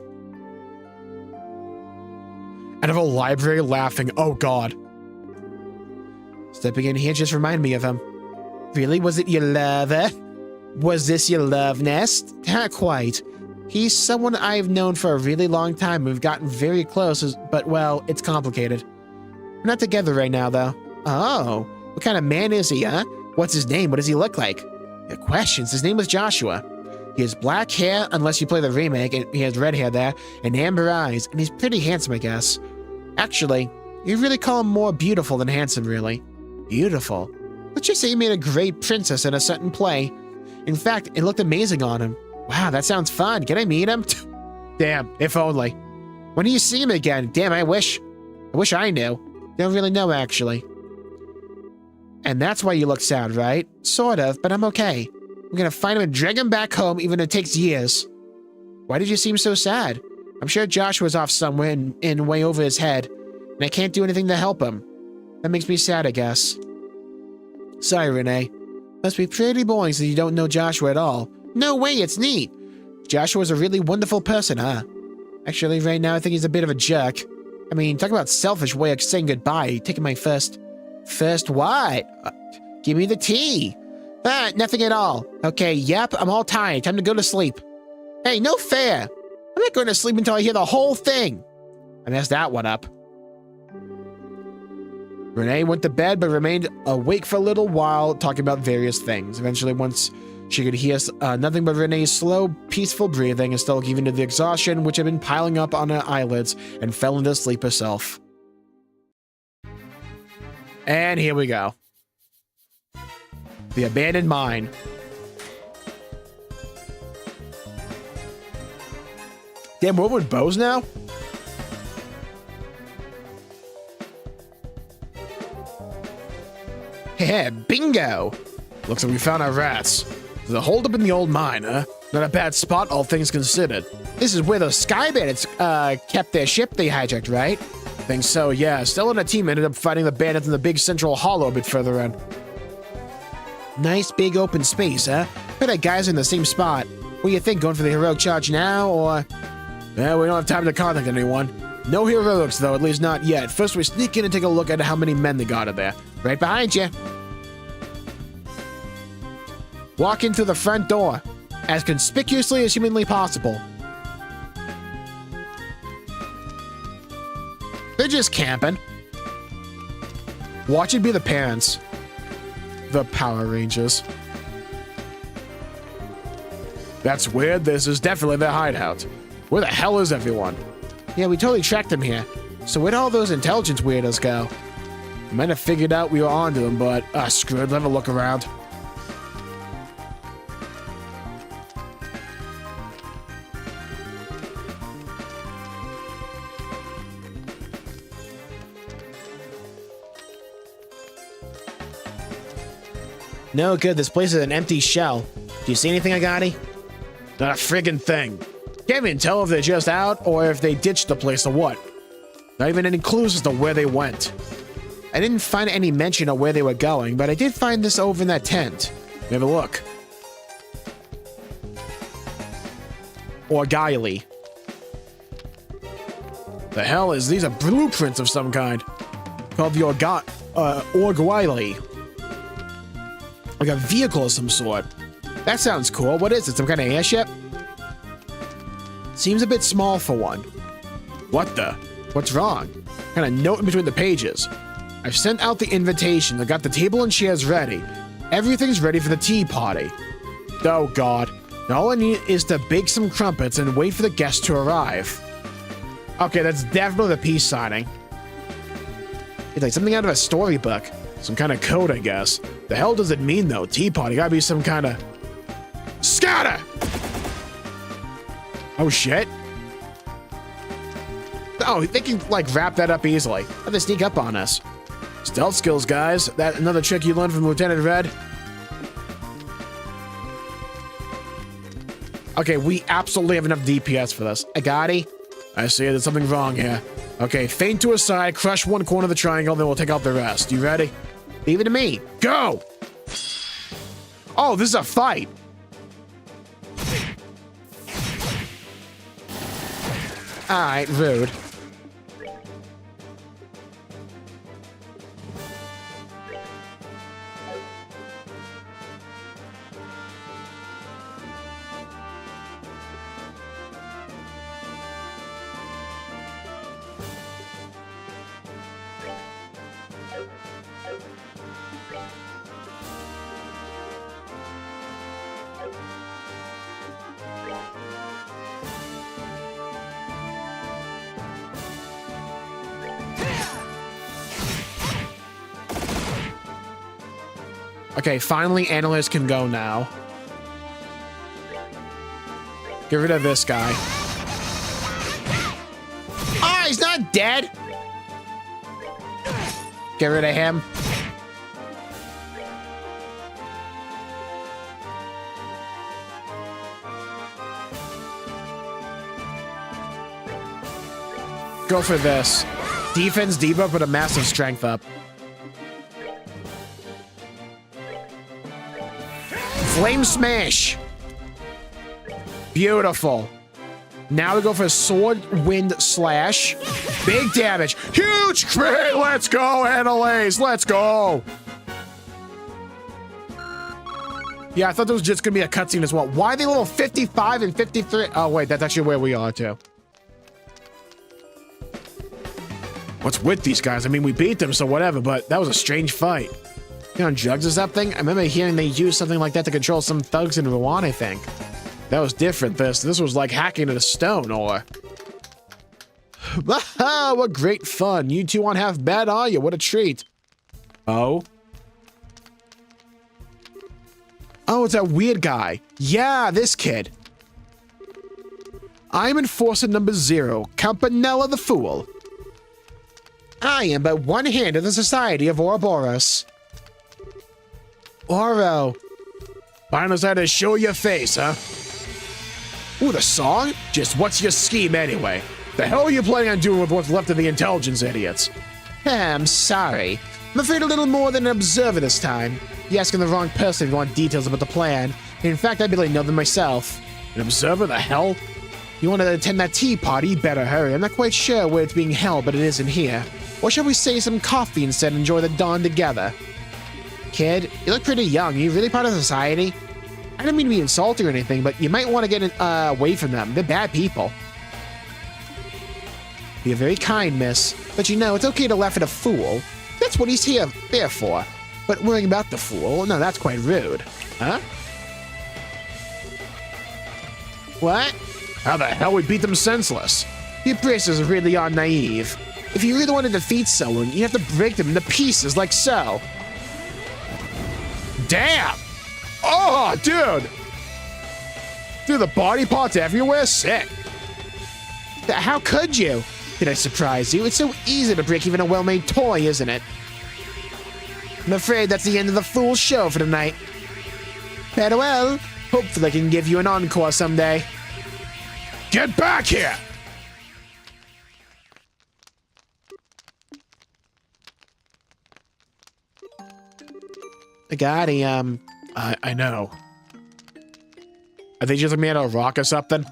Out of a library laughing. Oh, God. Stepping in here just reminded me of him. Really? Was it your lover? Was this your love nest? Not quite. He's someone I've known for a really long time. We've gotten very close, but, well, it's complicated. We're not together right now, though. Oh. What kind of man is he, huh? What's his name? What does he look like? Good questions. His name was Joshua. He has black hair, unless you play the remake, and he has red hair there, and amber eyes, and he's pretty handsome, I guess. Actually, you really call him more beautiful than handsome, really. Beautiful? Let's just say he made a great princess in a certain play. In fact, it looked amazing on him. Wow, that sounds fun. Can I meet him? Damn, if only. When do you see him again? Damn, I wish I knew. Don't really know, actually. And that's why you look sad, right? Sort of, but I'm okay. We're gonna find him and drag him back home, even if it takes years. Why did you seem so sad? I'm sure Joshua's off somewhere and way over his head, and I can't do anything to help him. That makes me sad, I guess. Sorry, Renee. Must be pretty boring since you don't know Joshua at all. No way, it's neat. Joshua's a really wonderful person, huh? Actually, right now I think he's a bit of a jerk. I mean, talk about selfish way of saying goodbye. Taking my first what? Give me the tea. Nothing at all. Okay, yep, I'm all tired. Time to go to sleep. Hey, no fair. I'm not going to sleep until I hear the whole thing. I messed that one up. Renee went to bed but remained awake for a little while, talking about various things. Eventually, once she could hear nothing but Renee's slow, peaceful breathing, Estelle gave into the exhaustion which had been piling up on her eyelids and fell into sleep herself. And here we go. The abandoned mine. Damn, what with bows now? Heh, bingo! Looks like we found our rats. There's a holdup in the old mine, huh? Not a bad spot, all things considered. This is where those sky bandits kept their ship they hijacked, right? Think so, yeah. Stella and her team ended up fighting the bandits in the big central hollow a bit further in. Nice big open space, huh? Bet that guys are in the same spot. What do you think, going for the heroic charge now, or...? Well, we don't have time to contact anyone. No heroics, though, at least not yet. First, we sneak in and take a look at how many men they got in there. Right behind you. Walk in through the front door, as conspicuously as humanly possible. They're just camping. Watch it be the parents. The Power Rangers. That's weird. This is definitely their hideout. Where the hell is everyone? Yeah, we totally tracked them here. So where'd all those intelligence weirdos go? Might have figured out we were onto them, but screw it, let a look around. No good, this place is an empty shell. Do you see anything, Agati? Not a friggin' thing. Can't even tell if they're just out or if they ditched the place or what. Not even any clues as to where they went. I didn't find any mention of where they were going, but I did find this over in that tent. Have a look. Or Guiley. The hell is these? Are blueprints of some kind. Called the Orguile. Like a vehicle of some sort. That sounds cool. What is it? Some kind of airship? Seems a bit small for one. What the? What's wrong? Kind of note in between the pages. I've sent out the invitation. I got the table and chairs ready. Everything's ready for the tea party. Oh god. Now all I need is to bake some crumpets and wait for the guests to arrive. Okay, that's definitely the peace signing. It's like something out of a storybook. Some kind of code, I guess. The hell does it mean, though? Tea party gotta be some kind of... Scatter! Oh, shit. Oh, they can, like, wrap that up easily. How'd they sneak up on us? Stealth skills, guys. That another trick you learned from Lieutenant Red? Okay, we absolutely have enough DPS for this. Agati? I see there's something wrong here. Okay, feint to a side, crush one corner of the triangle, then we'll take out the rest. You ready? Leave it to me. Go! Oh, this is a fight. Alright, rude. Okay, finally analysts can go now. Get rid of this guy. Ah, he's not dead! Get rid of him. Go for this. Defense debuff with a massive strength up. Flame Smash. Beautiful. Now we go for Sword Wind Slash. Big damage. Huge crit. Let's go, Annalise. Let's go. Yeah, I thought there was just going to be a cutscene as well. Why are they level 55 and 53? Oh, wait. That's actually where we are, too. What's with these guys? I mean, we beat them, so whatever, but that was a strange fight. You on drugs or something? I remember hearing they used something like that to control some thugs in Rwanda, I think. That was different. This was like hacking at a stone or... What great fun. You two aren't half bad, are you? What a treat. Oh? Oh, it's that weird guy. Yeah, this kid. I'm Enforcer number 0, Campanella the Fool. I am but one hand of the Society of Ouroboros. Oro. Finally decided to show your face, huh? Ooh, the song? Just what's your scheme anyway? The hell are you planning on doing with what's left of the intelligence idiots? I'm sorry. I'm afraid a little more than an observer this time. You're asking the wrong person if you want details about the plan. In fact, I barely know them myself. An observer? The hell? You want to attend that tea party? Better hurry. I'm not quite sure where it's being held, but it isn't here. Or shall we say some coffee instead and enjoy the dawn together? Kid, you look pretty young. Are you really part of society? I don't mean to be insulting or anything, but you might want to get away from them. They're bad people. You're very kind, miss. But you know, it's okay to laugh at a fool. That's what he's there for. But worrying about the fool, no, that's quite rude. Huh? What? How the hell we beat them senseless? You bracers really are naive. If you really want to defeat someone, you have to break them into pieces like so. Damn! Oh, dude! Dude, the body parts everywhere? Sick. How could you? Did I surprise you? It's so easy to break even a well-made toy, isn't it? I'm afraid that's the end of the fool's show for tonight. Farewell. Hopefully I can give you an encore someday. Get back here! I know. Are they just made out of rock or something?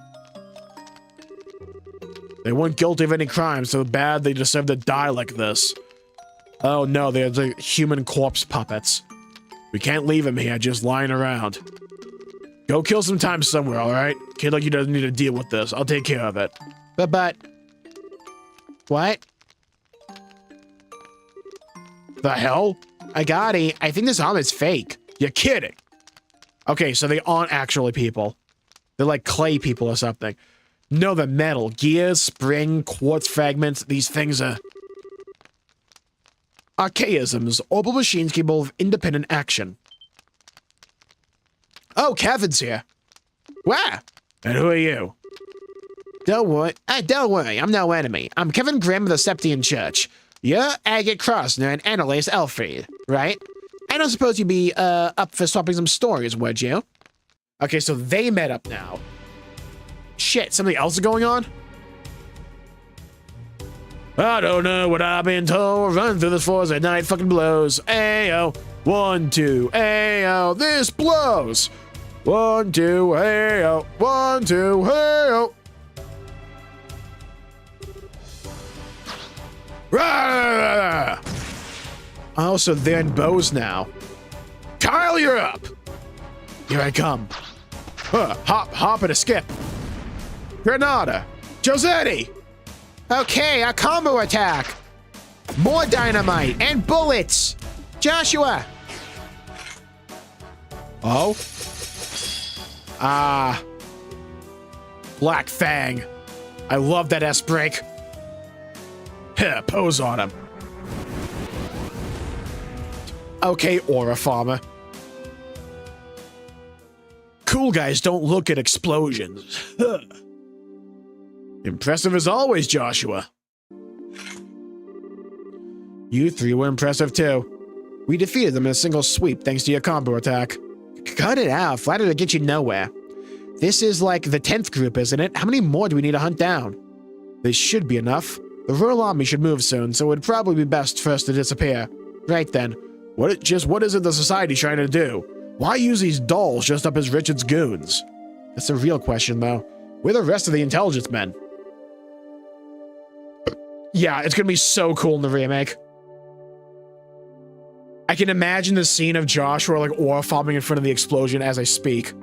They weren't guilty of any crime, so bad they deserve to die like this. Oh no, they're the human corpse puppets. We can't leave him here just lying around. Go kill some time somewhere, alright? Kid like you doesn't need to deal with this. I'll take care of it. But... What? The hell? I think this armor's fake. You're kidding. Okay, so they aren't actually people. They're like clay people or something. No, they're metal. Gears, spring, quartz fragments. These things are... archaisms. Orbital machines capable of independent action. Oh, Kevin's here. Where? And who are you? Don't worry. I'm no enemy. I'm Kevin Grimm of the Septian Church. You're Agate Krosner and Annalise Elfried, right? I don't suppose you'd be up for swapping some stories, would you? Okay, so they met up now. Shit, something else is going on? I don't know what I've been told. Run through this forest at night fucking blows. Ayo. 1, 2, ayo. This blows. 1, 2, ayo. 1, 2, ayo. Rah! Oh, so they're in bows now. Kyle, you're up. Here I come. Hop and a skip. Granada. Josetti. Okay, a combo attack. More dynamite and bullets. Joshua. Oh? Black Fang. I love that S-break. Pose on him. Okay, Aura Farmer. Cool guys don't look at explosions. Impressive as always, Joshua. You three were impressive too. We defeated them in a single sweep thanks to your combo attack. Cut it out. Flattered to get you nowhere. This is like the 10th group, isn't it? How many more do we need to hunt down? They should be enough. The Royal Army should move soon, so it would probably be best for us to disappear. Right then. What is it the Society trying to do? Why use these dolls dressed up as Richard's goons? That's a real question, though. Where are the rest of the intelligence men? Yeah, it's gonna be so cool in the remake. I can imagine the scene of Joshua like aura farming in front of the explosion as I speak.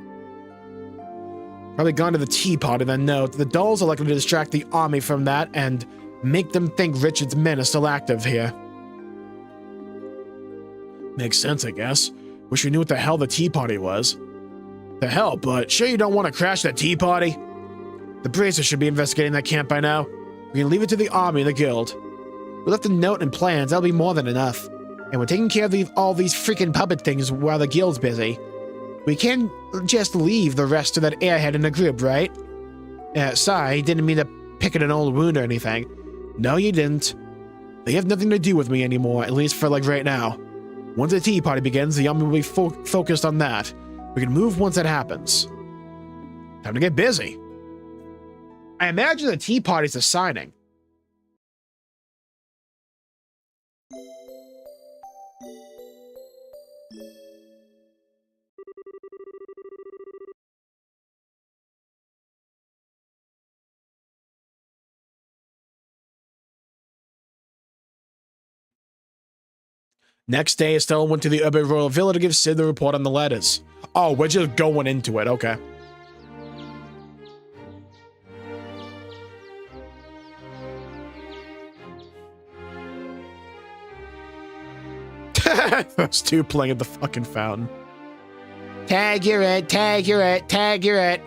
Probably gone to the teapot and then note the dolls are likely to distract the army from that, and Make them think Richard's men are still active here. Makes sense, I guess. Wish we knew what the hell the Tea Party was. The hell, but sure you don't want to crash that Tea Party? The Bracers should be investigating that camp by now. We can leave it to the army and the guild. We left a note and plans, that'll be more than enough. And we're taking care of all these freaking puppet things while the guild's busy. We can't just leave the rest to that airhead in the group, right? Sorry, didn't mean to pick at an old wound or anything. No, you didn't. They have nothing to do with me anymore, at least for like right now. Once the Tea Party begins, the army will be focused on that. We can move once that happens. Time to get busy. I imagine the Tea Party's a signing. Next day, Estelle went to the urban royal villa to give Sid the report on the letters. Oh, we're just going into it, okay. Those two playing at the fucking fountain. Tag, you're it, tag, you're it, tag, you're it.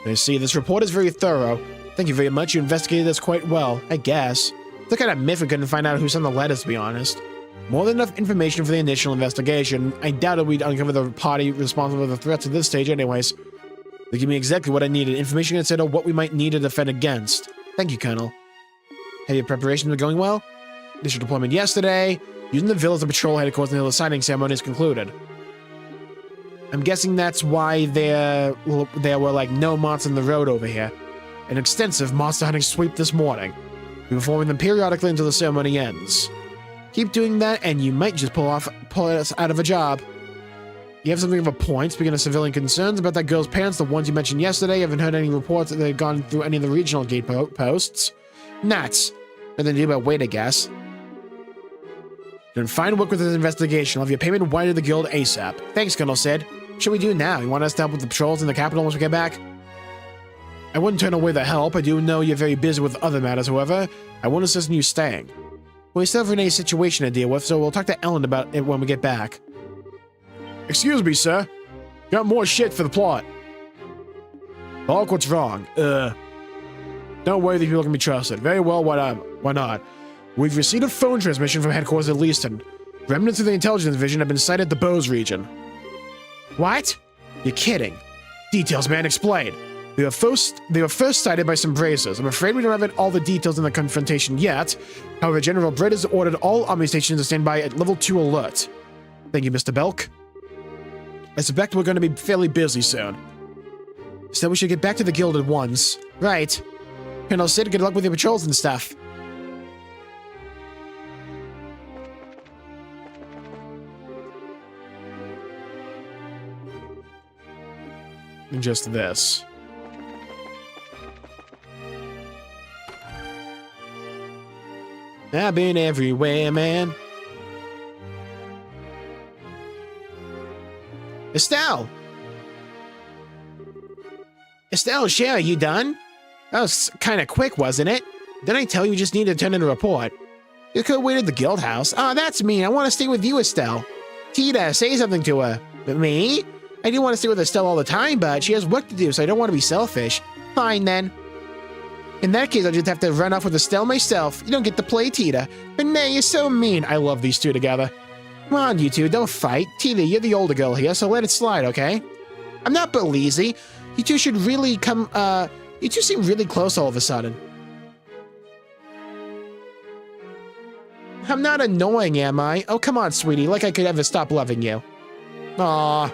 I see, this report is very thorough. Thank you very much, you investigated this quite well, I guess. It's kind of myth we couldn't find out who sent the letters, to be honest. More than enough information for the initial investigation. I doubted we'd uncover the party responsible for the threats at this stage anyways. They give me exactly what I needed, information to consider what we might need to defend against. Thank you, Colonel. Have your preparations been going well? Initial deployment yesterday. Using the villa as a patrol headquarters until the signing ceremony is concluded. I'm guessing that's why there were like no monsters in the road over here. An extensive monster hunting sweep this morning. We're performing them periodically until the ceremony ends. Keep doing that and you might just pull us out of a job. You have something of a point, speaking of civilian concerns about that girl's parents, the ones you mentioned yesterday. I haven't heard any reports that they've gone through any of the regional gate posts. Nuts. Nothing to do but wait, I guess. Then fine work with this investigation. I'll have your payment wired to the guild ASAP. Thanks, Colonel Sid. What should we do now? You want us to help with the patrols in the capital once we get back? I wouldn't turn away the help. I do know you're very busy with other matters, however. I won't insist on you staying. We still have Renee's situation to deal with, so we'll talk to Ellen about it when we get back. Excuse me, sir. Got more shit for the plot. Bulk, what's wrong? Don't worry, these people can be trusted. Very well, why not? We've received a phone transmission from headquarters at Leaston. Remnants of the intelligence division have been sighted at the Bose region. What? You're kidding. Details, man, explain. They were first sighted by some Bracers. I'm afraid we don't have all the details in the confrontation yet. However, General Britt has ordered all army stations to stand by at level 2 alert. Thank you, Mr. Belk. I suspect we're going to be fairly busy soon. So we should get back to the guild at once. Right. Colonel Sid, good luck with your patrols and stuff. And just this. I've been everywhere, man. Estelle! Estelle, Cher, are you done? That was kind of quick, wasn't it? Didn't I tell you just need to turn in a report? You could have waited at the guild house. Oh, that's mean. I want to stay with you, Estelle. Tita, say something to her. But me? I do want to stay with Estelle all the time, but she has work to do, so I don't want to be selfish. Fine, then. In that case, I'll just have to run off with Estelle myself. You don't get to play Tita. But man, you're so mean. I love these two together. Come on, you two, don't fight. Tita, you're the older girl here, so let it slide, okay? I'm not Belize. You two should really come, you two seem really close all of a sudden. I'm not annoying, am I? Oh, come on, sweetie, like I could ever stop loving you. Aww.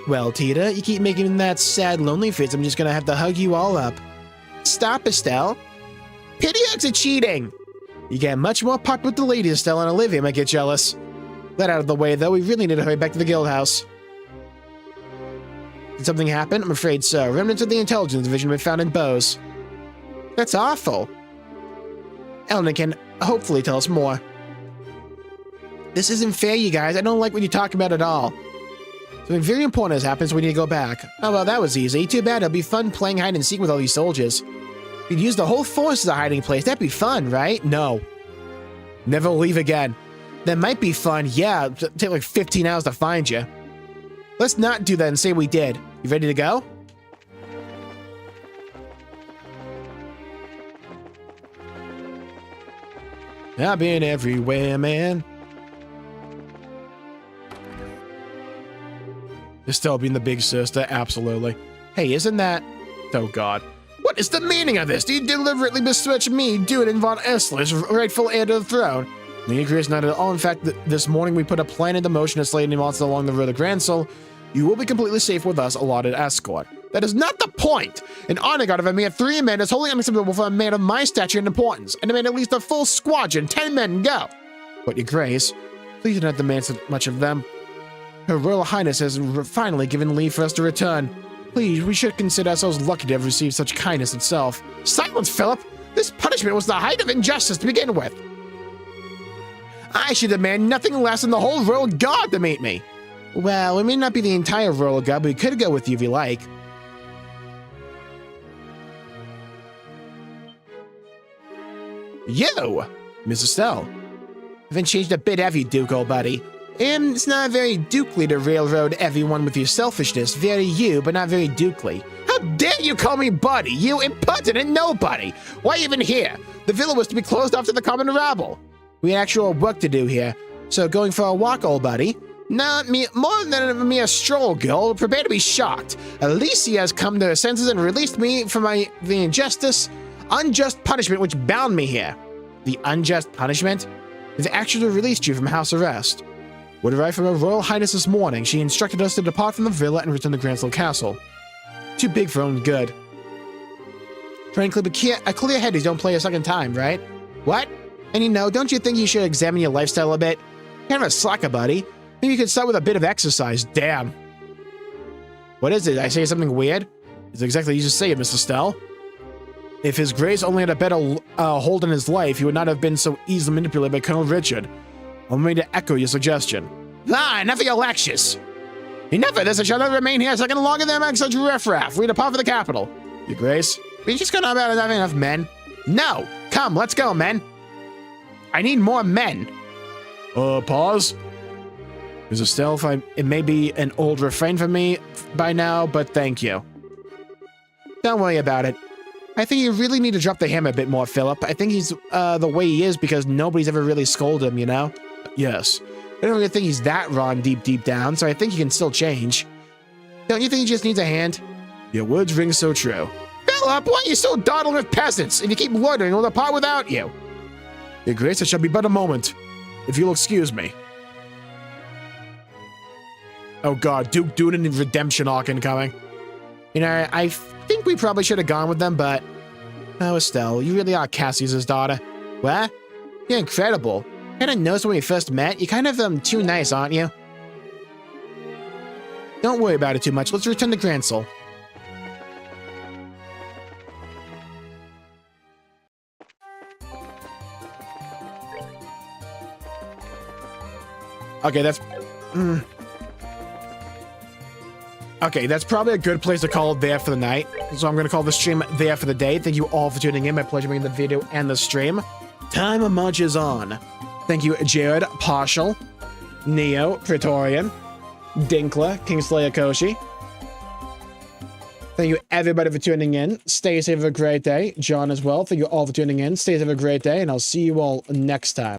Well, Tita, you keep making that sad, lonely face. I'm just gonna have to hug you all up. Stop, Estelle. Pity hugs are cheating. You get much more popular with the ladies, Estelle, and Olivia might get jealous. That out of the way, though, we really need to hurry back to the guild house. Did something happen? I'm afraid so. Remnants of the intelligence division have been found in Bose. That's awful. Elena can hopefully tell us more. This isn't fair, you guys. I don't like what you're talking about at all. Something very important has happened, so we need to go back. Oh, well, that was easy. Too bad. It'll be fun playing hide and seek with all these soldiers. We'd use the whole force as a hiding place. That'd be fun, right? No. Never leave again. That might be fun. Yeah, it'll take like 15 hours to find you. Let's not do that and say we did. You ready to go? I've been everywhere, man. Estelle being the big sister, absolutely. Hey, isn't that... Oh, God. What is the meaning of this? Do you deliberately besmirch me, Dude and Von Essler's rightful heir to the throne? The agree is not at all. In fact, this morning we put a plan into motion to slay any monsters along the road to Gransel. You will be completely safe with us, allotted escort. That is not the point! An honor guard of a mere 3 men is wholly unacceptable for a man of my stature and importance, and demand at least a full squadron, 10 men, go! But your grace, please do not demand so much of them. Her Royal Highness has finally given leave for us to return. Please, we should consider ourselves lucky to have received such kindness itself. Silence, Philip! This punishment was the height of injustice to begin with. I should demand nothing less than the whole Royal Guard to meet me. Well, it may not be the entire Royal Guard, but we could go with you if you like. You! Miss Estelle. Haven't changed a bit, have you, Duke, old buddy? It's not very dukely to railroad everyone with your selfishness. Very you, but not very dukely. How dare you call me buddy, you impertinent nobody! Why even here? The villa was to be closed off to the common rabble. We had actual work to do here. So going for a walk, old buddy? Not me, more than a mere stroll, girl. Prepare to be shocked. Alicia has come to her senses and released me from the unjust punishment which bound me here. The unjust punishment? They've actually released you from house arrest. Word arrived from Her Royal Highness this morning. She instructed us to depart from the villa and return to Gransel Castle. Too big for our own good. Frankly, but a clear headies don't play a second time, right? What? And you know, don't you think you should examine your lifestyle a bit? Kind of a slacker, buddy. Maybe you could start with a bit of exercise. Damn. What is it? I say something weird? It's exactly what you just say it, Mr. Stell. If His Grace only had a better hold on his life, he would not have been so easily manipulated by Colonel Richard. Allow me to echo your suggestion. Ah, enough of your lectures. Enough of this. I shall not remain here a second longer than among such riffraff. We depart for the capital. Your Grace, we just gonna about having enough men. No, come, let's go, men. I need more men. Pause. There's a still, it may be an old refrain for me by now, but thank you. Don't worry about it. I think you really need to drop the hammer a bit more, Philip. I think he's the way he is because nobody's ever really scolded him, you know? Yes. I don't really think he's that raw deep down, so I think he can still change. Don't you think he just needs a hand? Your words ring so true. Philip, why are you so dawdling with peasants? If you keep loitering, we'll depart without you. Your Grace, it shall be but a moment, if you'll excuse me. Oh God, Duke Dunan and Redemption arc incoming. You know, I think we probably should have gone with them, but... Oh, Estelle, you really are Cassius's daughter. What? You're incredible. I kinda noticed when we first met, you're kind of, too nice, aren't you? Don't worry about it too much. Let's return to Gransel. Okay, that's... Okay, that's probably a good place to call it there for the night. So I'm going to call the stream there for the day. Thank you all for tuning in. My pleasure making the video and the stream. Time marches on. Thank you, Jared, Partial, Neo, Praetorian, Dinkler, Kingslayer Koshi. Thank you, everybody, for tuning in. Stay safe, have a great day. John as well. Thank you all for tuning in. Stay safe, have a great day, and I'll see you all next time.